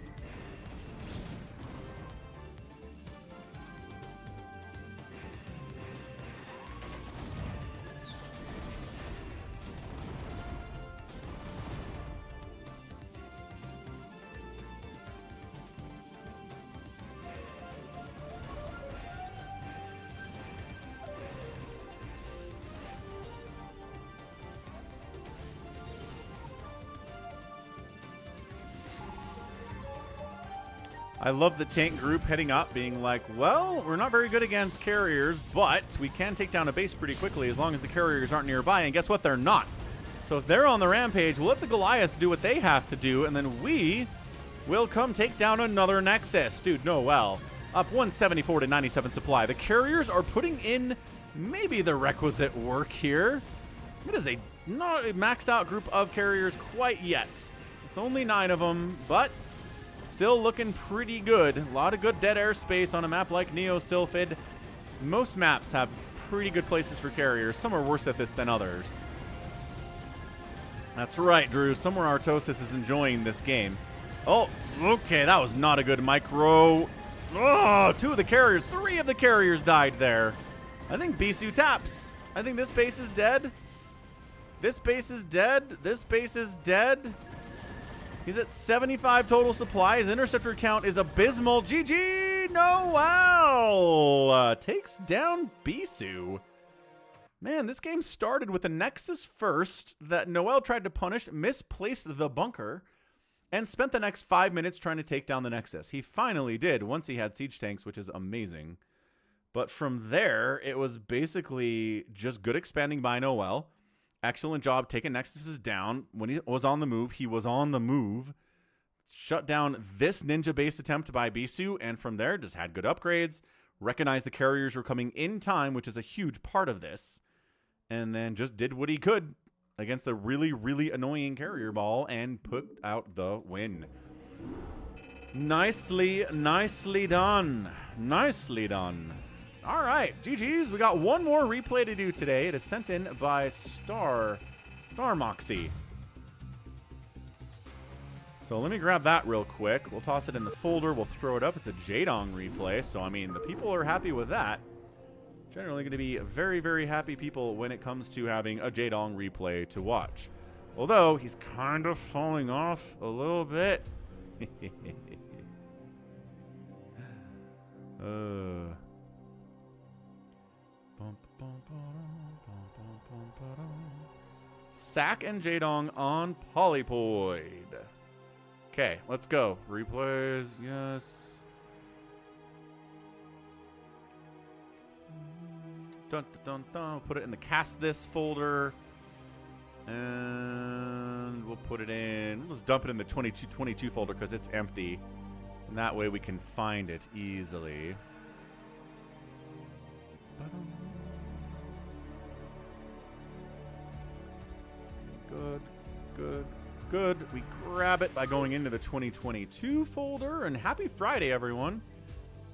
I love the tank group heading up, being like, well, we're not very good against carriers, but we can take down a base pretty quickly as long as the carriers aren't nearby. And guess what? They're not. So if they're on the rampage, we'll let the Goliaths do what they have to do, and then we will come take down another Nexus. Dude, NoeL up 174 to 97 supply. The carriers are putting in maybe the requisite work here. It is not a maxed out group of carriers quite yet. It's only 9 of them, but still looking pretty good. A lot of good dead airspace on a map like Sylphid. Most maps have pretty good places for carriers. Some are worse at this than others. That's right, Drew. Somewhere Artosis is enjoying this game. Oh, okay. That was not a good micro. Oh, 2 of the carriers. 3 of the carriers died there. I think Bisu taps. I think this base is dead. This base is dead. This base is dead. He's at 75 total supply. His interceptor count is abysmal. GG! NoeL takes down Bisu. Man, this game started with a Nexus first that NoeL tried to punish, misplaced the bunker, and spent the next 5 minutes trying to take down the Nexus. He finally did once he had siege tanks, which is amazing. But from there, it was basically just good expanding by NoeL. Excellent job taking Nexuses down. When he was on the move, he was on the move. Shut down this ninja base attempt by Bisu, and from there just had good upgrades. Recognized the carriers were coming in time, which is a huge part of this. And then just did what he could against the really, really annoying carrier ball and put out the win. Nicely, nicely done. Nicely done. All right, GG's. We got one more replay to do today. It is sent in by Star Moxie. So let me grab that real quick. We'll toss it in the folder. We'll throw it up. It's a Jaedong replay. So, I mean, the people are happy with that. Generally going to be very, very happy people when it comes to having a Jaedong replay to watch. Although, he's kind of falling off a little bit. SSak and Jaedong on Polypoid. Okay, let's go. Replays, yes. Dun, dun, dun. Put it in the cast this folder. And we'll put it in. Let's dump it in the 2222 folder because it's empty. And that way we can find it easily. Good, good, good. We grab it by going into the 2022 folder. And happy Friday, everyone.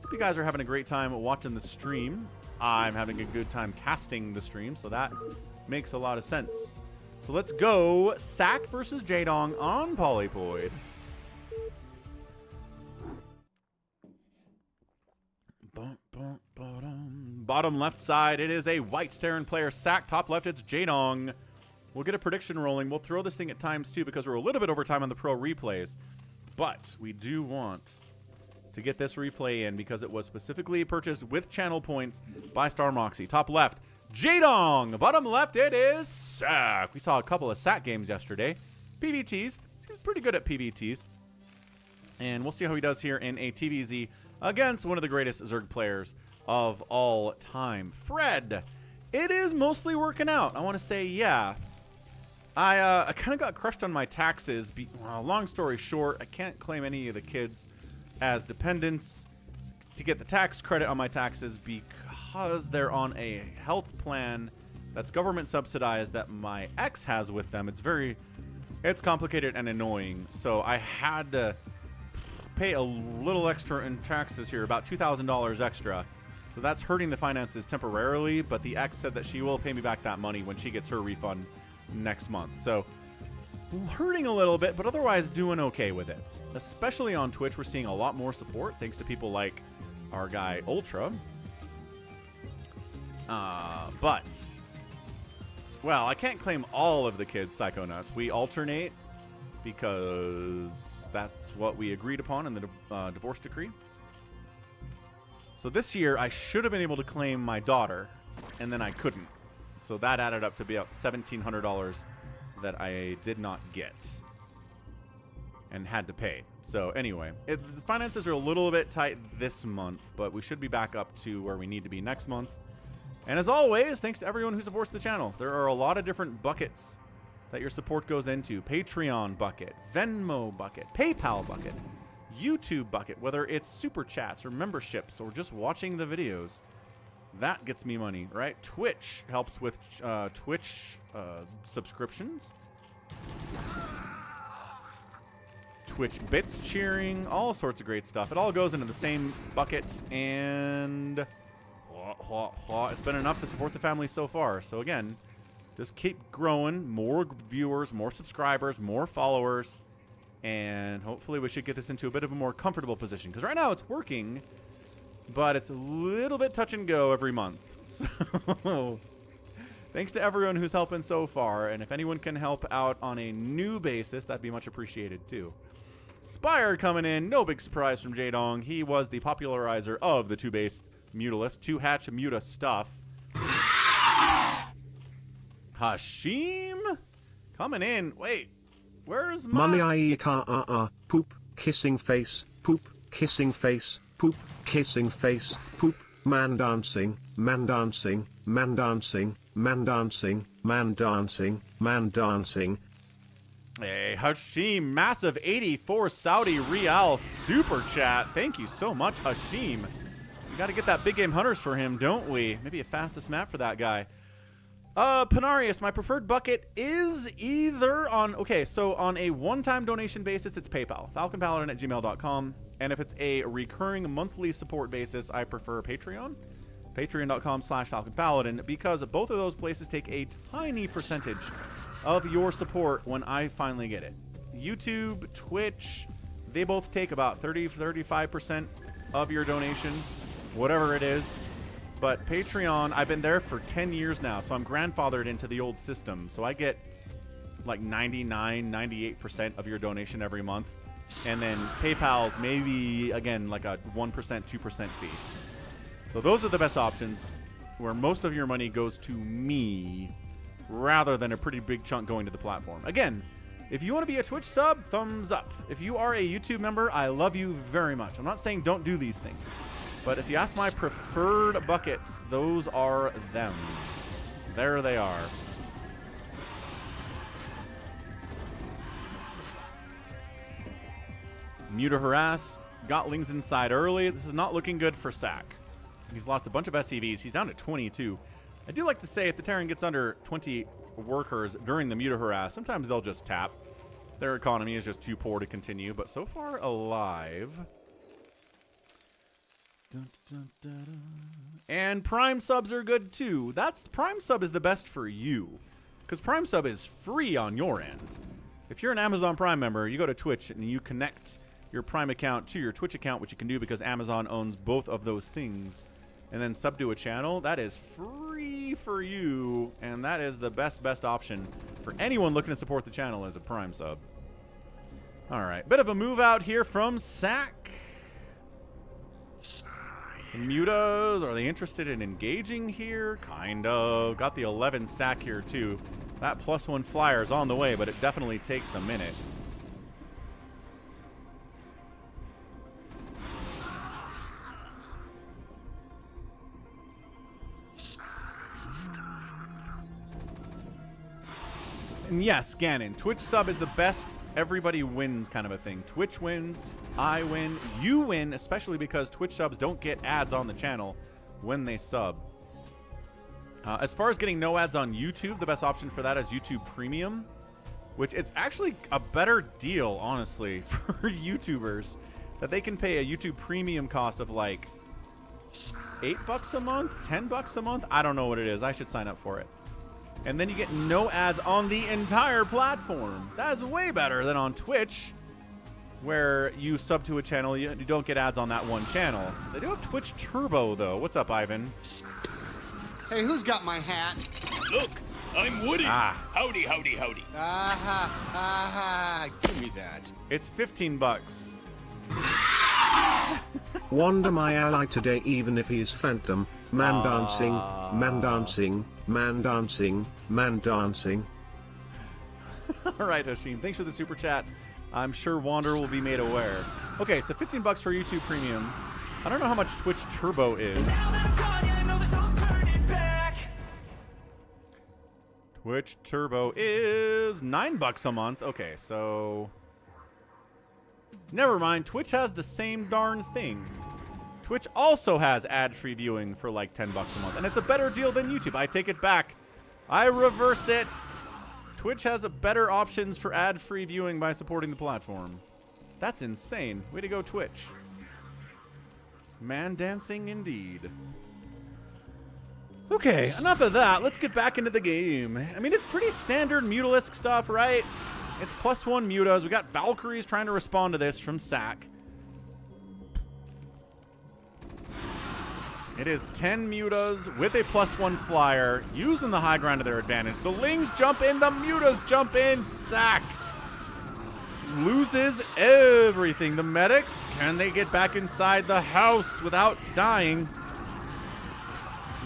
Hope you guys are having a great time watching the stream. I'm having a good time casting the stream, so that makes a lot of sense. So let's go SSak versus Jaedong on Polypoid. Bottom left side, it is a white Terran player SSak. Top left, it's Jaedong. We'll get a prediction rolling. We'll throw this thing at times too because we're a little bit over time on the pro replays. But we do want to get this replay in because it was specifically purchased with channel points by Star Moxie. Top left, Jaedong. Bottom left, it is SSak. We saw a couple of SSak games yesterday. PVTs. He's pretty good at PVTs. And we'll see how he does here in a TVZ against one of the greatest Zerg players of all time. Fred, it is mostly working out. I want to say, yeah. I kind of got crushed on my taxes. Long story short, I can't claim any of the kids as dependents to get the tax credit on my taxes because they're on a health plan that's government subsidized that my ex has with them. It's complicated and annoying. So I had to pay a little extra in taxes here, about $2,000 extra. So that's hurting the finances temporarily, but the ex said that she will pay me back that money when she gets her refund next month. So hurting a little bit, but otherwise doing okay with it. Especially on Twitch, we're seeing a lot more support thanks to people like our guy Ultra. But, well, I can't claim all of the kids Psychonauts. We alternate because that's what we agreed upon in the divorce decree. So this year, I should have been able to claim my daughter, and then I couldn't. So that added up to be about $1,700 that I did not get and had to pay. So anyway, the finances are a little bit tight this month, but we should be back up to where we need to be next month. And as always, thanks to everyone who supports the channel. There are a lot of different buckets that your support goes into. Patreon bucket, Venmo bucket, PayPal bucket, YouTube bucket, whether it's super chats or memberships or just watching the videos. That gets me money, right? Twitch helps with Twitch subscriptions. Twitch bits cheering, all sorts of great stuff. It all goes into the same bucket, and it's been enough to support the family so far. So again, just keep growing, more viewers, more subscribers, more followers, and hopefully we should get this into a bit of a more comfortable position. Because right now it's working, but it's a little bit touch and go every month. So thanks to everyone who's helping so far, and if anyone can help out on a new basis, that'd be much appreciated too. Spire coming in, no big surprise from Jaedong. He was the popularizer of the two-base Mutalisk, two-hatch Muta stuff. Hashim coming in. Wait, where's my... Money poop, kissing face, poop, kissing face, poop, kissing face, poop, man dancing, man dancing, man dancing, man dancing, man dancing, man dancing. Hey, Hashim, massive 84 Saudi Rial super chat. Thank you so much, Hashim. We got to get that big game hunters for him, don't we? Maybe a fastest map for that guy. Panarius, my preferred bucket is either on... Okay, so on a one-time donation basis, it's PayPal. falconpaladin@gmail.com. And if it's a recurring monthly support basis, I prefer Patreon. Patreon.com/falconpaladin, because both of those places take a tiny percentage of your support when I finally get it. YouTube, Twitch, they both take about 35% of your donation, whatever it is. But Patreon, I've been there for 10 years now, so I'm grandfathered into the old system. So I get like 99, 98% of your donation every month. And then PayPal's maybe, again, like a 1%, 2% fee. So those are the best options, where most of your money goes to me rather than a pretty big chunk going to the platform. Again, if you want to be a Twitch sub, thumbs up. If you are a YouTube member, I love you very much. I'm not saying don't do these things. But if you ask my preferred buckets, those are them. There they are. Muta Harass. Got Lings inside early. This is not looking good for SSak. He's lost a bunch of SCVs. He's down to 22. I do like to say if the Terran gets under 20 workers during the Muta Harass, sometimes they'll just tap. Their economy is just too poor to continue, but so far alive. Dun, dun, dun, dun. And Prime subs are good too. Prime sub is the best for you, because Prime sub is free on your end. If you're an Amazon Prime member, you go to Twitch and you connect your Prime account to your Twitch account, which you can do because Amazon owns both of those things, and then sub to a channel. That is free for you, and that is the best option for anyone looking to support the channel as a Prime sub. All right, bit of a move out here from SSak. The Mutas, are they interested in engaging here? Kind of. Got the 11 stack here too. That +1 flyer is on the way, but it definitely takes a minute. And yes, Ganon, Twitch sub is the best everybody wins kind of a thing. Twitch wins, I win, you win, especially because Twitch subs don't get ads on the channel when they sub. As far as getting no ads on YouTube, the best option for that is YouTube Premium, which it's actually a better deal, honestly, for YouTubers, that they can pay a YouTube Premium cost of like $8 a month, $10 a month. I don't know what it is. I should sign up for it. And then you get no ads on the entire platform. That's way better than on Twitch, where you sub to a channel, you don't get ads on that one channel. They do have Twitch Turbo, though. What's up, Ivan? Hey, who's got my hat? Look, I'm Woody. Ah. Howdy, howdy, howdy. Give me that. It's $15. Wanda my ally today, even if he's phantom. Man dancing, man dancing, man dancing, man dancing. All right, Hashim. Thanks for the super chat. I'm sure Wander will be made aware. Okay, so $15 for YouTube Premium. I don't know how much Twitch Turbo is. Twitch Turbo is $9 a month. Okay, so never mind. Twitch has the same darn thing. Twitch also has ad-free viewing for like $10 a month, and it's a better deal than YouTube. I take it back. I reverse it. Twitch has a better options for ad-free viewing by supporting the platform. That's insane. Way to go, Twitch. Man dancing indeed. Okay, enough of that. Let's get back into the game. I mean, it's pretty standard Mutalisk stuff, right? It's +1 Mutas. We got Valkyries trying to respond to this from SSak. It is 10 Mutas with a +1 flyer, using the high ground to their advantage. The Lings jump in, the Mutas jump in. SSak loses everything. The medics, can they get back inside the house without dying?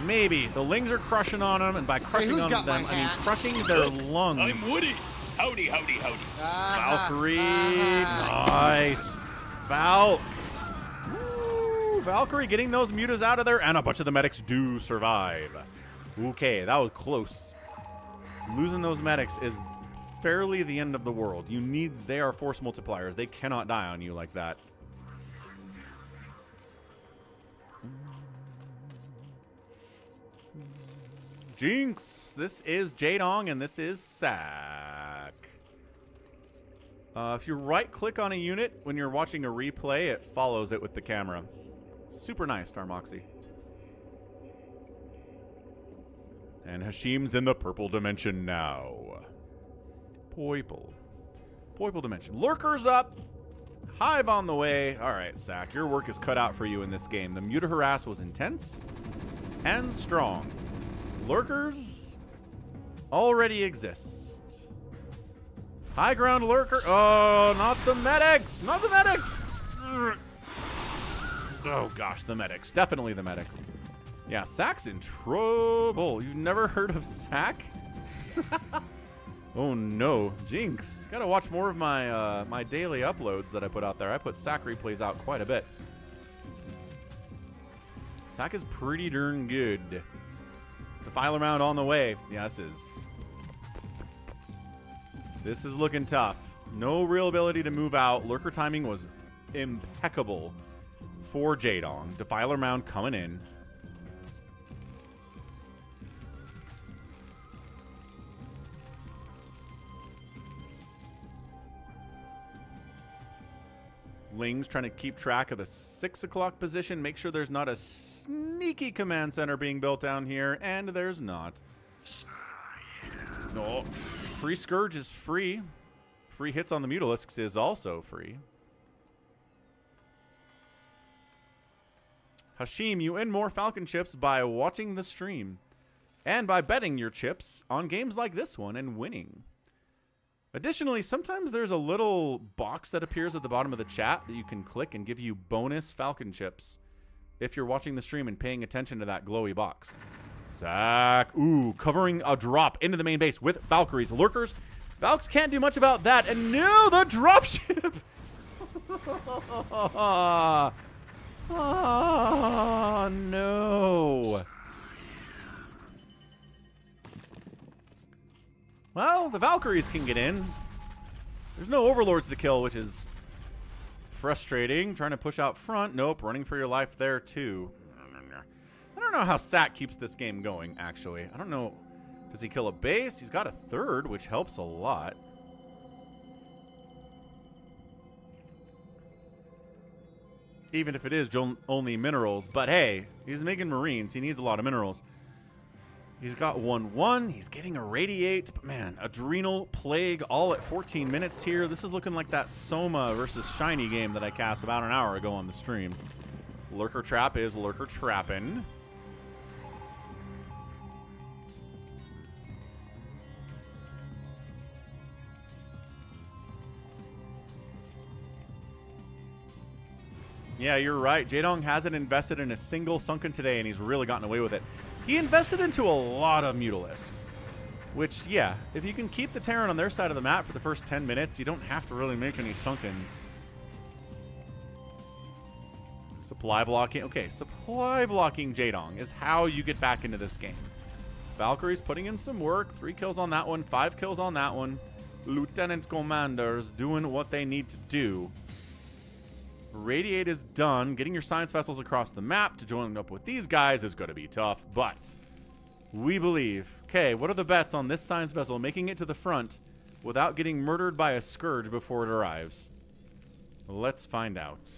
Maybe. The Lings are crushing on them, and by crushing on them, I mean crushing their lungs. I'm Woody. Howdy, howdy, howdy. Valkyrie. Nice. Valk. Valkyrie getting those Mutas out of there, and a bunch of the medics do survive. Okay, that was close. Losing those medics is fairly the end of the world. They are force multipliers. They cannot die on you like that. Jinx! This is Jaedong, and this is SSak. If you right-click on a unit when you're watching a replay, it follows it with the camera. Super nice, Starmoxy. And Hashim's in the purple dimension now. Purple dimension. Lurkers up. Hive on the way. All right, SSak, your work is cut out for you in this game. The Muta Harass was intense and strong. Lurkers already exist. High ground lurker. Oh, not the medics. Not the medics. Oh, gosh, the medics. Definitely the medics. Yeah, sSak's in trouble. You've never heard of sSak? Oh, no. Jinx. Gotta watch more of my my daily uploads that I put out there. I put sSak replays out quite a bit. sSak is pretty darn good. Defiler Mound on the way. Yeah, this is looking tough. No real ability to move out. Lurker timing was impeccable for Jaedong. Defiler Mound coming in. Ling's trying to keep track of the 6 o'clock position. Make sure there's not a sneaky command center being built down here. And there's not. No. Free Scourge is free. Free hits on the Mutalisks is also free. Hashim, you earn more Falcon chips by watching the stream. And by betting your chips on games like this one and winning. Additionally, sometimes there's a little box that appears at the bottom of the chat that you can click and give you bonus Falcon chips if you're watching the stream and paying attention to that glowy box. sSak. Ooh, covering a drop into the main base with Valkyries. Lurkers. Valks can't do much about that. And no, the dropship. Oh, no. Well, the Valkyries can get in. There's no Overlords to kill, which is frustrating. Trying to push out front. Nope, running for your life there, too. I don't know how sSak keeps this game going, actually. I don't know. Does he kill a base? He's got a third, which helps a lot. Even if it is only minerals. But hey, he's making Marines. He needs a lot of minerals. He's got 1-1. He's getting a Radiate. But man, Adrenal, Plague, all at 14 minutes here. This is looking like that Soma versus Shinee game that I cast about an hour ago on the stream. Lurker Trap is Lurker Trappin'. Yeah, you're right. Jaedong hasn't invested in a single Sunken today, and he's really gotten away with it. He invested into a lot of Mutalisks, which, yeah, if you can keep the Terran on their side of the map for the first 10 minutes, you don't have to really make any Sunkens. Supply blocking. Okay, supply blocking Jaedong is how you get back into this game. Valkyrie's putting in some work. 3 kills on that one, 5 kills on that one. Lieutenant Commanders doing what they need to do. Radiate is done. Getting your science vessels across the map to join up with these guys is going to be tough, but we believe. Okay, what are the bets on this science vessel making it to the front without getting murdered by a scourge before it arrives? Let's find out.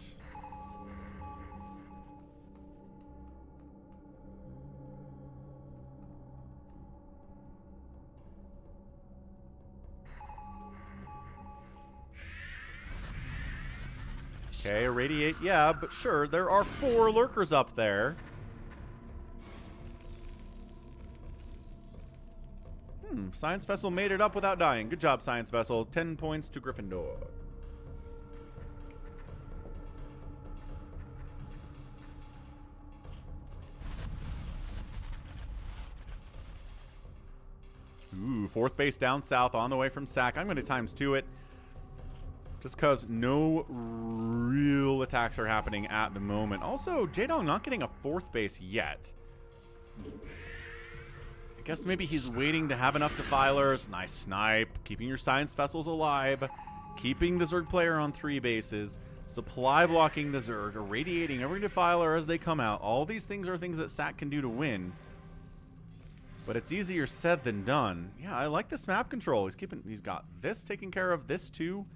Okay, Radiate, yeah, but sure, there are 4 lurkers up there. Science Vessel made it up without dying. Good job, Science Vessel. 10 points to Gryffindor. Ooh, 4th base down south on the way from sSak. I'm going to ×2 it. Just because no real attacks are happening at the moment. Also, Jaedong not getting a 4th base yet. I guess maybe he's waiting to have enough defilers. Nice snipe. Keeping your science vessels alive. Keeping the Zerg player on 3 bases. Supply blocking the Zerg. Irradiating every defiler as they come out. All these things are things that sSak can do to win. But it's easier said than done. Yeah, I like this map control. He's got this taken care of. This too.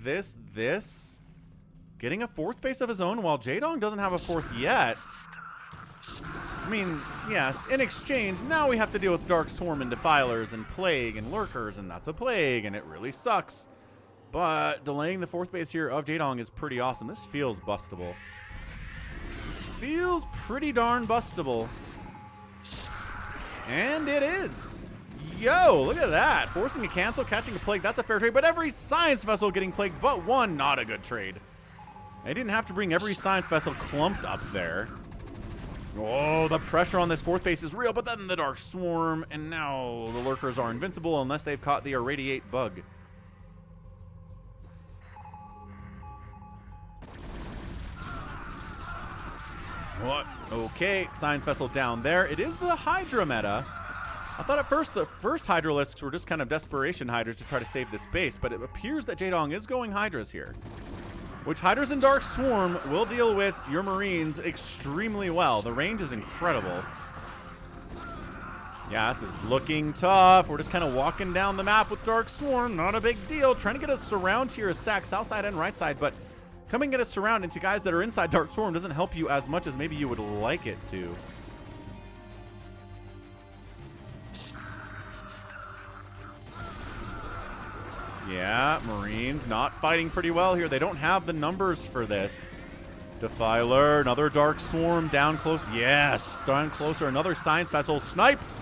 This. Getting a 4th base of his own while Jaedong doesn't have a 4th yet. I mean, yes, in exchange, now we have to deal with Dark Storm and Defilers and Plague and Lurkers, and that's a Plague, and it really sucks. But delaying the 4th base here of Jaedong is pretty awesome. This feels bustable. This feels pretty darn bustable. And it is. Yo, look at that. Forcing a cancel, catching a plague. That's a fair trade. But every science vessel getting plagued but one, not a good trade. They didn't have to bring every science vessel clumped up there. Oh, the pressure on this fourth base is real, but then the Dark Swarm, and now the lurkers are invincible unless they've caught the Irradiate bug. What? Okay, science vessel down there. It is the Hydra meta. I thought at first the first Hydralisks were just kind of desperation Hydras to try to save this base, but it appears that Jaedong is going Hydras here. Which Hydras and Dark Swarm will deal with your Marines extremely well. The range is incredible. Yeah, this is looking tough. We're just kind of walking down the map with Dark Swarm. Not a big deal. Trying to get a surround here as SSak, south side and right side, but coming at a surround into guys that are inside Dark Swarm doesn't help you as much as maybe you would like it to. Yeah, Marines not fighting pretty well here. They don't have the numbers for this. Defiler, another Dark Swarm down close. Yes, down closer. Another Science Vessel sniped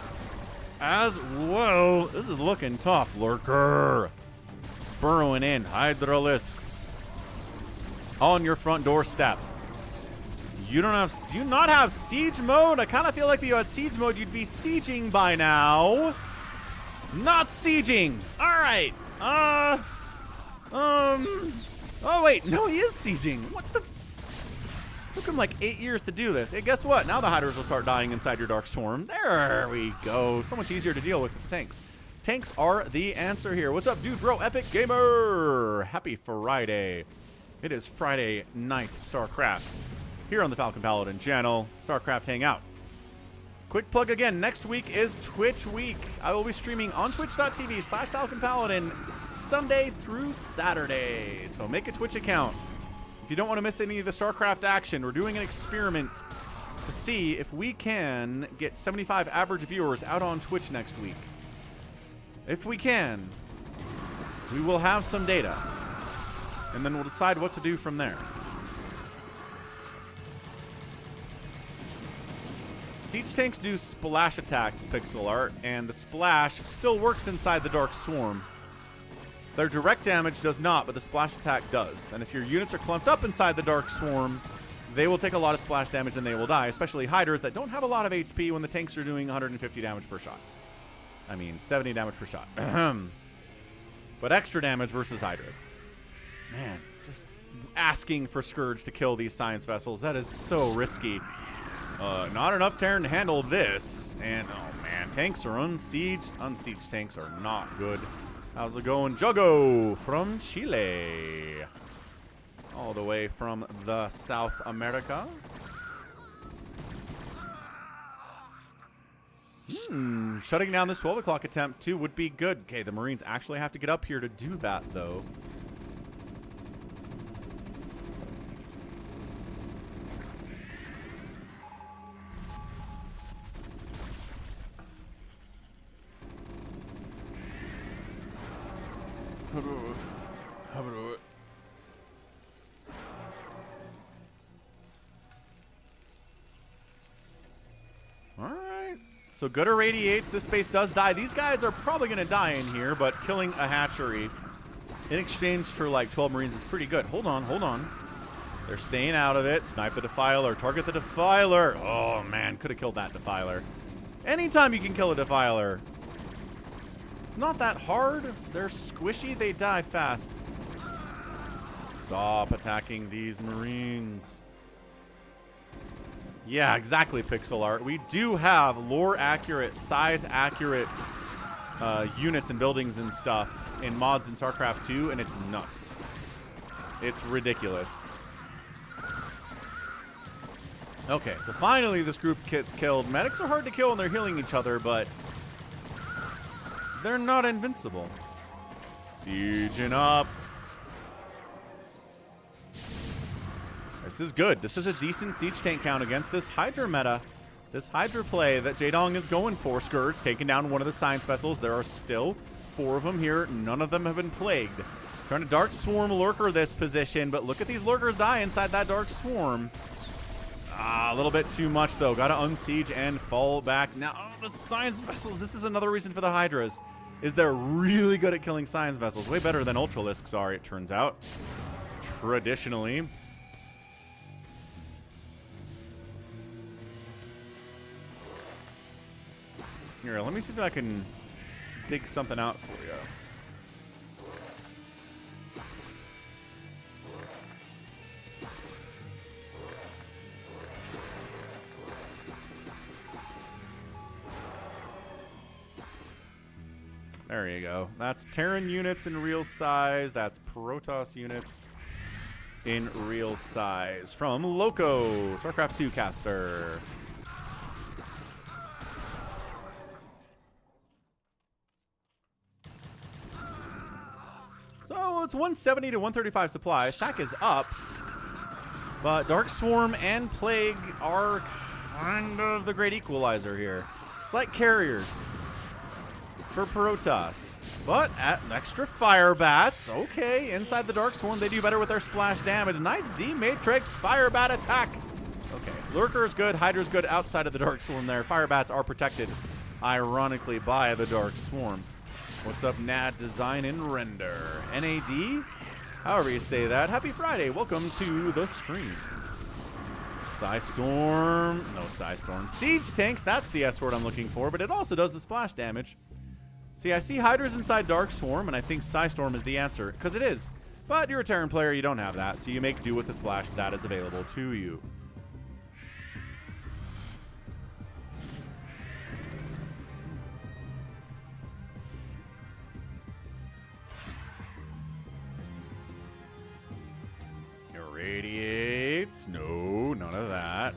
as well. This is looking tough. Lurker burrowing in. Hydralisks on your front doorstep. Do you not have siege mode? I kind of feel like if you had siege mode, you'd be sieging by now. Not sieging. All right. Oh wait, no, he is sieging. What the? Took him like 8 years to do this. Hey, guess what? Now the Hydras will start dying inside your Dark Swarm. There we go. So much easier to deal with tanks. Tanks are the answer here. What's up, dude, bro? Epic Gamer. Happy Friday. It is Friday night StarCraft here on the Falcon Paladin channel. StarCraft Hangout. Quick plug again, next week is Twitch week. I will be streaming on twitch.tv/FalconPaladin Sunday through Saturday. So make a Twitch account. If you don't want to miss any of the StarCraft action, we're doing an experiment to see if we can get 75 average viewers out on Twitch next week. If we can, we will have some data. And then we'll decide what to do from there. Siege tanks do splash attacks, pixel art, and the splash still works inside the Dark Swarm. Their direct damage does not, but the splash attack does. And if your units are clumped up inside the Dark Swarm, they will take a lot of splash damage and they will die, especially Hydras that don't have a lot of HP when the tanks are doing 150 damage per shot. I mean, 70 damage per shot. But extra damage versus Hydras. Man, just asking for Scourge to kill these science vessels, that is so risky. Not enough Terran to handle this. And, oh man, tanks are unsieged. Unsieged tanks are not good. How's it going? Jogo from Chile. All the way from the South America. Shutting down this 12 o'clock attempt, too, would be good. Okay, the Marines actually have to get up here to do that, though. Alright. So good irradiates. This base does die. These guys are probably going to die in here, but killing a hatchery in exchange for like 12 Marines is pretty good. Hold on, hold on. They're staying out of it. Snipe the Defiler. Target the Defiler. Oh, man. Could have killed that Defiler. Anytime you can kill a Defiler. It's not that hard. They're squishy. They die fast. Stop attacking these Marines. Yeah, exactly, pixel art. We do have lore-accurate, size-accurate units and buildings and stuff in mods in StarCraft 2, and it's nuts. It's ridiculous. Okay, so finally this group gets killed. Medics are hard to kill and they're healing each other, but they're not invincible. Sieging up. This is good. This is a decent siege tank count against this Hydra meta. This Hydra play that Jaedong is going for. Scourge taking down one of the science vessels. There are still 4 of them here. None of them have been plagued. Trying to Dark Swarm Lurker this position, but look at these Lurkers die inside that Dark Swarm. A little bit too much, though. Got to unsiege and fall back. Now, the science vessels. This is another reason for the Hydras. Is they're really good at killing science vessels. Way better than Ultralisks are, it turns out. Traditionally. Here, let me see if I can dig something out for you. There you go. That's Terran units in real size. That's Protoss units in real size. From Loco, StarCraft 2 caster. So it's 170 to 135 supply. SSak is up. But Dark Swarm and Plague are kind of the great equalizer here. It's like carriers for Protoss. But at an extra Fire Bats. Okay, inside the Dark Swarm, they do better with their splash damage. Nice D-Matrix Fire Bat attack. Okay, Lurker is good, Hydra's good outside of the Dark Swarm there. Fire Bats are protected, ironically, by the Dark Swarm. What's up, NAD Design and Render? NAD? However you say that. Happy Friday. Welcome to the stream. Psystorm. No Psystorm. Siege Tanks. That's the S word I'm looking for, but it also does the splash damage. See, I see Hydras inside Dark Swarm, and I think Psystorm is the answer, because it is. But you're a Terran player, you don't have that, so you make do with the splash that is available to you. Irradiates. No, none of that.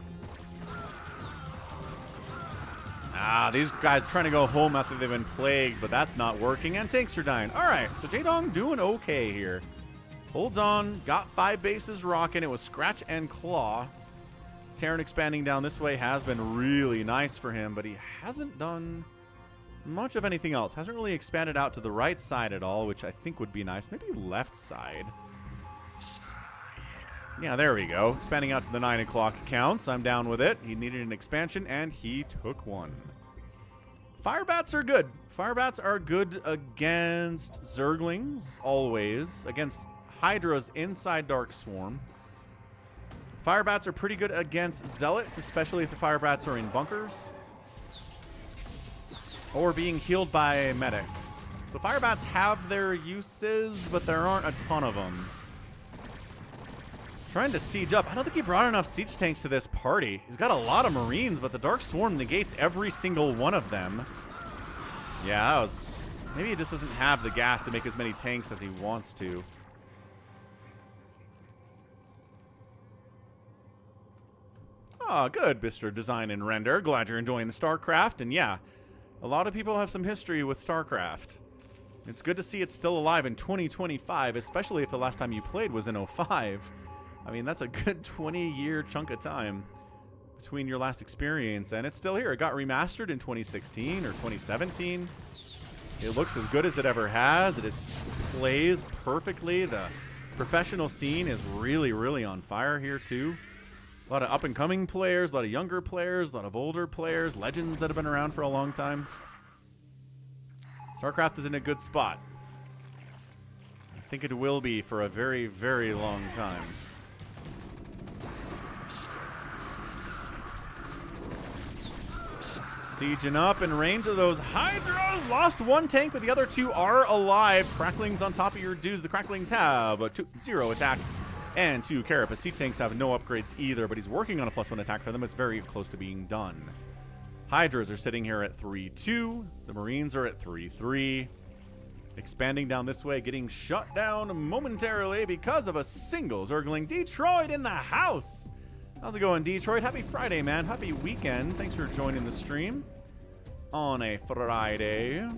These guys trying to go home after they've been plagued, but that's not working, and tanks are dying. All right, so Jaedong doing okay here. Holds on, got 5 bases rocking. It was Scratch and Claw. Terran expanding down this way has been really nice for him, but he hasn't done much of anything else. Hasn't really expanded out to the right side at all, which I think would be nice. Maybe left side. Yeah, there we go. Expanding out to the 9 o'clock counts. I'm down with it. He needed an expansion, and he took one. Firebats are good. Firebats are good against Zerglings, always. Against Hydras inside Dark Swarm. Firebats are pretty good against Zealots, especially if the Firebats are in bunkers. Or being healed by medics. So Firebats have their uses, but there aren't a ton of them. Trying to siege up. I don't think he brought enough siege tanks to this party. He's got a lot of Marines, but the Dark Swarm negates every single one of them. Yeah, that was... Maybe he just doesn't have the gas to make as many tanks as he wants to. Oh, good, Mr. Design and Render. Glad you're enjoying the StarCraft. And yeah, a lot of people have some history with StarCraft. It's good to see it's still alive in 2025, especially if the last time you played was in 05. I mean, that's a good 20-year chunk of time between your last experience, and it's still here. It got remastered in 2016 or 2017. It looks as good as it ever has. It plays perfectly. The professional scene is really, really on fire here, too. A lot of up-and-coming players, a lot of younger players, a lot of older players, legends that have been around for a long time. StarCraft is in a good spot. I think it will be for a very, very long time. Sieging up in range of those Hydras. Lost one tank, but the other two are alive. Cracklings on top of your dudes. The Cracklings have a 0 attack and 2 Carapace. Siege tanks have no upgrades either, but he's working on a +1 attack for them. It's very close to being done. Hydras are sitting here at 3-2. The Marines are at 3-3. Expanding down this way, getting shut down momentarily because of a single Zergling. Detroit in the house. How's it going, Detroit? Happy Friday, man. Happy weekend. Thanks for joining the stream on a Friday.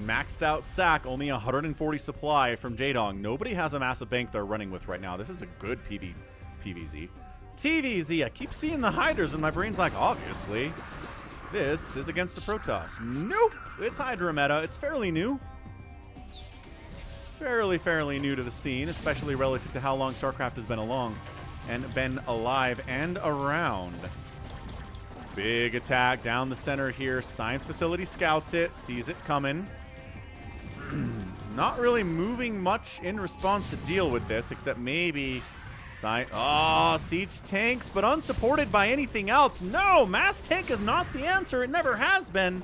Maxed out SSak, only 140 supply from Jaedong. Nobody has a massive bank they're running with right now. This is a good PVZ. TVZ, I keep seeing the Hydras and my brain's like, obviously. This is against a Protoss. Nope! It's Hydra meta. It's fairly new. Fairly new to the scene, especially relative to how long StarCraft has been been alive and around. Big attack down the center here. Science facility scouts it, sees it coming. Not really moving much in response to deal with this, except maybe siege tanks, but unsupported by anything else. No, mass tank is not the answer. It never has been.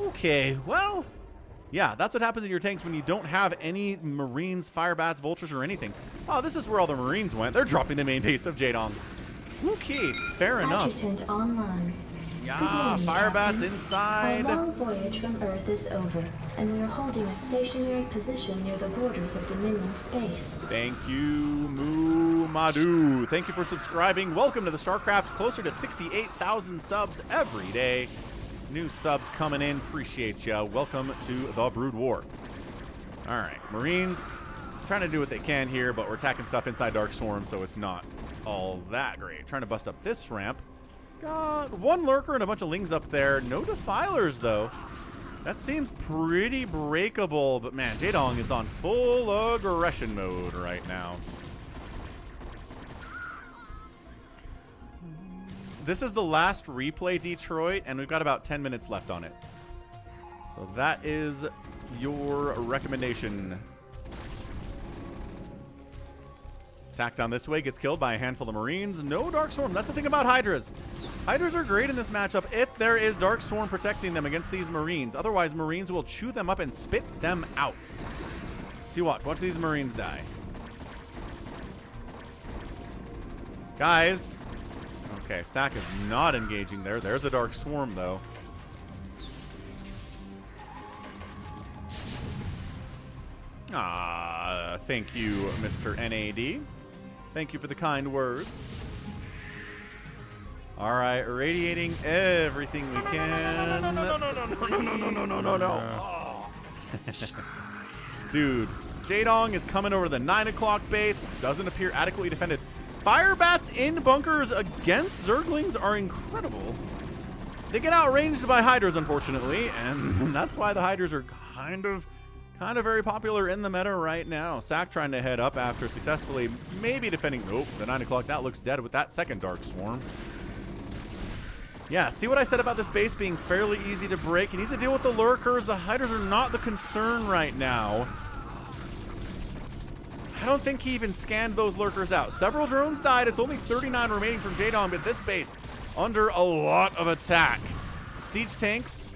Okay, well, yeah, that's what happens in your tanks when you don't have any Marines, Firebats, Vultures, or anything. Oh, this is where all the Marines went. They're dropping the main base of Jaedong. Okay, fair enough. Adjutant online. Yeah, Firebats inside. Our long voyage from Earth is over, and we are holding a stationary position near the borders of Dominion space. Thank you, Madu. Thank you for subscribing. Welcome to the StarCraft, closer to 68,000 subs every day. New subs coming in. Appreciate ya. Welcome to the Brood War. All right, Marines trying to do what they can here, but we're attacking stuff inside Dark Swarm, so it's not all that great. Trying to bust up this ramp. Got one lurker and a bunch of lings up there. No defilers, though. That seems pretty breakable, but man, Jaedong is on full aggression mode right now. This is the last replay, Detroit, and we've got about 10 minutes left on it. So that is your recommendation. Attack down this way, gets killed by a handful of Marines. No Dark Swarm. That's the thing about Hydras. Hydras are great in this matchup if there is Dark Swarm protecting them against these Marines. Otherwise, Marines will chew them up and spit them out. See what? Watch these Marines die. Guys. Okay, SSak is not engaging there. There's a Dark Swarm, though. Ah, thank you, Mr. NAD. Thank you for the kind words. All right, irradiating everything we can. No. Dude, Jaedong is coming over the 9 o'clock base. Doesn't appear adequately defended. Firebats in bunkers against Zerglings are incredible. They get outranged by Hydras, unfortunately, and that's why the Hydras are kind of very popular in the meta right now. SSak trying to head up after successfully maybe defending. Nope, the 9 o'clock. That looks dead with that second Dark Swarm. Yeah, see what I said about this base being fairly easy to break? He needs to deal with the lurkers. The Hydras are not the concern right now. I don't think he even scanned those lurkers out. Several drones died. It's only 39 remaining from Jaedong, but this base under a lot of attack. Siege tanks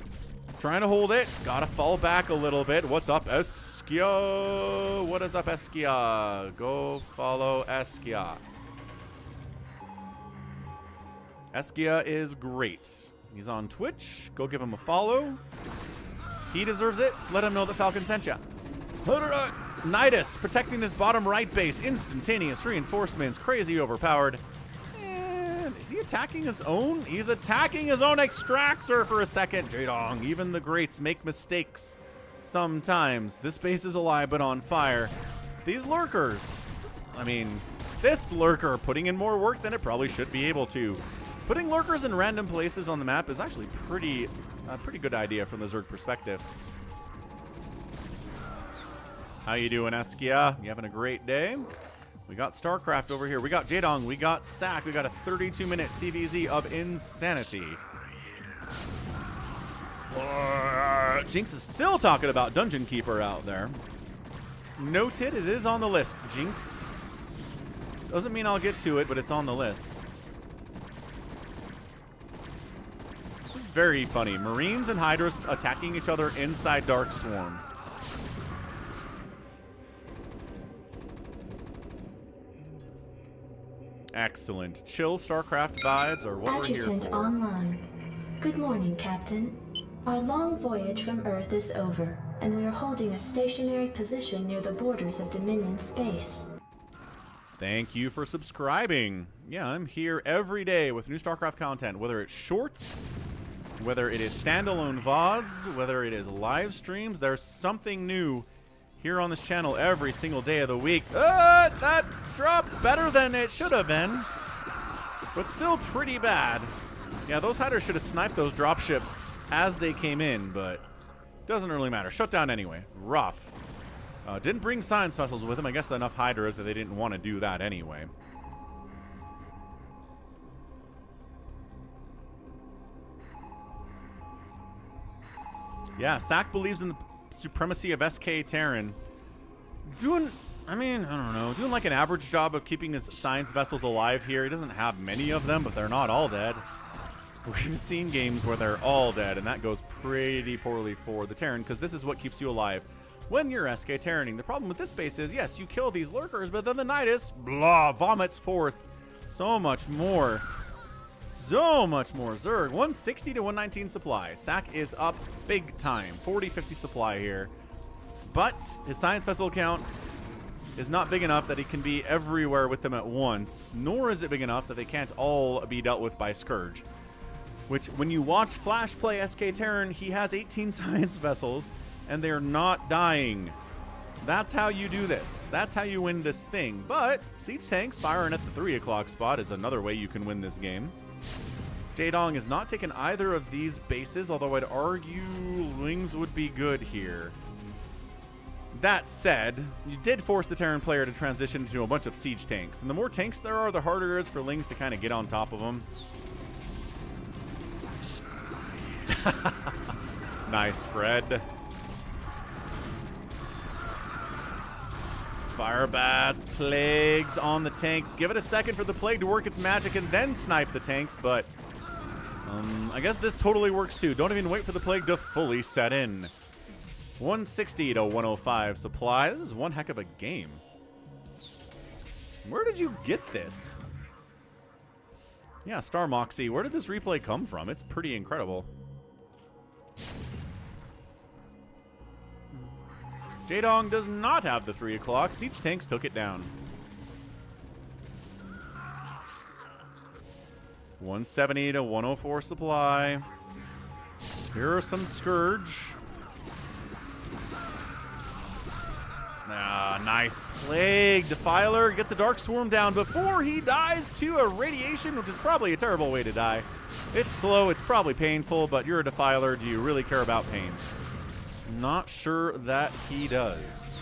trying to hold it. Gotta fall back a little bit. What's up, Eskia? What is up, Eskia? Go follow Eskia. Eskia is great. He's on Twitch. Go give him a follow. He deserves it, so let him know that Falcon sent ya. Nidus protecting this bottom right base. Instantaneous reinforcements. Crazy overpowered. And is he attacking his own? He's attacking his own extractor for a second. Jaedong, even the greats make mistakes sometimes. This base is alive but on fire. These lurkers. I mean, this lurker putting in more work than it probably should be able to. Putting lurkers in random places on the map is actually a pretty good idea from the Zerg perspective. How you doing, Eskia? You having a great day? We got StarCraft over here. We got Jaedong. We got SSak. We got a 32-minute TVZ of insanity. Jinx is still talking about Dungeon Keeper out there. Noted. It is on the list, Jinx. Doesn't mean I'll get to it, but it's on the list. This is very funny. Marines and Hydras attacking each other inside Dark Swarm. Excellent. Chill StarCraft vibes are what we're here Adjutant for. online. Good morning, Captain. Our long voyage from Earth is over, and we are holding a stationary position near the borders of Dominion space. Thank you for subscribing. Yeah, I'm here every day with new StarCraft content, whether it's shorts, whether it is standalone VODs, whether it is live streams. There's something new here on this channel every single day of the week. That dropped better than it should have been, but still pretty bad. Yeah, those hiders should have sniped those dropships as they came in, but doesn't really matter. Shut down anyway. Rough. Didn't bring science vessels with him. I guess enough hydras that they didn't want to do that anyway. Yeah, SSak believes in the supremacy of SK Terran. Doing, I mean, I don't know, doing like an average job of keeping his science vessels alive here. He doesn't have many of them, but they're not all dead. We've seen games where they're all dead, and that goes pretty poorly for the Terran, because this is what keeps you alive when you're SK Terraning. The problem with this base is, yes, you kill these lurkers, but then the Nidus, blah, vomits forth so much more. So much more. Zerg, 160 to 119 supply. SSak is up big time. 40-50 supply here. But his science vessel count is not big enough that he can be everywhere with them at once, nor is it big enough that they can't all be dealt with by Scourge. Which, when you watch Flash play SK Terran, he has 18 science vessels, and they're not dying. That's how you do this. That's how you win this thing. But siege tanks firing at the 3 o'clock spot is another way you can win this game. Jaedong has not taken either of these bases, although I'd argue Wings would be good here. That said, you did force the Terran player to transition to a bunch of siege tanks. And the more tanks there are, the harder it is for Lings to kind of get on top of them. Nice, Fred. Fire bats, plagues on the tanks. Give it a second for the plague to work its magic and then snipe the tanks, but I guess this totally works too. Don't even wait for the plague to fully set in. 160 to 105 supply. This is one heck of a game. Where did you get this? Yeah, Star Moxie. Where did this replay come from? It's pretty incredible. Jaedong does not have the 3 o'clock. Siege tanks took it down. 170 to 104 supply. Here are some Scourge. Nice plague. Defiler gets a Dark Swarm down before he dies to a radiation, which is probably a terrible way to die. It's slow, it's probably painful, but you're a Defiler. Do you really care about pain? Not sure that he does.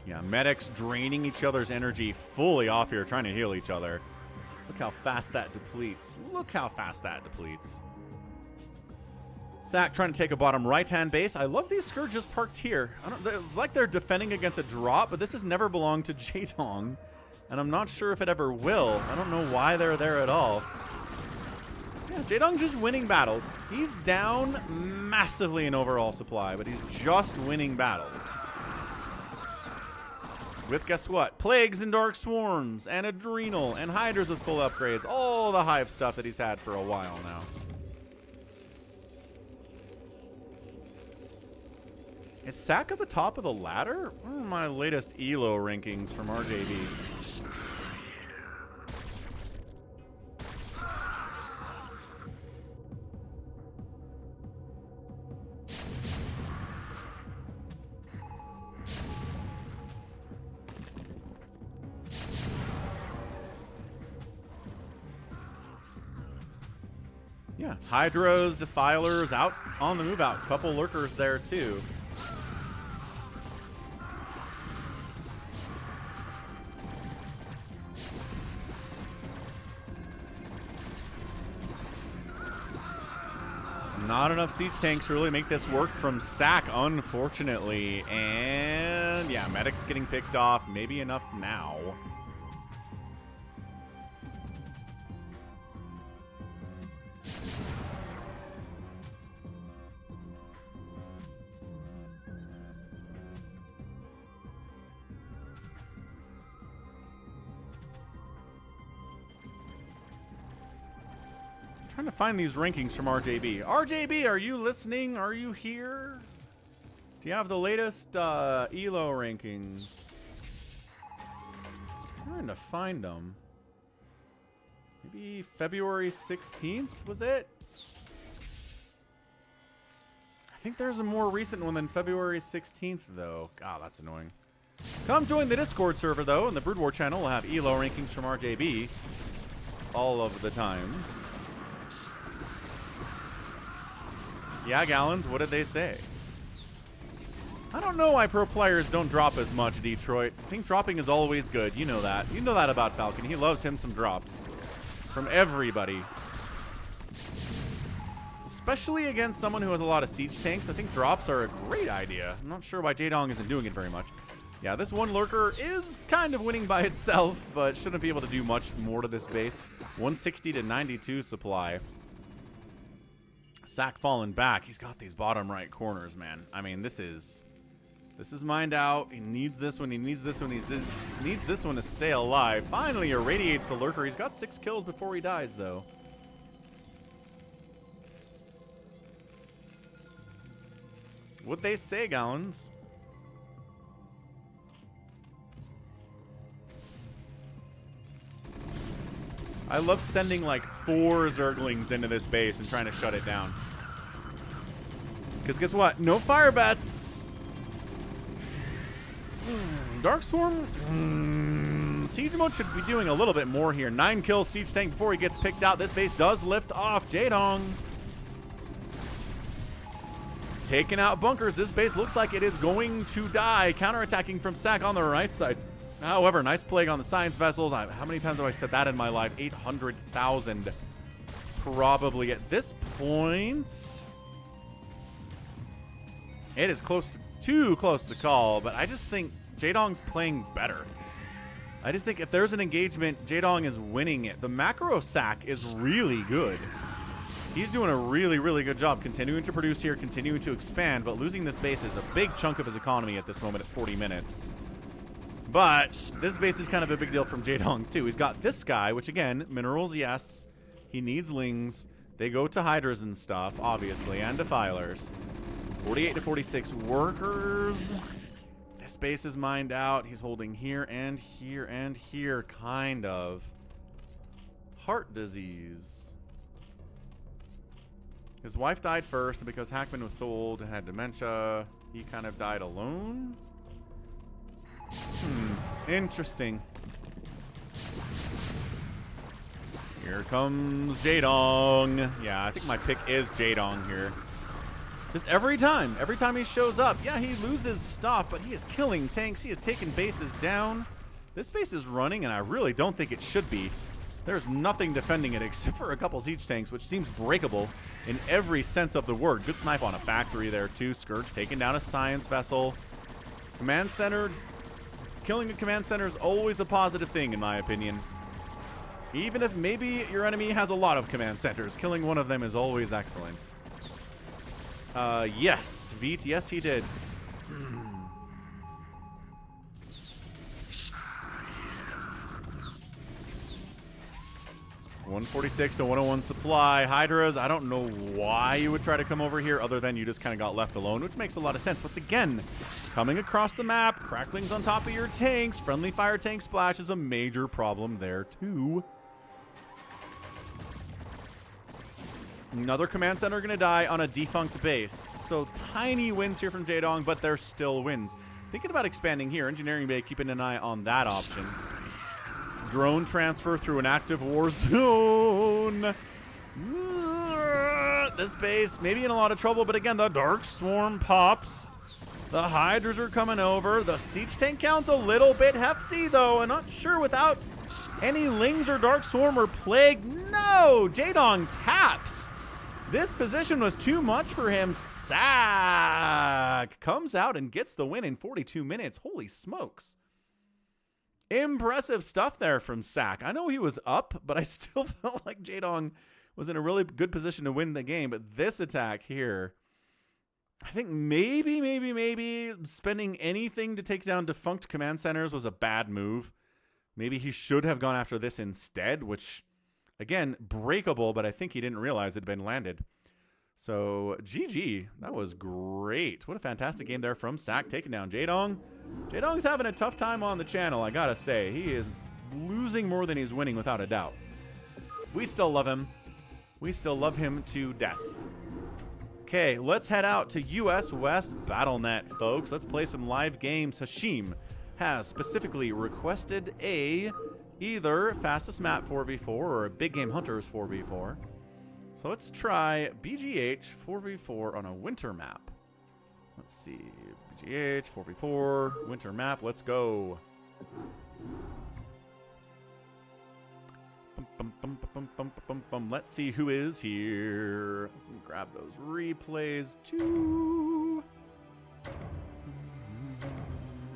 Yeah, medics draining each other's energy fully off here, trying to heal each other. Look how fast that depletes. Look how fast that depletes. SSak trying to take a bottom right-hand base. I love these Scourges parked here. It's like they're defending against a drop, but this has never belonged to Jaedong, and I'm not sure if it ever will. I don't know why they're there at all. Yeah, Jaedong just winning battles. He's down massively in overall supply, but he's just winning battles. With, guess what? Plagues and Dark Swarms, and Adrenal, and Hydras with full upgrades. All the Hive stuff that he's had for a while now. Is SSak at the top of the ladder? What are my latest ELO rankings from RJB? Yeah, Hydras, Defilers out on the move out. Couple lurkers there too. Not enough siege tanks to really make this work from SSak, unfortunately. And yeah, medics getting picked off. Maybe enough now. Trying to find these rankings from RJB. RJB, are you listening? Are you here? Do you have the latest ELO rankings? I'm trying to find them. Maybe February 16th was it? I think there's a more recent one than February 16th though. God, that's annoying. Come join the Discord server, though, and the Brood War channel will have ELO rankings from RJB all of the time. Yeah, Gallons, what did they say? I don't know why pro players don't drop as much, Detroit. I think dropping is always good. You know that. You know that about Falcon. He loves him some drops. From everybody. Especially against someone who has a lot of siege tanks. I think drops are a great idea. I'm not sure why Jaedong isn't doing it very much. Yeah, this one lurker is kind of winning by itself, but shouldn't be able to do much more to this base. 160 to 92 supply. SSak falling back. He's got these bottom right corners, man. I mean, this is mined out. He needs this one. He needs this one. He needs this one to stay alive. Finally, irradiates the lurker. He's got 6 kills before he dies, though. What'd they say, Gallons? I love sending like 4 Zerglings into this base and trying to shut it down. Because guess what? No fire bats. Dark Swarm. Siege mode should be doing a little bit more here. 9 kills siege tank before he gets picked out. This base does lift off. Jaedong taking out bunkers. This base looks like it is going to die. Counterattacking from SSak on the right side. However, nice plague on the science vessels. How many times have I said that in my life? 800,000 probably at this point. It is too close to call, but I just think Jaedong's playing better. I just think if there's an engagement, Jaedong is winning it. The macro SSak is really good. He's doing a really, really good job continuing to produce here, continuing to expand, but losing this base is a big chunk of his economy at this moment at 40 minutes. But this base is kind of a big deal from Jaedong, too. He's got this guy, which, again, minerals, yes. He needs lings. They go to hydras and stuff, obviously, and defilers. 48 to 46 workers. This base is mined out. He's holding here and here and here, kind of. Heart disease. His wife died first because Hackman was sold and had dementia. He kind of died alone. Interesting. Here comes Jaedong. Yeah, I think my pick is Jaedong here. Just every time he shows up, yeah, he loses stuff, but he is killing tanks. He is taking bases down. This base is running, and I really don't think it should be. There's nothing defending it except for a couple siege tanks, which seems breakable in every sense of the word. Good snipe on a factory there, too. Scourge taking down a science vessel. Command center. Killing a command center is always a positive thing, in my opinion. Even if maybe your enemy has a lot of command centers, killing one of them is always excellent. Yes. Veet, yes, he did. 146 to 101 supply. Hydras, I don't know why you would try to come over here other than you just kind of got left alone, which makes a lot of sense. Once again, coming across the map, cracklings on top of your tanks, friendly fire tank splash is a major problem there too. Another command center going to die on a defunct base. So tiny wins here from Jaedong, but they're still wins. Thinking about expanding here. Engineering Bay, keeping an eye on that option. Drone transfer through an active war zone. This base maybe in a lot of trouble, but again, the Dark Swarm pops. The Hydras are coming over. The siege tank count's a little bit hefty, though. I'm not sure without any Lings or Dark Swarm or Plague. No! Jaedong taps. This position was too much for him. SSak comes out and gets the win in 42 minutes. Holy smokes. Impressive stuff there from SSak. I know he was up, but I still felt like Jaedong was in a really good position to win the game. But this attack here, I think maybe spending anything to take down defunct command centers was a bad move. Maybe he should have gone after this instead, which, again, breakable, but I think he didn't realize it had been landed. So, GG. That was great. What a fantastic game there from SSak, taking down Jaedong. Jaedong's having a tough time on the channel, I gotta say. He is losing more than he's winning, without a doubt. We still love him. We still love him to death. Okay, let's head out to US West BattleNet, folks. Let's play some live games. Hashim has specifically requested a either fastest map 4v4 or a big game hunters 4v4. So let's try BGH 4v4 on a winter map. Let's see, BGH 4v4 winter map. Let's go. Let's see who is here. Let me grab those replays too.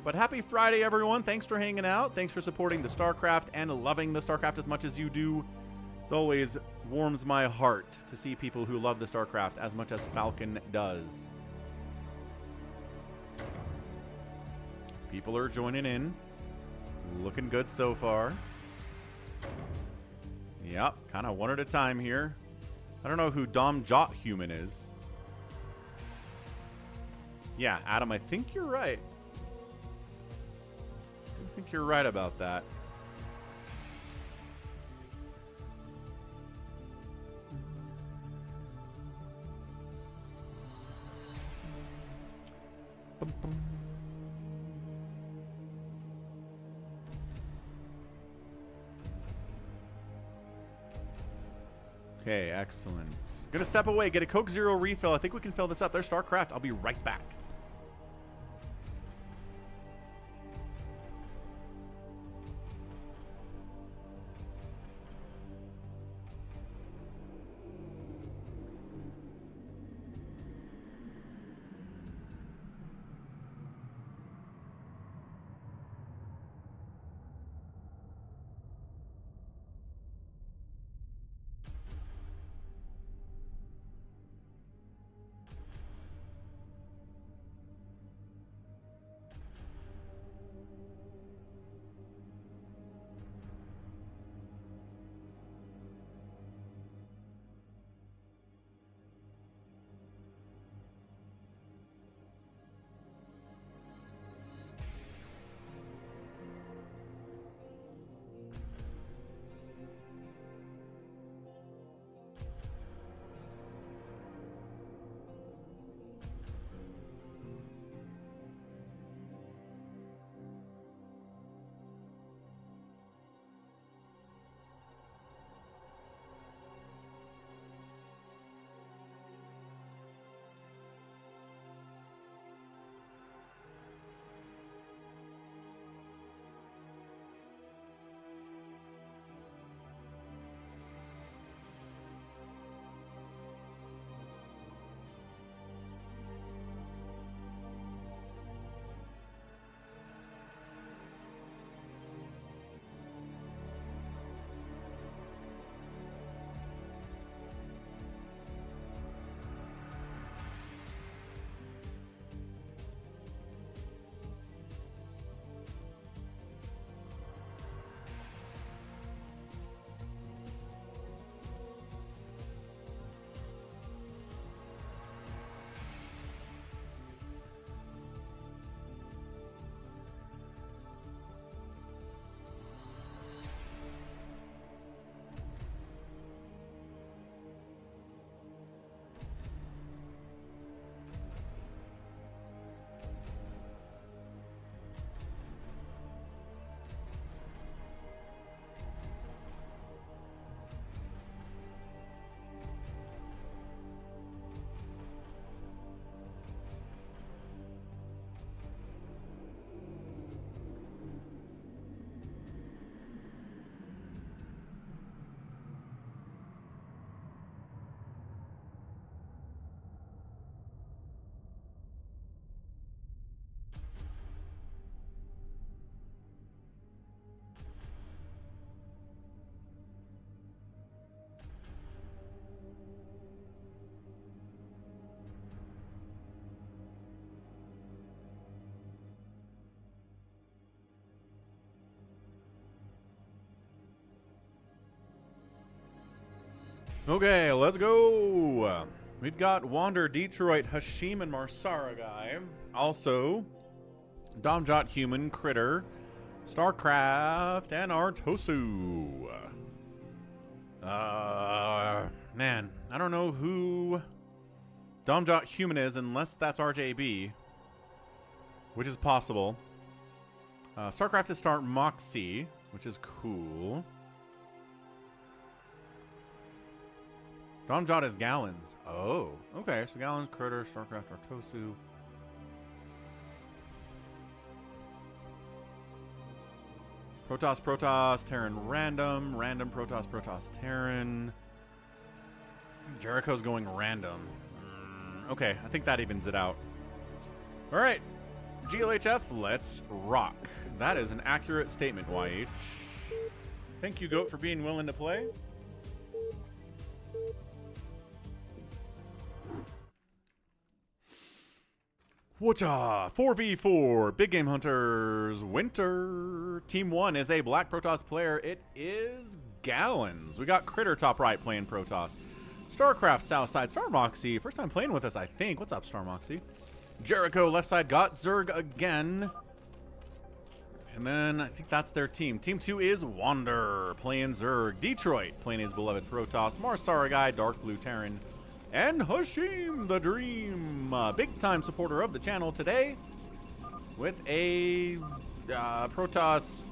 But happy Friday, everyone. Thanks for hanging out. Thanks for supporting the StarCraft and loving the StarCraft as much as you do. It always warms my heart to see people who love the StarCraft as much as Falcon does. People are joining in. Looking good so far. Yep, kind of one at a time here. I don't know who Dom Jot Human is. Yeah, Adam, I think you're right. I think you're right about that. Bum, bum. Okay, excellent. Gonna step away, get a Coke Zero refill. I think we can fill this up. There's StarCraft. I'll be right back. Okay, let's go. We've got Wander, Detroit, Hashim, and Marsara guy. Also, Domjot Human, Critter, StarCraft, and Artosu. Man, I don't know who Domjot Human is unless that's RJB, which is possible. StarCraft is Star Moxie, which is cool. Donjot is Gallons. Oh, okay. So Gallons, Critter, StarCraft, Artosu. Protoss, Terran, Random, Protoss, Terran. Jericho's going random. Okay, I think that evens it out. All right, GLHF, let's rock. That is an accurate statement, YH. Thank you, Goat, for being willing to play. Whatcha? 4v4, Big Game Hunters, Winter. Team 1 is a Black Protoss player. It is Gallons. We got Critter top right playing Protoss. StarCraft south side, Star Moxie. First time playing with us, I think. What's up, Star Moxie? Jericho left side got Zerg again. And then I think that's their team. Team 2 is Wander playing Zerg. Detroit playing his beloved Protoss. Marsaragai, Dark Blue Terran. And Hashim the Dream, big time supporter of the channel today with a Protoss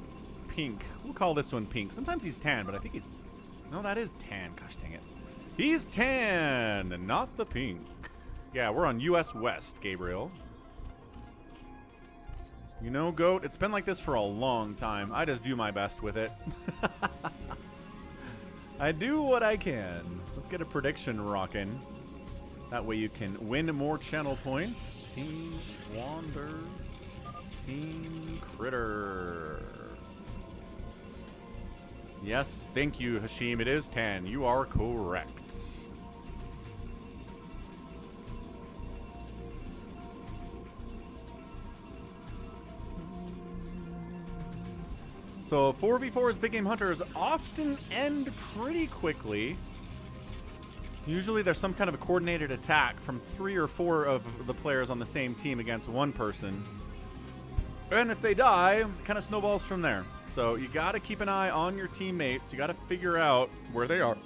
pink. We'll call this one pink. Sometimes he's tan, but I think he's... No, that is tan. Gosh dang it. He's tan, not the pink. Yeah, we're on US West, Gabriel. You know, Goat, it's been like this for a long time. I just do my best with it. I do what I can. Let's get a prediction rocking. That way you can win more channel points. Team Wander. Team Critter. Yes, thank you, Hashim. It is 10. You are correct. So 4v4's Big Game Hunters often end pretty quickly. Usually there's some kind of a coordinated attack from 3 or 4 of the players on the same team against one person. And if they die, it kind of snowballs from there. So you got to keep an eye on your teammates. You got to figure out where they are,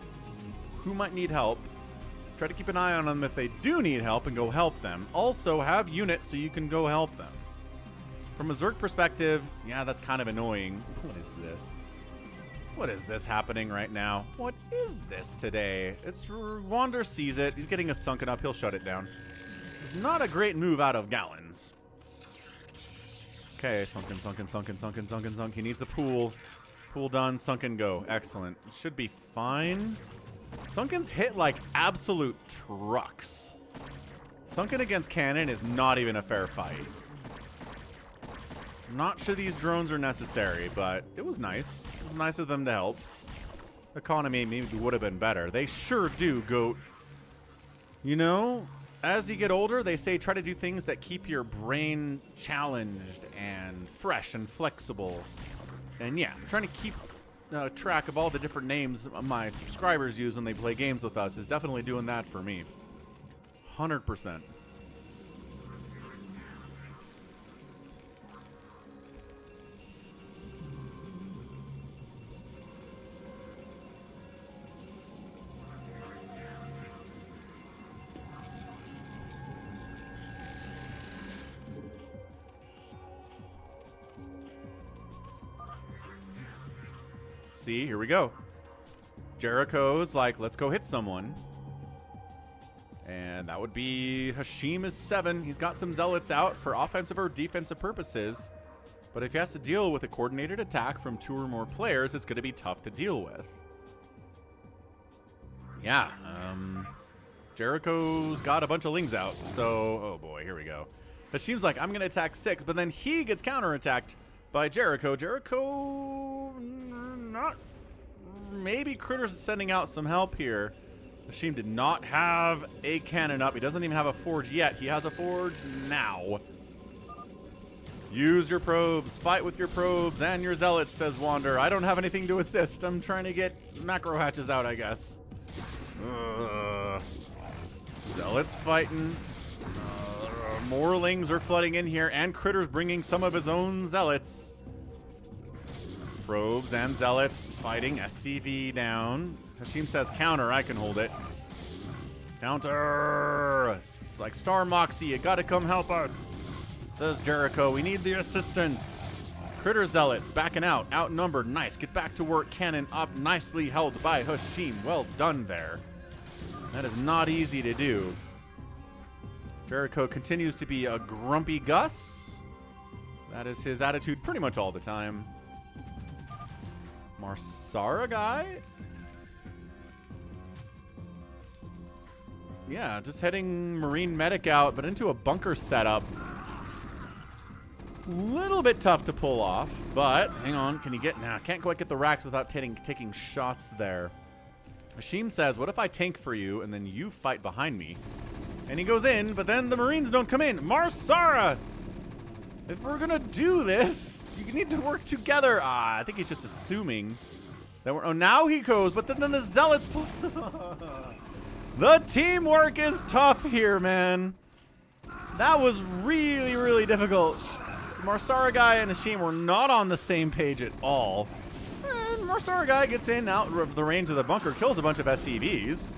who might need help. Try to keep an eye on them if they do need help and go help them. Also have units so you can go help them. From a Zerg perspective, yeah, that's kind of annoying. What is this? What is this happening right now? What is this today? It's Wander sees it. He's getting a sunken up. He'll shut it down. It's not a great move out of Gallons. Okay, sunken. He needs a pool. Pool done. Sunken go. Excellent. Should be fine. Sunken's hit like absolute trucks. Sunken against Cannon is not even a fair fight. Not sure these drones are necessary, but it was nice. It was nice of them to help. Economy maybe would have been better. They sure do, Goat. You know, as you get older, they say try to do things that keep your brain challenged and fresh and flexible. And yeah, trying to keep track of all the different names my subscribers use when they play games with us is definitely doing that for me. 100%. See, here we go. Jericho's like, let's go hit someone. And that would be Hashim is 7. He's got some zealots out for offensive or defensive purposes. But if he has to deal with a coordinated attack from 2 or more players, it's going to be tough to deal with. Yeah, Jericho's got a bunch of lings out. So, oh boy, here we go. Hashim's like, I'm going to attack 6, but then he gets counterattacked by Jericho. Jericho, not... Maybe Critter's sending out some help here. Hashim did not have a cannon up. He doesn't even have a forge yet. He has a forge now. Use your probes. Fight with your probes and your zealots, says Wander. I don't have anything to assist. I'm trying to get macro hatches out, I guess. Zealots fighting. More lings are flooding in here, and Critter's bringing some of his own zealots. Probes and zealots fighting. SCV down. Hashim says counter. I can hold it. Counter. It's like Star Moxie. You gotta come help us. Says Jericho. We need the assistance. Critter Zealots backing out. Outnumbered. Nice. Get back to work. Cannon up. Nicely held by Hashim. Well done there. That is not easy to do. Jericho continues to be a grumpy Gus. That is his attitude pretty much all the time. Marsara guy? Yeah, just heading Marine Medic out, but into a bunker setup. Little bit tough to pull off, but hang on. Can you get... Nah, can't quite get the racks without taking shots there. Hashim says, what if I tank for you and then you fight behind me? And he goes in, but then the Marines don't come in. Marsara! If we're gonna do this, you need to work together. I think he's just assuming that we're... Oh, now he goes, but then the Zealots... The teamwork is tough here, man. That was really, really difficult. Marsara guy and Hashim were not on the same page at all. And Marsara guy gets in out of the range of the bunker, kills a bunch of SCVs.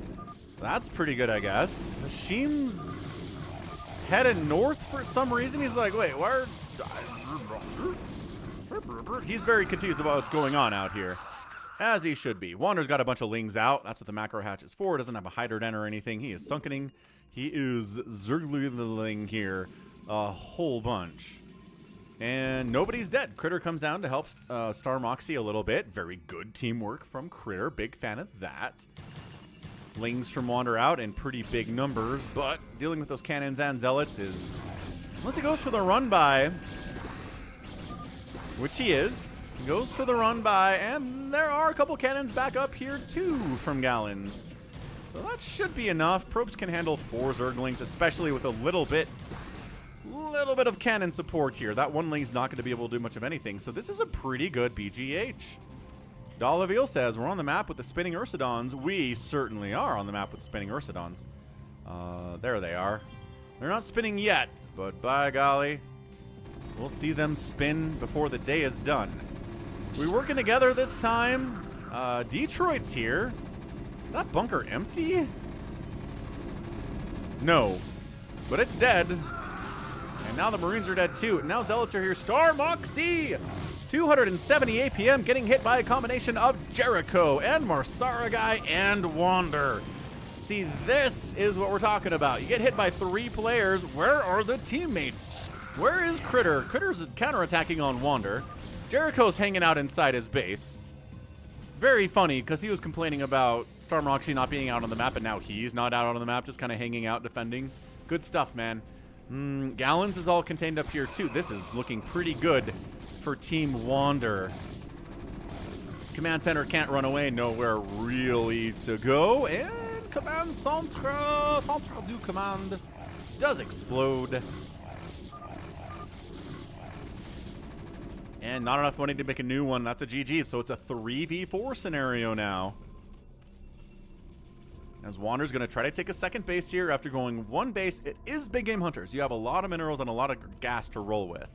That's pretty good, I guess. Hashim's headed north for some reason. He's like, wait, where? He's very confused about what's going on out here. As he should be. Wander's got a bunch of lings out. That's what the macro hatch is for. Doesn't have a hider den or anything. He is sunkening. He is zergling here a whole bunch. And nobody's dead. Critter comes down to help Star Moxie a little bit. Very good teamwork from Critter. Big fan of that. Lings from Wander out in pretty big numbers, but dealing with those cannons and zealots is... Unless he goes for the run by, which he is. He goes for the run by, and there are a couple cannons back up here too from Gallons. So that should be enough. Probes can handle 4 Zerglings, especially with a little bit of cannon support here. That one Ling's not going to be able to do much of anything, so this is a pretty good BGH. Dolaville says, we're on the map with the spinning Ursidons. We certainly are on the map with the spinning Ursidons. There they are. They're not spinning yet, but by golly, we'll see them spin before the day is done. We're working together this time. Detroit's here. Is that bunker empty? No, but it's dead. And now the Marines are dead too. And now Zealots are here. Star Moxie! 270 APM, getting hit by a combination of Jericho and Marsara guy and Wander. See, this is what we're talking about. You get hit by 3 players. Where are the teammates? Where is Critter? Critter's counterattacking on Wander. Jericho's hanging out inside his base. Very funny, because he was complaining about Star Moxie not being out on the map, and now he's not out on the map, just kind of hanging out, defending. Good stuff, man. Gallons is all contained up here, too. This is looking pretty good for Team Wander. Command Center can't run away. Nowhere really to go. And Command Centre du Command does explode. And not enough money to make a new one. That's a GG. So it's a 3v4 scenario now. As Wander's going to try to take a second base here after going 1 base. It is Big Game Hunters. You have a lot of minerals and a lot of gas to roll with.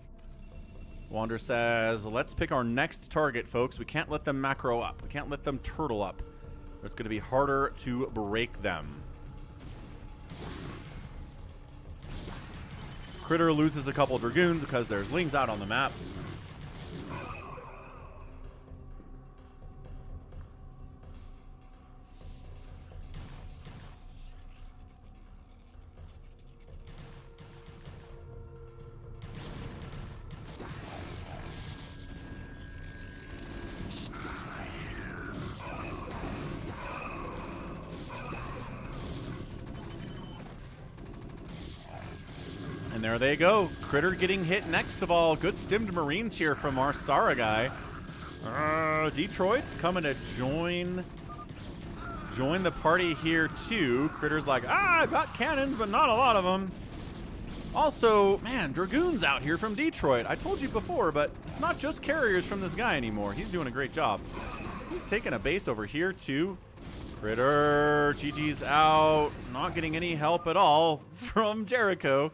Wander says, let's pick our next target, folks. We can't let them macro up. We can't let them turtle up. It's going to be harder to break them. Critter loses a couple of Dragoons because there's Lings out on the map. And there they go. Critter getting hit next of all. Good stimmed Marines here from our Sara guy. Detroit's coming to join the party here too. Critter's like, I've got cannons, but not a lot of them. Also, man, Dragoons out here from Detroit. I told you before, but it's not just carriers from this guy anymore. He's doing a great job. He's taking a base over here too. Critter, GG's out. Not getting any help at all from Jericho.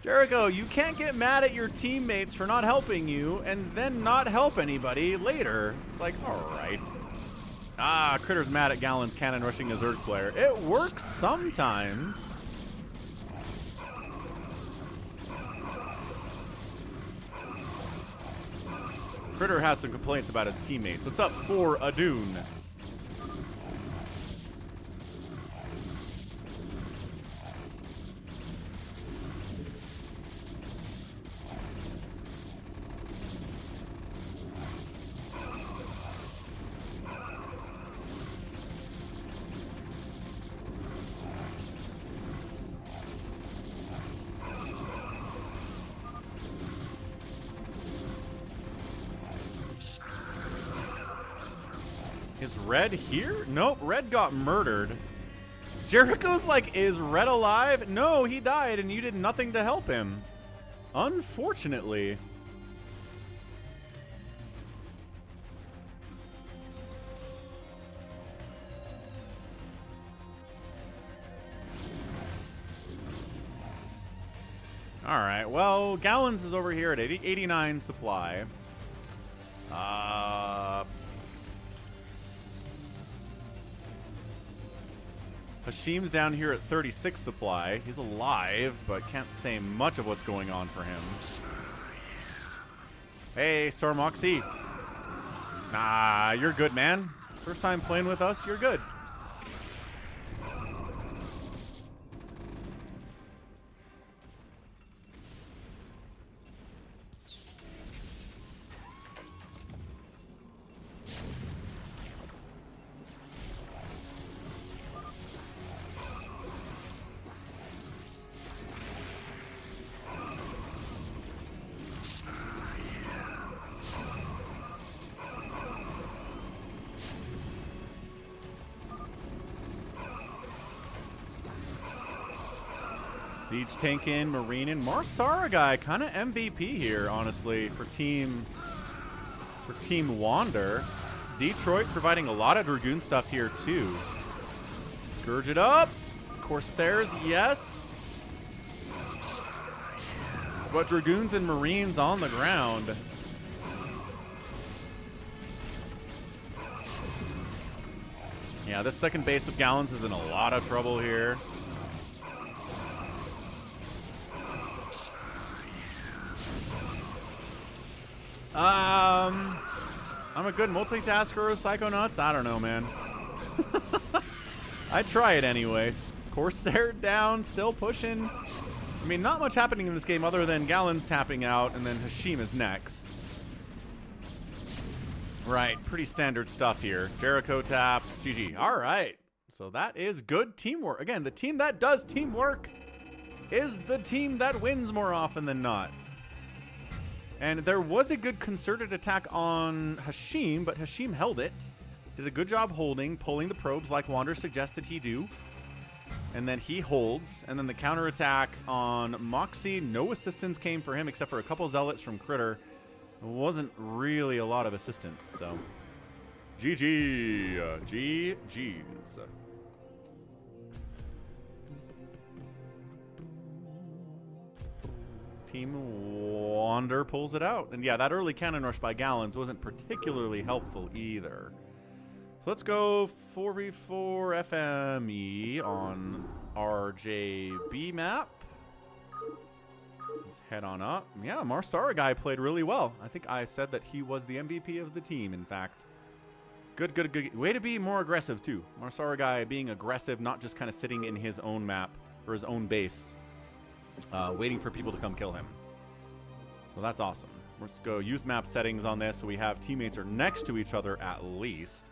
Jericho, you can't get mad at your teammates for not helping you and then not help anybody later. It's like, all right. Critter's mad at Gallon's cannon rushing a Zerg player. It works sometimes. Critter has some complaints about his teammates. What's up for Adun? Is Red here? Nope, Red got murdered. Jericho's like, is Red alive? No, he died and you did nothing to help him. Unfortunately. Alright, well, Gallons is over here at 89 supply. Hashim's down here at 36 supply. He's alive, but can't say much of what's going on for him. Hey, Stormoxy. Nah, you're good, man. First time playing with us, you're good. Siege tanking, Marine, and Marsara guy, kind of MVP here, honestly, for Team Wander. Detroit providing a lot of Dragoon stuff here too. Scourge it up. Corsairs, yes. But Dragoons and Marines on the ground. Yeah, this second base of Gallons is in a lot of trouble here. I'm a good multitasker with Psychonauts. I don't know, man. I try it anyways. Corsair down, still pushing. I mean, not much happening in this game other than Gallons tapping out, and then Hashim is next. Right, pretty standard stuff here. Jericho taps, GG. All right, so that is good teamwork. Again, the team that does teamwork is the team that wins more often than not. And there was a good concerted attack on Hashim, but Hashim held it. Did a good job holding, pulling the probes like Wander suggested he do. And then he holds. And then the counterattack on Moxie, no assistance came for him except for a couple zealots from Critter. It wasn't really a lot of assistance, so. GG. GG's. Team Wander pulls it out. And yeah, that early cannon rush by Gallons wasn't particularly helpful either. So let's go 4v4 FME on RJB map. Let's head on up. Yeah, Marsara guy played really well. I think I said that he was the MVP of the team, in fact. Good. Way to be more aggressive, too. Marsara guy being aggressive, not just kind of sitting in his own map or his own base. Waiting for people to come kill him. So that's awesome. Let's go use map settings on this so we have teammates are next to each other at least.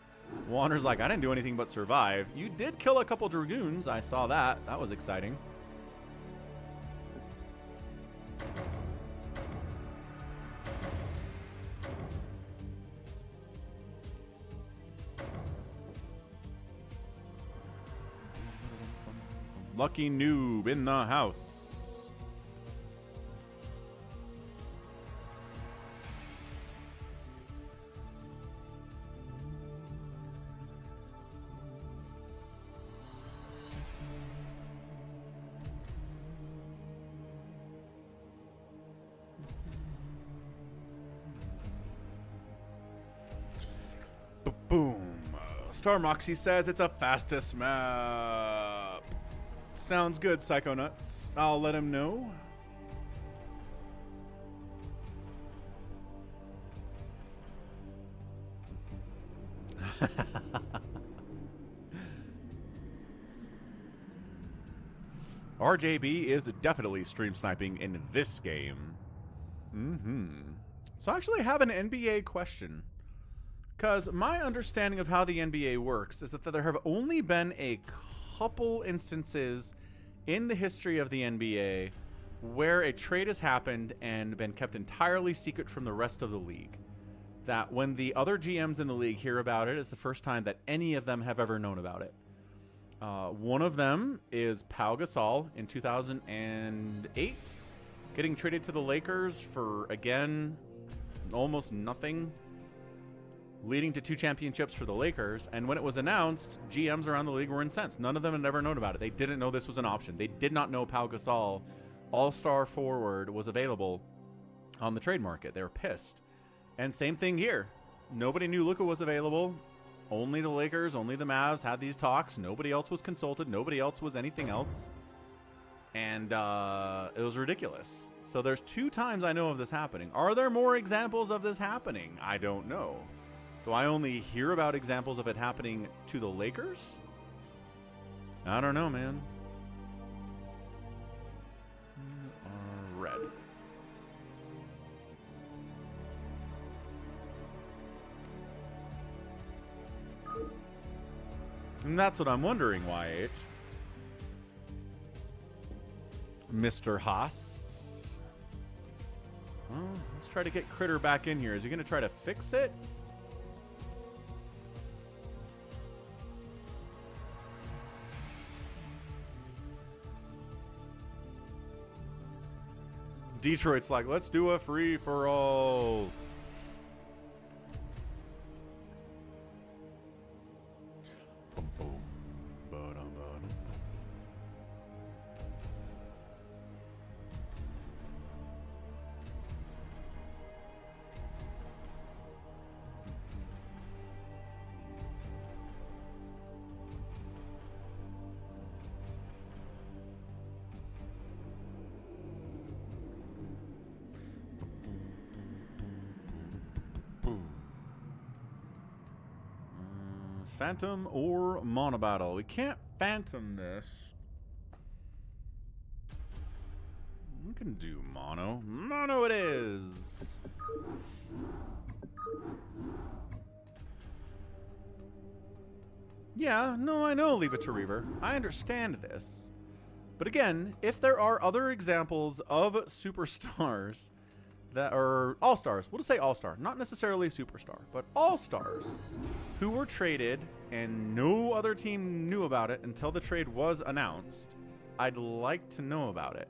Wander's like, I didn't do anything but survive. You did kill a couple Dragoons. I saw that. That was exciting. Lucky noob in the house. Boom. Star Moxie says it's a fastest map. Sounds good, Psychonauts. I'll let him know. RJB is definitely stream sniping in this game. So I actually have an NBA question. Because my understanding of how the NBA works is that there have only been a couple instances in the history of the NBA where a trade has happened and been kept entirely secret from the rest of the league. That when the other GMs in the league hear about it, is the first time that any of them have ever known about it. One of them is Pau Gasol in 2008, getting traded to the Lakers for, again, almost nothing, leading to 2 championships for the Lakers. And when it was announced, GMs around the league were incensed. None of them had ever known about it. They didn't know this was an option. They did not know Pau Gasol, all-star forward, was available on the trade market. They were pissed. And same thing here. Nobody knew Luka was available. Only the Lakers, only the Mavs had these talks. Nobody else was consulted. Nobody else was anything else. And it was ridiculous. So there's 2 times I know of this happening. Are there more examples of this happening? I don't know. Do I only hear about examples of it happening to the Lakers? I don't know, man. Red. And that's what I'm wondering, YH. Mr. Haas. Well, let's try to get Critter back in here. Is he going to try to fix it? Detroit's like, let's do a free-for-all. Phantom or Monobattle? We can't Phantom this. We can do Mono. Mono it is! Yeah, no, I know, Leave It to Reaver. I understand this. But again, if there are other examples of superstars that are all-stars, we'll just say all-star, not necessarily superstar, but all-stars who were traded and no other team knew about it until the trade was announced, I'd like to know about it.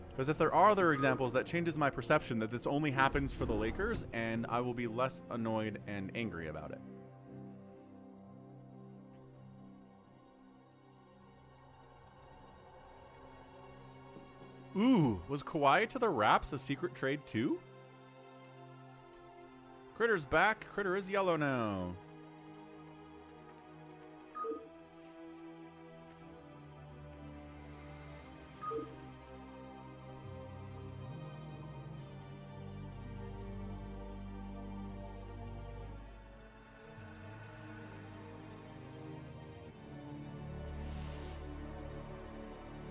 Because if there are other examples, that changes my perception that this only happens for the Lakers, and I will be less annoyed and angry about it. Ooh, was Kawhi to the Raps a secret trade too? Critter's back. Critter is yellow now.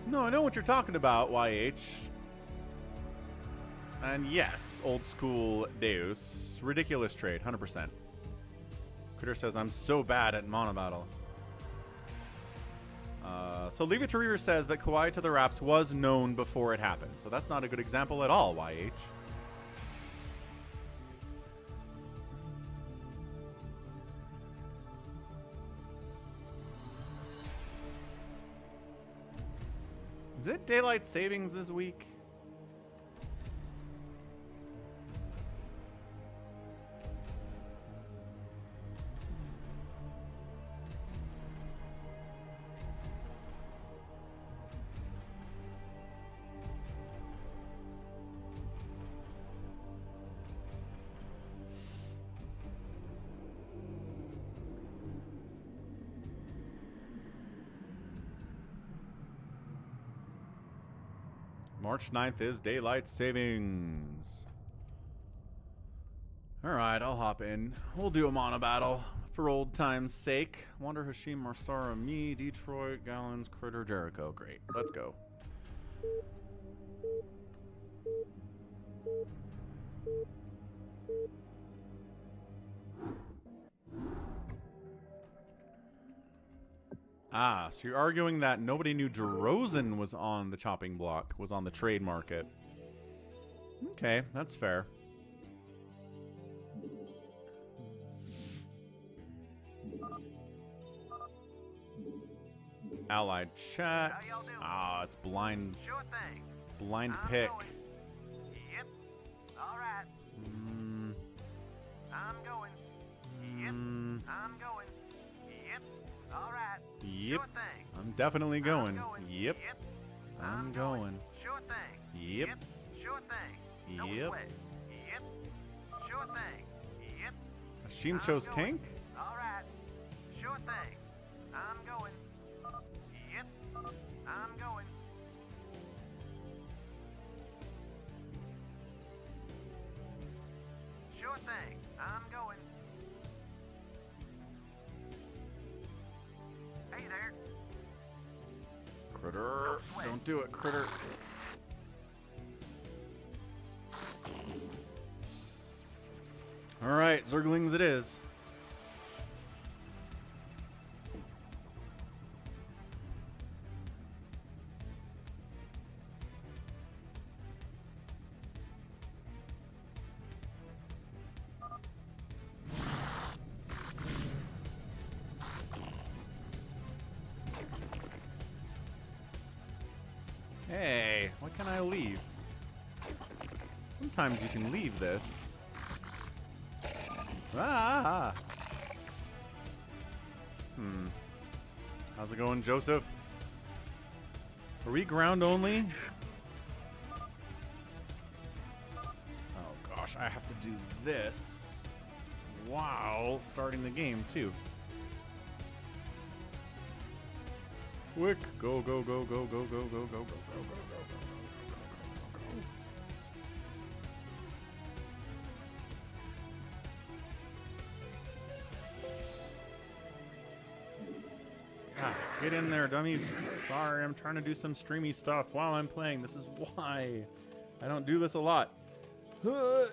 No, I know what you're talking about, YH. And yes, old school Deus. Ridiculous trade, 100%. Critter says, I'm so bad at Monobattle. So Leave It to Reaver says that Kawhi to the Raps was known before it happened. So that's not a good example at all, YH. Is it daylight savings this week? March 9th is daylight savings. Alright, I'll hop in. We'll do a Monobattle. For old time's sake. Wonder, Hashim, Marsara, me, Detroit, Gallons, Critter, Jericho. Great. Let's go. Ah, so you're arguing that nobody knew DeRozan was on the chopping block, was on the trade market. Okay, that's fair. Allied chat. Ah, it's blind. Sure thing. Blind I'm pick. going. Yep. All right. I'm going. Yep. I'm going. Yep. All right. Yep. Sure thing. I'm definitely going. going. Yep. Yep. I'm going. Sure thing. Yep. Sure thing. No Yep. sweat. Yep. Sure thing. Yep. Hashim chose I'm going. tank? All right. Sure thing. I'm going. Yep. I'm going. Sure thing. I'm going. Hey there. Critter. Don't do it, Critter. Alright, Zerglings it is. Hey, why can't I leave? Sometimes you can leave this. Ah! How's it going, Joseph? Are we ground only? Oh gosh, I have to do this while starting the game too. Quick, go, go, go, go, go, go, go, go, go, go, go, go, go, go. God, get in there, dummies. Sorry, I'm trying to do some streamy stuff while I'm playing. This is why I don't do this a lot. Oh,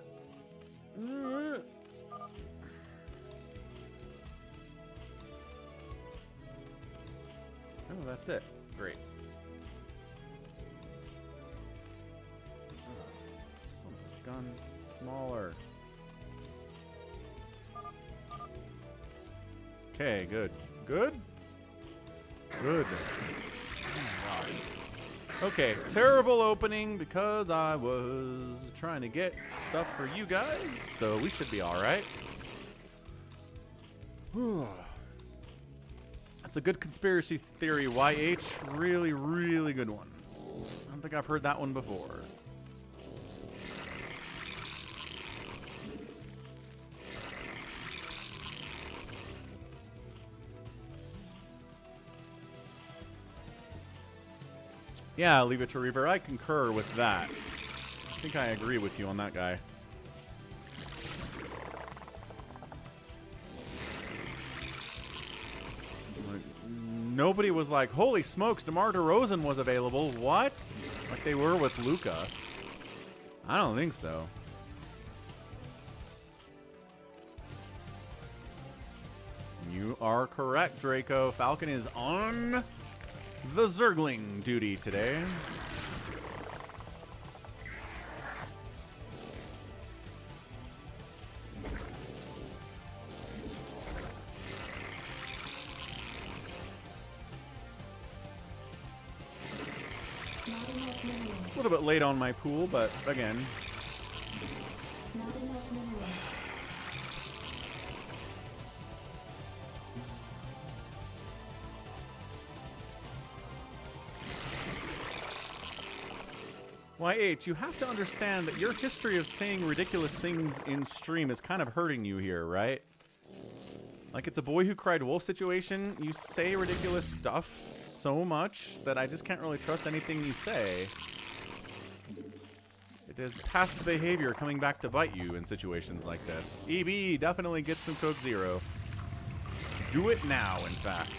that's it. Great. Son of a gun. Smaller. Okay, good. Good? Good. Oh, okay, terrible opening because I was trying to get stuff for you guys, so we should be alright. That's a good conspiracy theory, YH. Really, really good one. I don't think I've heard that one before. Yeah, leave it to Reaver. I concur with that. I think I agree with you on that guy. Nobody was like, holy smokes, DeMar DeRozan was available. What? Like they were with Luka. I don't think so. You are correct, Draco. Falcon is on the Zergling duty today. A little bit late on my pool, but again. Not enough minerals. YH, you have to understand that your history of saying ridiculous things in stream is kind of hurting you here, right? Like it's a boy who cried wolf situation. You say ridiculous stuff so much that I just can't really trust anything you say. It is past behavior coming back to bite you in situations like this. EB definitely gets some Coke Zero. Do it now, in fact.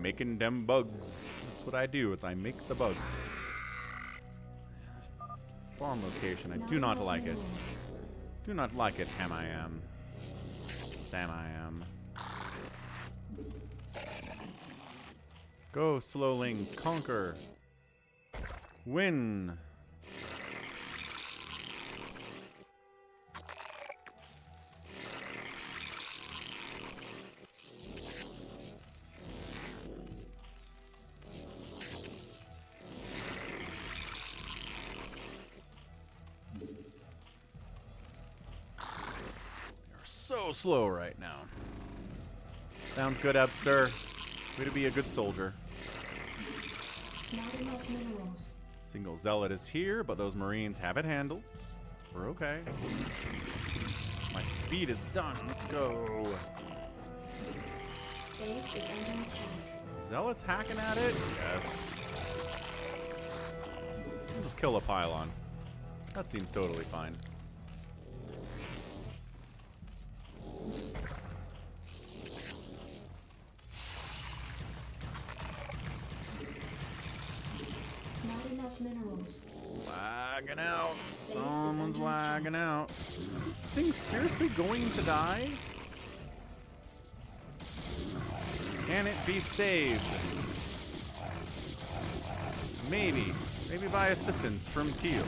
Making them bugs. That's what I do, is I make the bugs. This farm location, I do not like it. Do not like it, Ham-I-am. Sam-I-am. Go, slowlings, conquer. Win. So slow right now. Sounds good, Ebster. Way to be a good soldier. Not enough minerals. Single zealot is here, but those marines have it handled. We're okay. My speed is done. Let's go. Base is under attack. Zealot's hacking at it? Yes. We'll just kill a pylon. That seems totally fine. Minerals. Lagging out. Someone's lagging out. Is this thing seriously going to die? Can it be saved? Maybe. Maybe by assistance from Teal.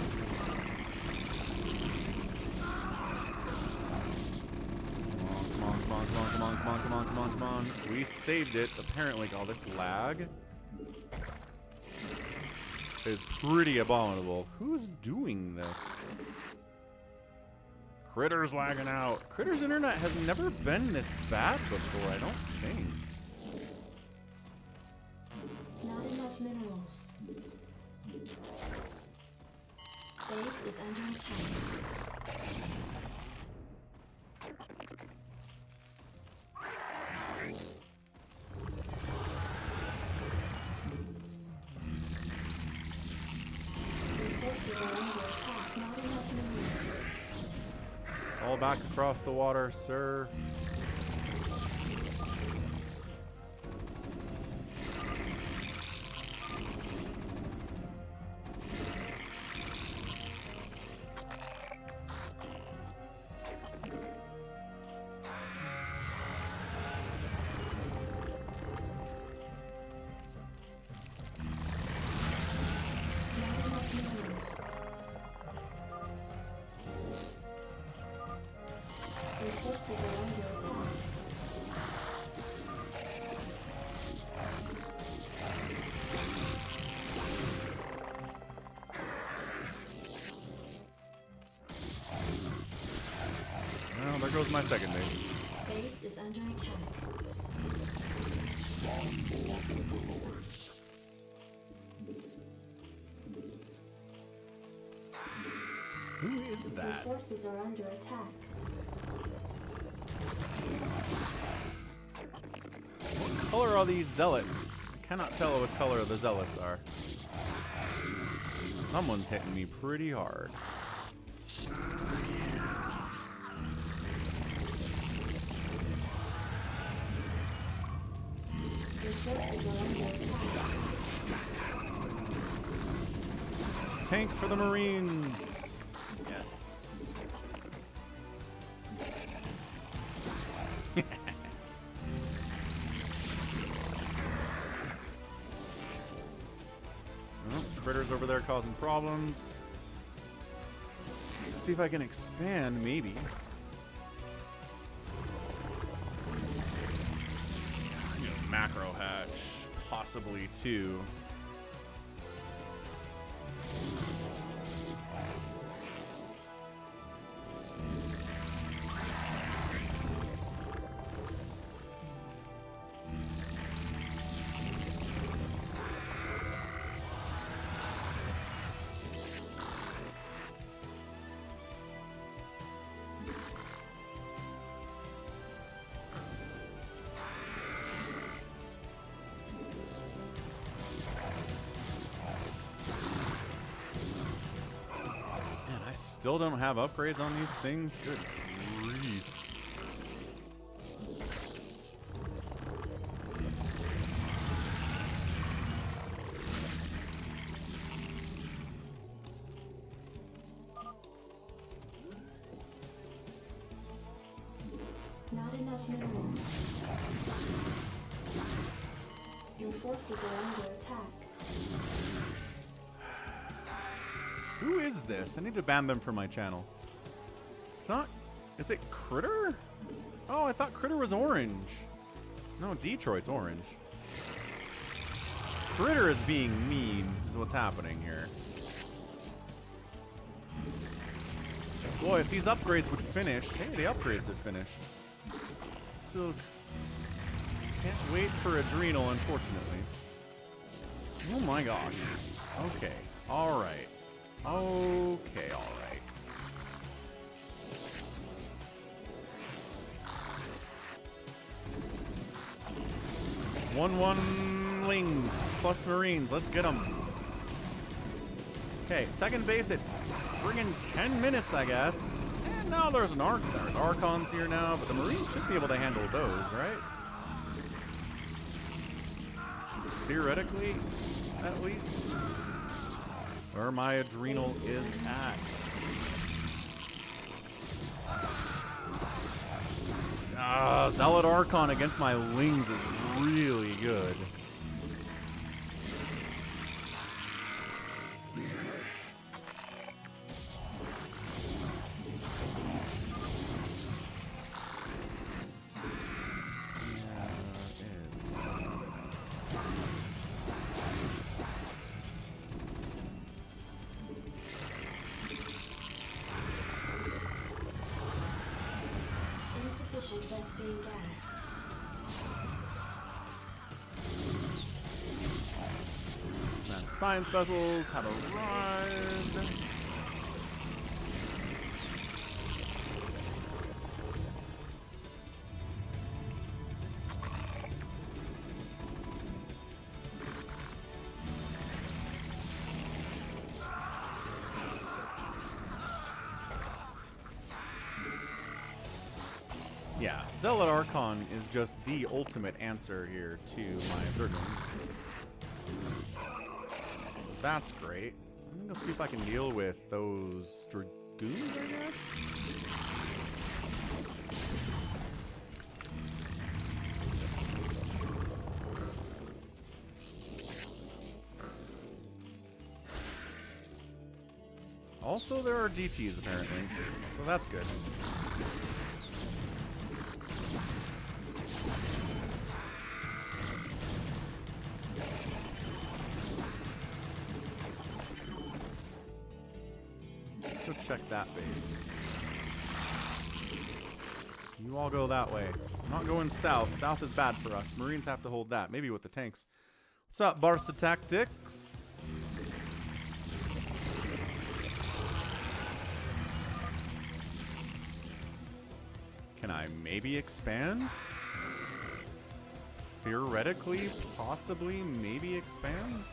Come on, come on, come on, come on, come on, come on, come on, come on. We saved it. Apparently, all this lag is pretty abominable. Who's doing this? Critter's lagging out. Critter's internet has never been this bad before, I don't think. Not enough minerals. Base is under attack. All back across the water, sir. Well, there goes my second base. Base is under attack. Who is Your that? forces are under attack. What color are these zealots? I cannot tell what color the zealots are. Someone's hitting me pretty hard. Your forces are under attack. Tank for the Marines. Yes. Oh, Critter's over there causing problems. Let's see if I can expand, maybe. Macro hatch, possibly too. still don't have upgrades on these things? Good grief. Not enough minerals. Your forces are under attack. Who is this? I need to ban them from my channel. Not... Is it Critter? Oh, I thought Critter was orange. No, Detroit's orange. Critter is being mean, is what's happening here. Boy, if these upgrades would finish... Hey, the upgrades have finished. So... Can't wait for Adrenal, unfortunately. Oh my gosh. Okay. Alright. Okay, alright. 1-1 Lings plus Marines. Let's get them. Okay, second base at friggin' 10 minutes, I guess. And now there's an There's Archons here now, but the Marines should be able to handle those, right? Theoretically, at least. Where my Adrenal is at. Zealot Archon against my Lings is really good. Insufficient phosphine gas. Man, science vessels have arrived. Yeah, Zealot Archon is just the ultimate answer here to my Zerglings. That's great. I'm gonna go see if I can deal with those Dragoons, I guess? Also, there are DTs apparently, so that's good. Go check that base. You all go that way. I'm not going south. South is bad for us. Marines have to hold that. Maybe with the tanks. What's up, Barca Tactics? Can I maybe expand? Theoretically, possibly, maybe expand?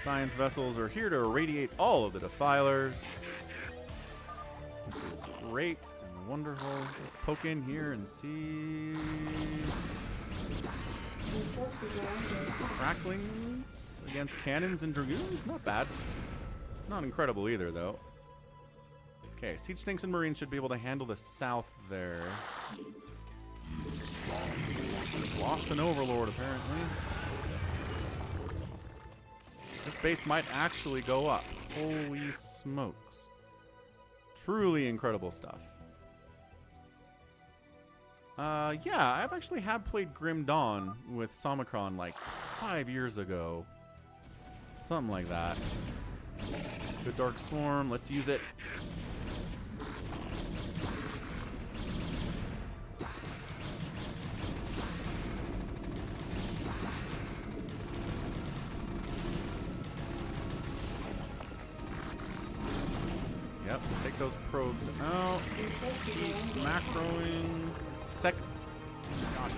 Science vessels are here to irradiate all of the defilers, which is great and wonderful. Let's poke in here and see. Cracklings against cannons and dragoons? Not bad. Not incredible either, though. Okay, siege tanks and marines should be able to handle the south there. Lost an overlord, apparently. This base might actually go up. Holy smokes. Truly incredible stuff. Yeah, I've actually played Grim Dawn with Somicron like 5 years ago. Something like that. Good Dark Swarm, let's use it. Take those probes out. Macroing. Gosh,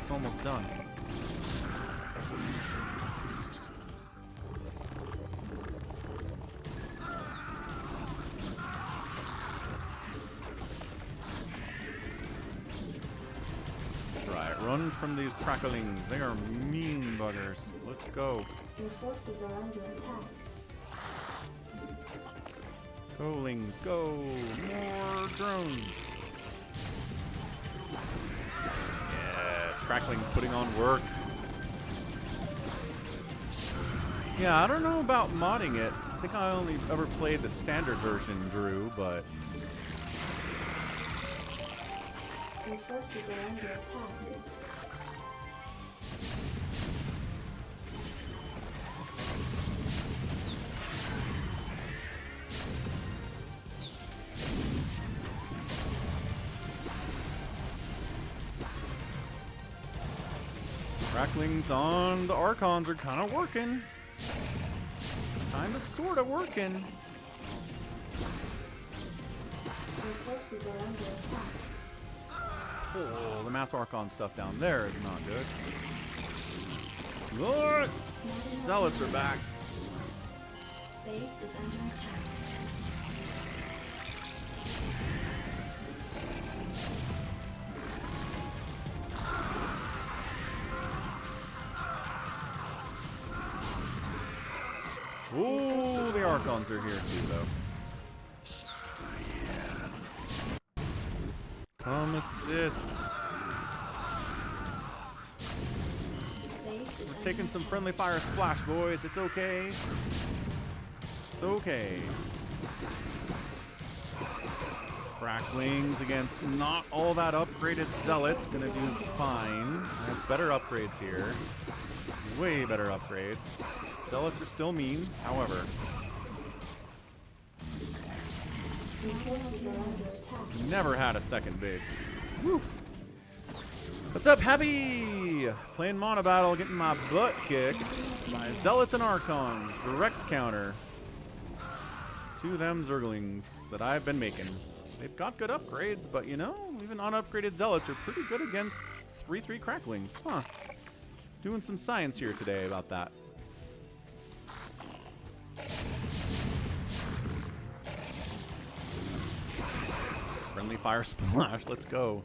it's almost done. That's right. Run from these cracklings. They are mean buggers. Let's go. Your forces are under attack. Golings, go! More drones! Yes, Crackling's putting on work. Yeah, I don't know about modding it. I think I only ever played the standard version, Drew, but... Your forces are under attack. Cracklings on the Archons are kind of working. Kind of, sort of working. Your forces are under attack. Oh, the Mass Archon stuff down there is not good. Look! Zealots are back. Base is under attack. Ooh, the Archons are here too, though. Come assist. We're taking some friendly fire splash, boys. It's okay. It's okay. Cracklings against not all that upgraded Zealots. Gonna do fine. I have better upgrades here. Way better upgrades. Zealots are still mean, however. Never had a second base. Woof. What's up, Happy? Playing Monobattle, getting my butt kicked by Zealots and Archons. Direct counter to them Zerglings that I've been making. They've got good upgrades, but you know, even unupgraded Zealots are pretty good against 3/3 Cracklings. Huh. Doing some science here today about that. Friendly fire splash, let's go.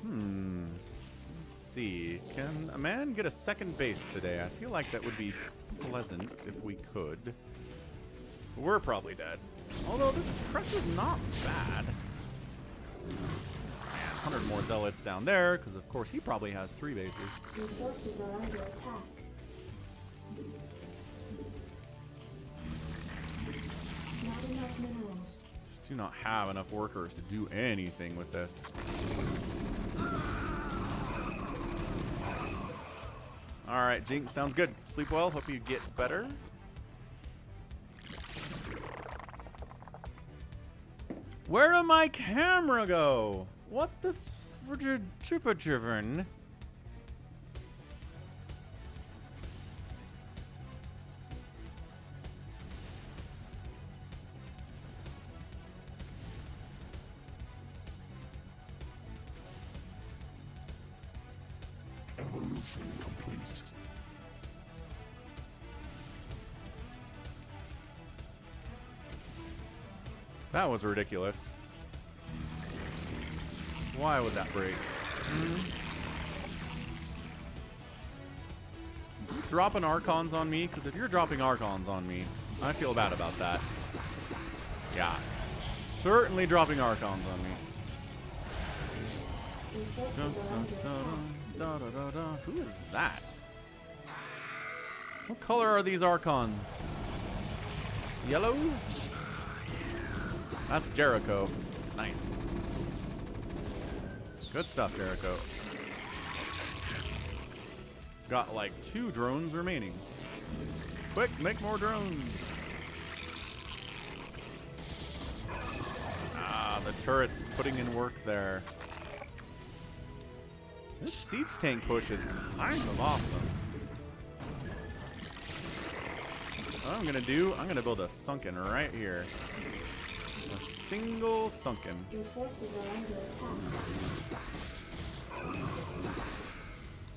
Let's see. Can a man get a second base today? I feel like that would be pleasant if we could. We're probably dead. Although this pressure's not bad. Man, 100 more Zealots down there, because of course he probably has 3 bases. Your forces are under attack. Not enough minerals. Just do not have enough workers to do anything with this. Alright, Jinx, sounds good. Sleep well, hope you get better. Where did my camera go? What the frigid? That was ridiculous. Why would that break? You dropping Archons on me? Because if you're dropping Archons on me, I feel bad about that. Yeah. Certainly dropping Archons on me. Who is that? What color are these Archons? Yellows? That's Jericho. Nice. Good stuff, Jericho. Got like 2 drones remaining. Quick, make more drones. Ah, the turret's putting in work there. This siege tank push is kind of awesome. What I'm gonna do, I'm gonna build a sunken right here. A single sunken. Your forces are under attack.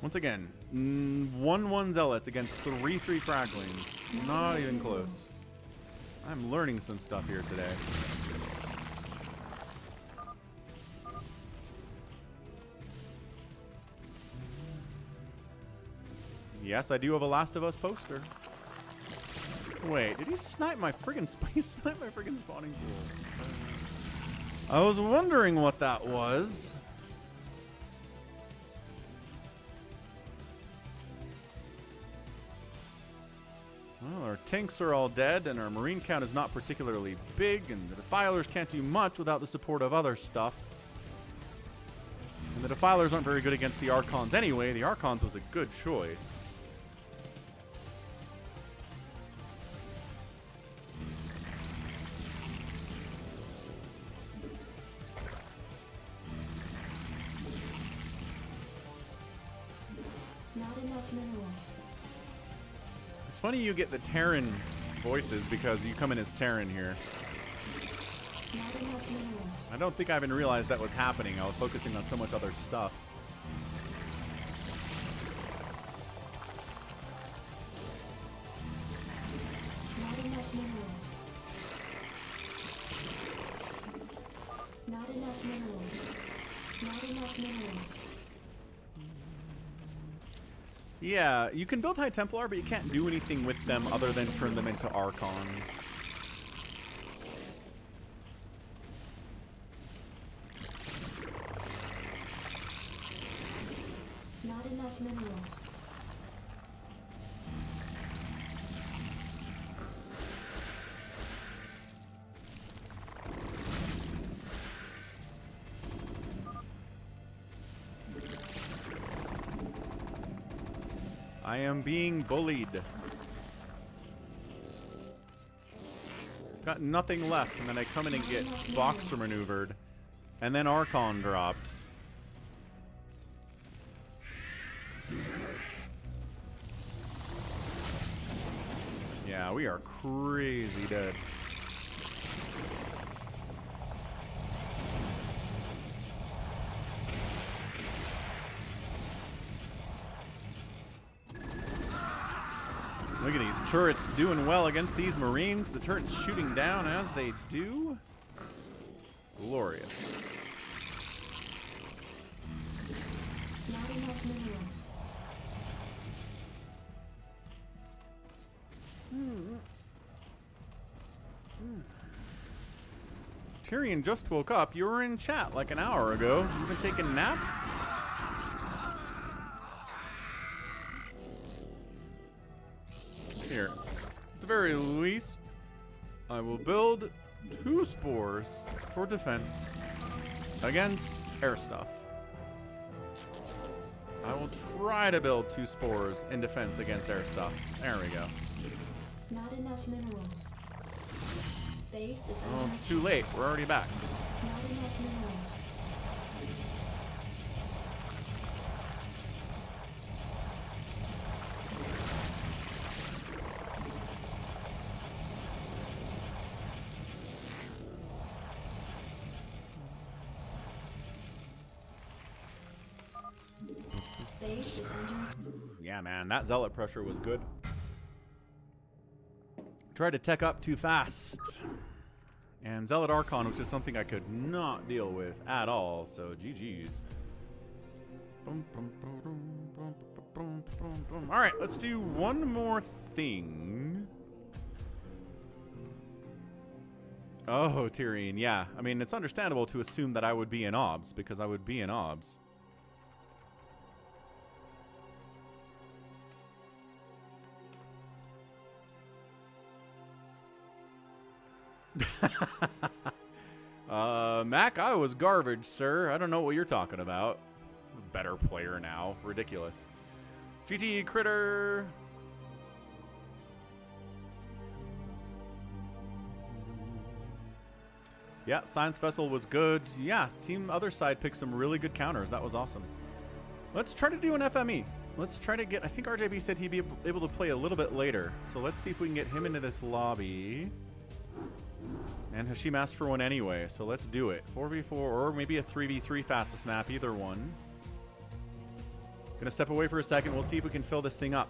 Once again, 1-1 Zealots against 3-3 Craglings. Not even close. I'm learning some stuff here today. Yes, I do have a Last of Us poster. Wait, did he snipe my friggin' spawning pool? I was wondering what that was. Well, our tanks are all dead, and our marine count is not particularly big, and the defilers can't do much without the support of other stuff. And the defilers aren't very good against the Archons anyway. The Archons was a good choice. Not enough minerals. It's funny you get the Terran voices because you come in as Terran here. Not enough minerals. I don't think I even realized that was happening. I was focusing on so much other stuff. Not enough minerals. Not enough minerals. Not enough minerals. Yeah, you can build High Templar, but you can't do anything with them other than turn them into Archons. Not enough minerals. I am being bullied. Got nothing left, and then I come in and get Boxer maneuvered, and then Archon dropped. Yeah, we are crazy dead. Look at these turrets doing well against these Marines. The turrets shooting down as they do. Glorious. Not enough minerals. Tyrion just woke up. You were in chat like an hour ago. You've been taking naps? Here. At the very least, I will build 2 spores for defense against air stuff. I will try to build 2 spores in defense against air stuff. There we go. Not enough minerals. Base is Oh, under it's too late. We're already back. Not enough minerals. Base is under. Yeah, man, that zealot pressure was good. Tried to tech up too fast. And Zealot Archon was just something I could not deal with at all, so GG's. Alright, let's do one more thing. Oh, Tyrion, yeah. I mean, it's understandable to assume that I would be in OBS, because I would be in OBS. Mac, I was garbage, sir. I don't know what you're talking about. Better player now. Ridiculous. GT Critter. Yeah, Science Vessel was good. Yeah, Team Other Side picked some really good counters. That was awesome. Let's try to do an FME. Let's try to get... I think RJB said he'd be able to play a little bit later. So let's see if we can get him into this lobby. And Hashim asked for one anyway, so let's do it. 4v4 or maybe a 3v3 fastest map, either one. Gonna step away for a second. We'll see if we can fill this thing up.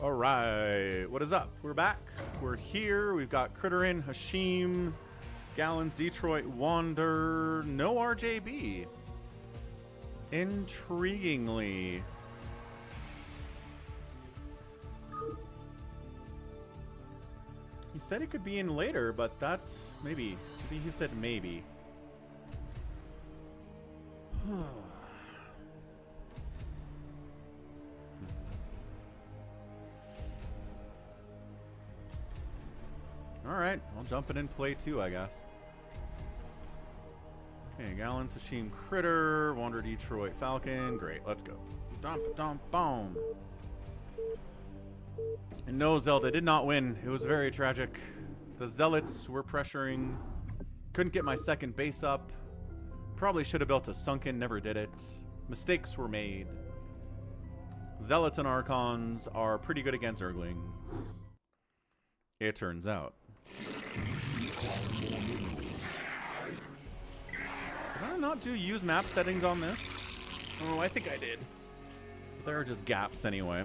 All right, what is up? We're back. We're here. We've got Critterin, Hashim, Gallons, Detroit, Wander, no RJB. Intriguingly. He said he could be in later, but that's maybe. He said maybe. Alright, I'll jump in play too, I guess. Okay, Gallons, Hashim, Critter, Wander, Detroit, Falcon. Great, let's go. Dump, dump, boom. And no, Zelda did not win. It was very tragic. The Zealots were pressuring. Couldn't get my second base up. Probably should have built a sunken, never did it. Mistakes were made. Zealots and Archons are pretty good against Zerglings. It turns out. Did I not use map settings on this? Oh, I think I did. There are just gaps anyway.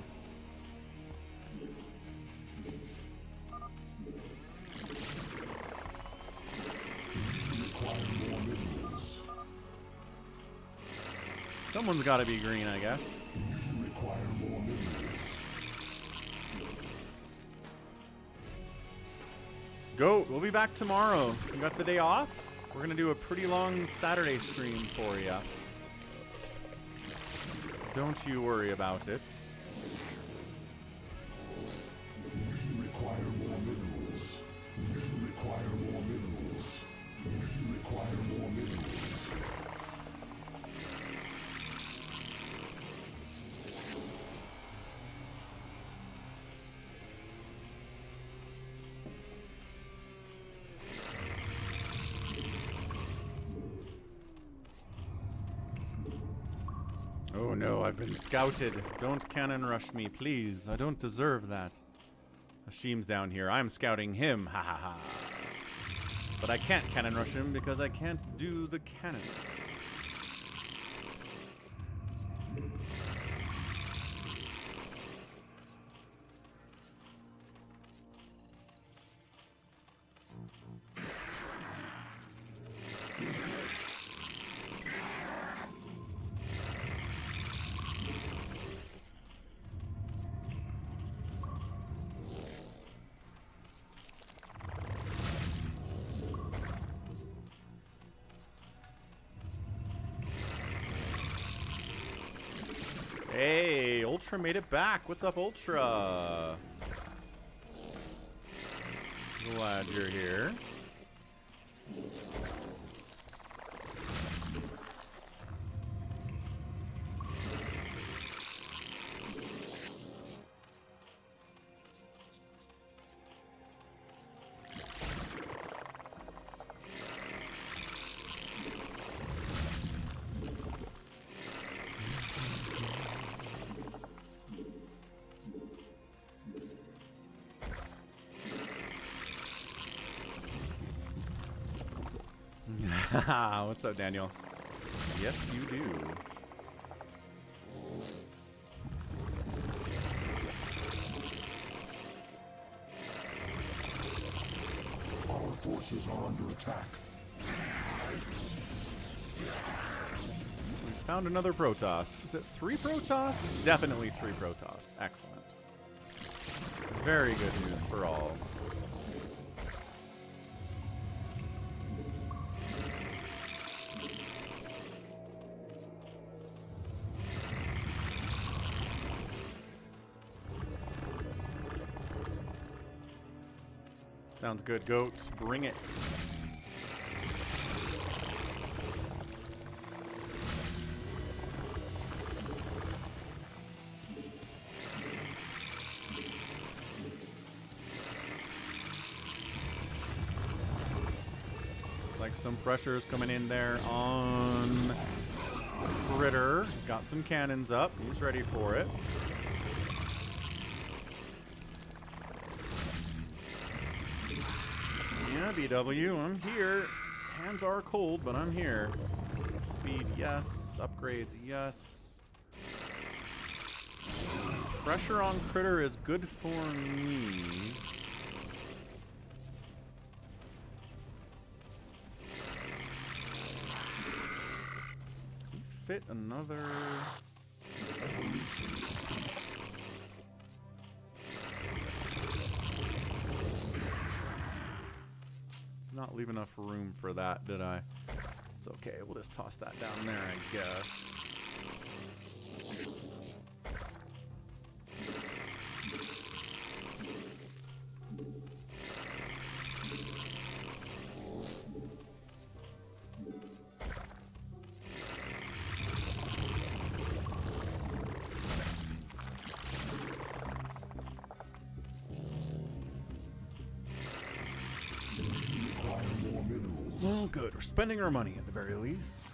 Someone's got to be green, I guess. Go. We'll be back tomorrow. You got the day off? We're going to do a pretty long Saturday stream for you. Don't you worry about it. We require more minerals. We require more minerals. We require more minerals. Oh no, I've been scouted. Don't cannon rush me, please. I don't deserve that. Hashim's down here. I'm scouting him. Ha ha ha. But I can't cannon rush him because I can't do the cannons. Ultra made it back. What's up, Ultra? Glad you're here. What's up, Daniel? Yes, you do. Our forces are under attack. We found another Protoss. Is it 3 Protoss? It's definitely 3 Protoss. Excellent. Very good news for all. Sounds good, goats. Bring it. Looks like some pressure is coming in there on Critter. He's got some cannons up. He's ready for it. Yeah, BW, I'm here. Hands are cold, but I'm here. Let's see, speed, yes. Upgrades, yes. Pressure on Critter is good for me. Can we fit another... Not leave enough room for that, did I? It's okay, we'll just toss that down there, I guess. Well, good. We're spending our money at the very least.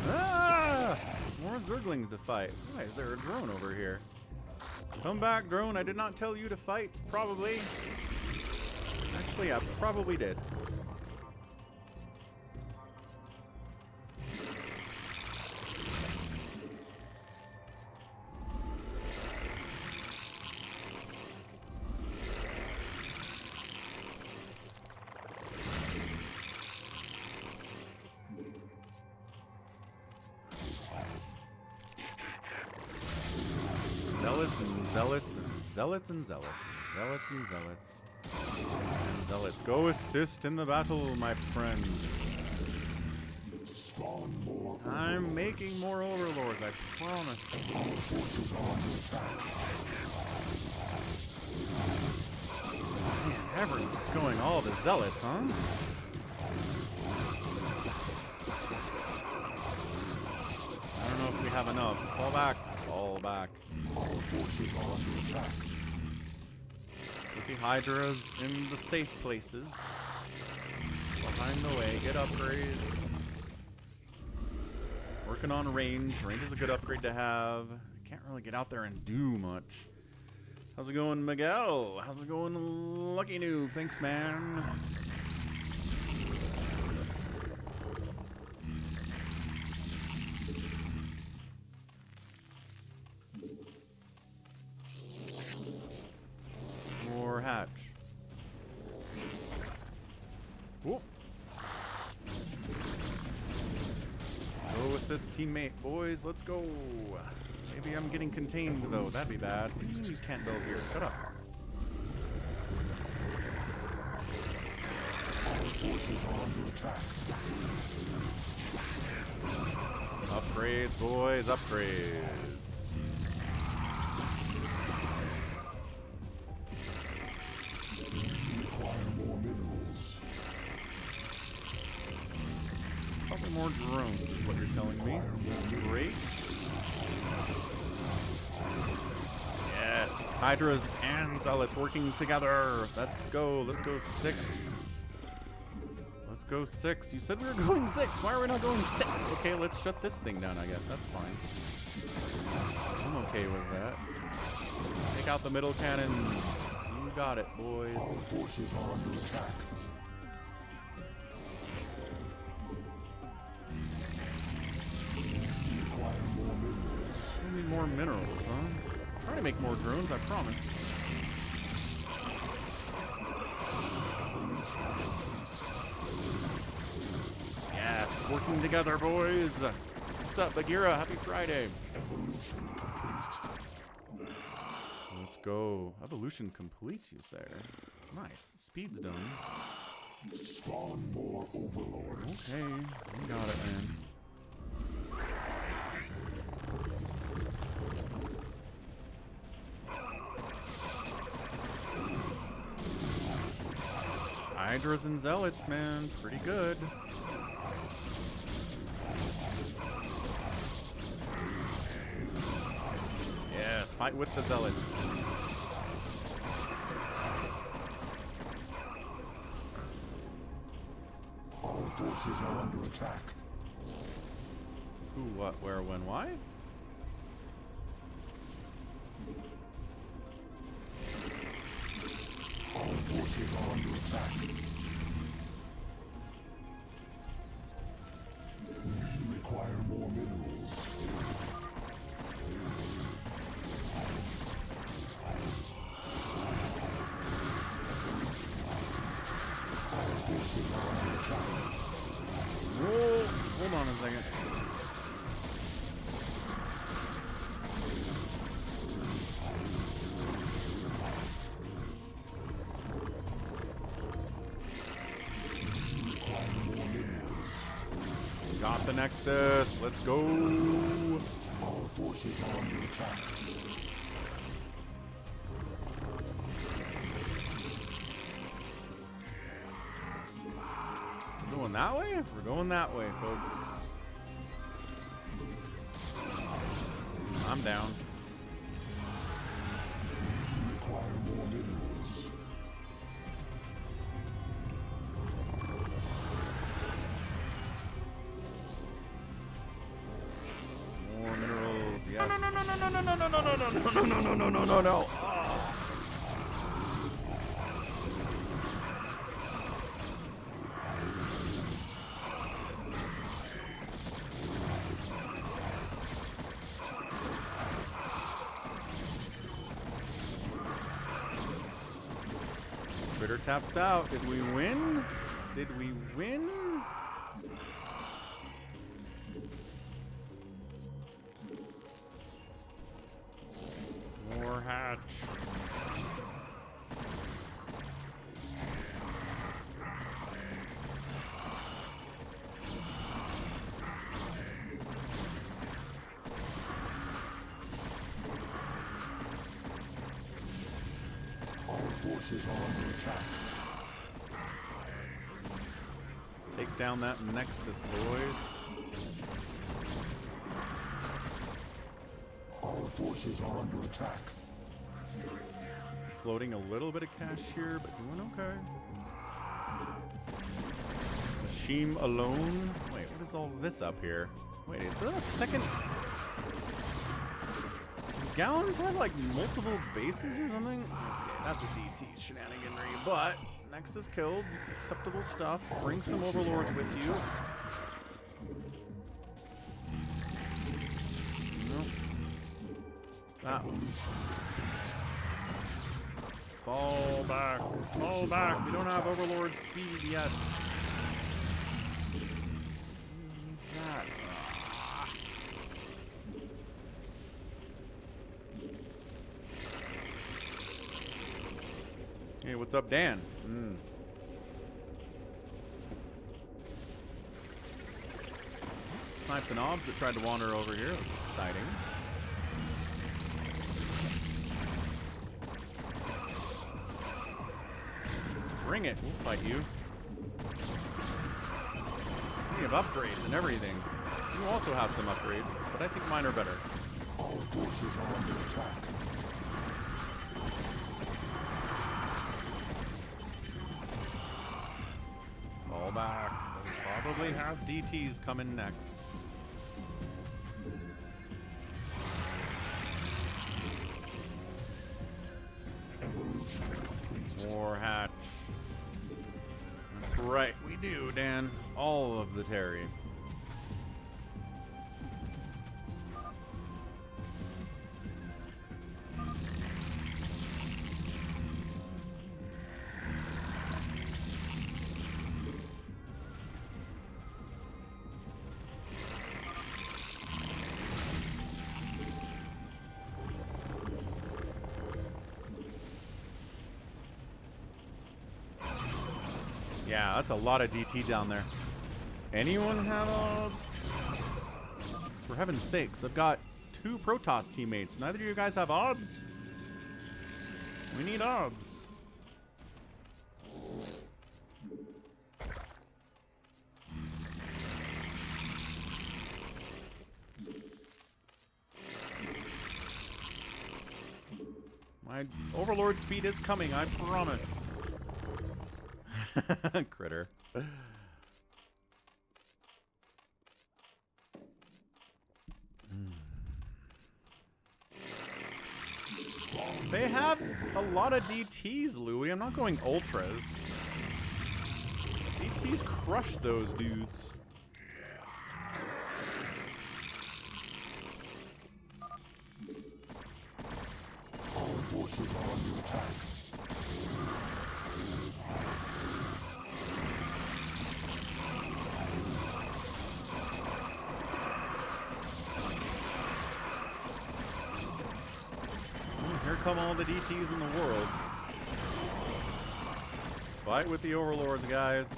Ah! More Zerglings to fight. Why is there a drone over here? Come back, drone. I did not tell you to fight. Probably. Actually, I probably did. Zealots and zealots and zealots and zealots and zealots. Go assist in the battle, my friend. I'm making more overlords, I promise. Man, everyone's just going all the zealots, huh? I don't know if we have enough. Fall back. Fall back. Put the Hydras in the safe places. Behind the way. Get upgrades. Working on range. Range is a good upgrade to have. Can't really get out there and do much. How's it going, Miguel? How's it going, Lucky Noob? Thanks, man. More hatch. Whoop. Go assist teammate, boys. Let's go. Maybe I'm getting contained, though. That'd be bad. What do you mean you can't build here? Shut up. Upgrades, boys. Upgrades. Probably more drones is what you're telling me. Great. Yes, Hydras and Zealots working together. Let's go. Let's go 6. Let's go 6. You said we were going 6. Why are we not going 6? Okay, let's shut this thing down, I guess. That's fine. I'm okay with that. Take out the middle cannons. You got it, boys. Our forces are under attack. We need more minerals, huh? I'm trying to make more drones, I promise. Yes, working together, boys. What's up, Bagheera? Happy Friday. Let's go. Evolution complete, you say? Nice. Speed's done. Spawn more overlords. Okay, you got it, man. Hydras and Zealots, man. Pretty good. Yes, fight with the Zealots. Our forces are under attack. Who, what, where, when, why? Our forces are under attack. We require more minerals. Our forces are under attack. Whoa, hold on a second. Got the Nexus. Let's go. Our forces are under attack. We're going that way? We're going that way, folks. I'm down. We require more minerals. More minerals, yes. No. Critter taps out. Did we win? Did we win? More hatch. Our forces are under attack. Let's take down that Nexus, boys. Our forces are under attack. Floating a little bit of cash here, but doing okay. Machine alone. Wait, what is all this up here? Wait, is that a second? Gallons have like multiple bases or something? Okay, that's a DT shenaniganry, but next is killed. Acceptable stuff. Bring some overlords with you. Nope. That one. Fall back. Fall back. We don't have overlord speed yet. That. Hey, what's up, Dan? Sniped the knobs that tried to wander over here. That's exciting. Bring it. We'll fight you. We have upgrades and everything. You also have some upgrades, but I think mine are better. Our forces are under attack. Fall back. We'll probably have DTs coming next. War hatch. That's right, we do, Dan. All of the Terry. Yeah, that's a lot of DT down there. Anyone have obs? For heaven's sakes, I've got 2 Protoss teammates. Neither of you guys have obs? We need obs. My overlord speed is coming, I promise. Critter. They have a lot of DTs, Louis. I'm not going ultras. DTs crush those dudes. Our forces are under attack. Here come all the DTs in the world. Fight with the overlords, guys.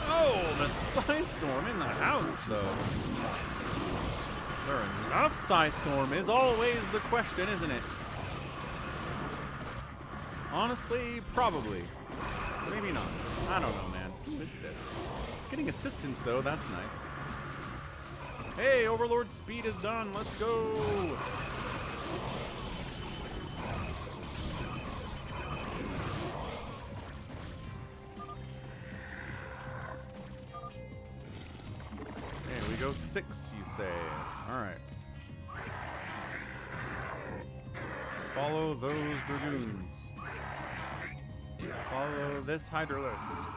Oh, the Psystorm in the house, though. Is there enough Psystorm is always the question, isn't it? Honestly, probably. Maybe not. I don't know, man. Who is this? Getting assistance, though. That's nice. Hey, Overlord speed is done. Let's go. Go 6, you say. Alright. Follow those dragoons. Follow this Hydralisk.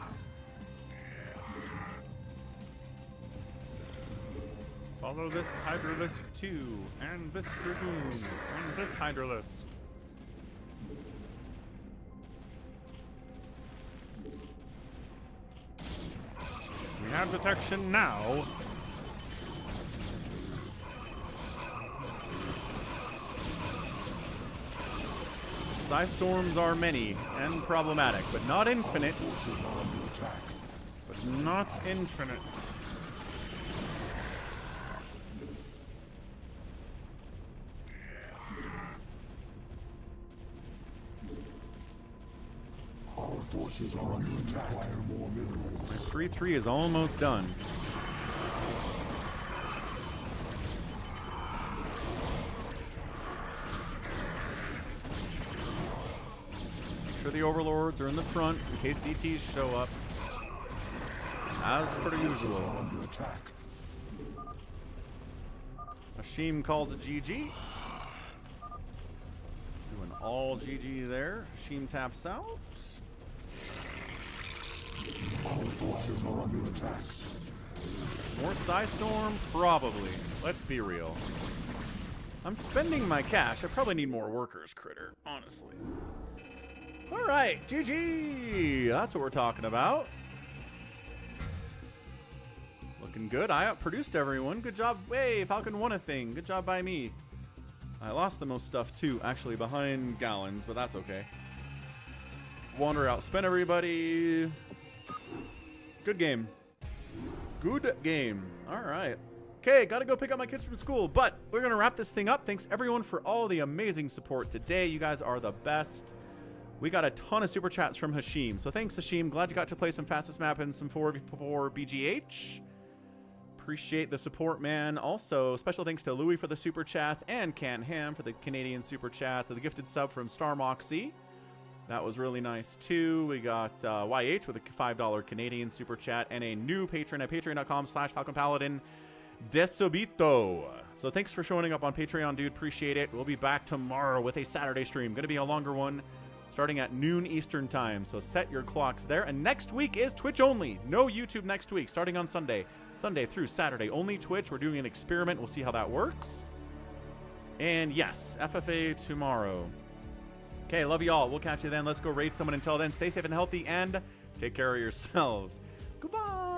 Follow this Hydralisk too. And this dragoon. And this Hydralisk. We have detection now. Psystorms are many and problematic, but not infinite. But not infinite. Our forces are under attack. Require more minerals. My 3-3 is almost done. The overlords are in the front in case DTs show up. As per usual. Hashim calls it GG. Doing all GG there. Sheem taps out. All forces are under attack. More Psystorm? Probably. Let's be real. I'm spending my cash. I probably need more workers, Critter, honestly. Alright, GG! That's what we're talking about. Looking good. I outproduced everyone. Good job. Hey, Falcon won a thing. Good job by me. I lost the most stuff, too, actually, behind Gallons, but that's okay. Wander outspent everybody. Good game. Good game. All right. Okay, gotta go pick up my kids from school, but we're gonna wrap this thing up. Thanks, everyone, for all the amazing support today. You guys are the best. We got a ton of super chats from Hashim, so thanks, Hashim. Glad you got to play some fastest map and some 4v4 BGH. Appreciate the support, man. Also, special thanks to Louis for the super chats and Can Ham for the Canadian super chats and the gifted sub from Star Moxie. That was really nice, too. We got YH with a $5 Canadian super chat and a new patron at patreon.com/falconpaladin, Desobito. So thanks for showing up on Patreon, dude. Appreciate it. We'll be back tomorrow with a Saturday stream. Going to be a longer one, starting at noon Eastern time. So set your clocks there. And next week is Twitch only. No YouTube next week, starting on Sunday. Sunday through Saturday, only Twitch. We're doing an experiment. We'll see how that works. And yes, FFA tomorrow. Okay, love you all. We'll catch you then. Let's go raid someone. Until then, stay safe and healthy and take care of yourselves. Goodbye.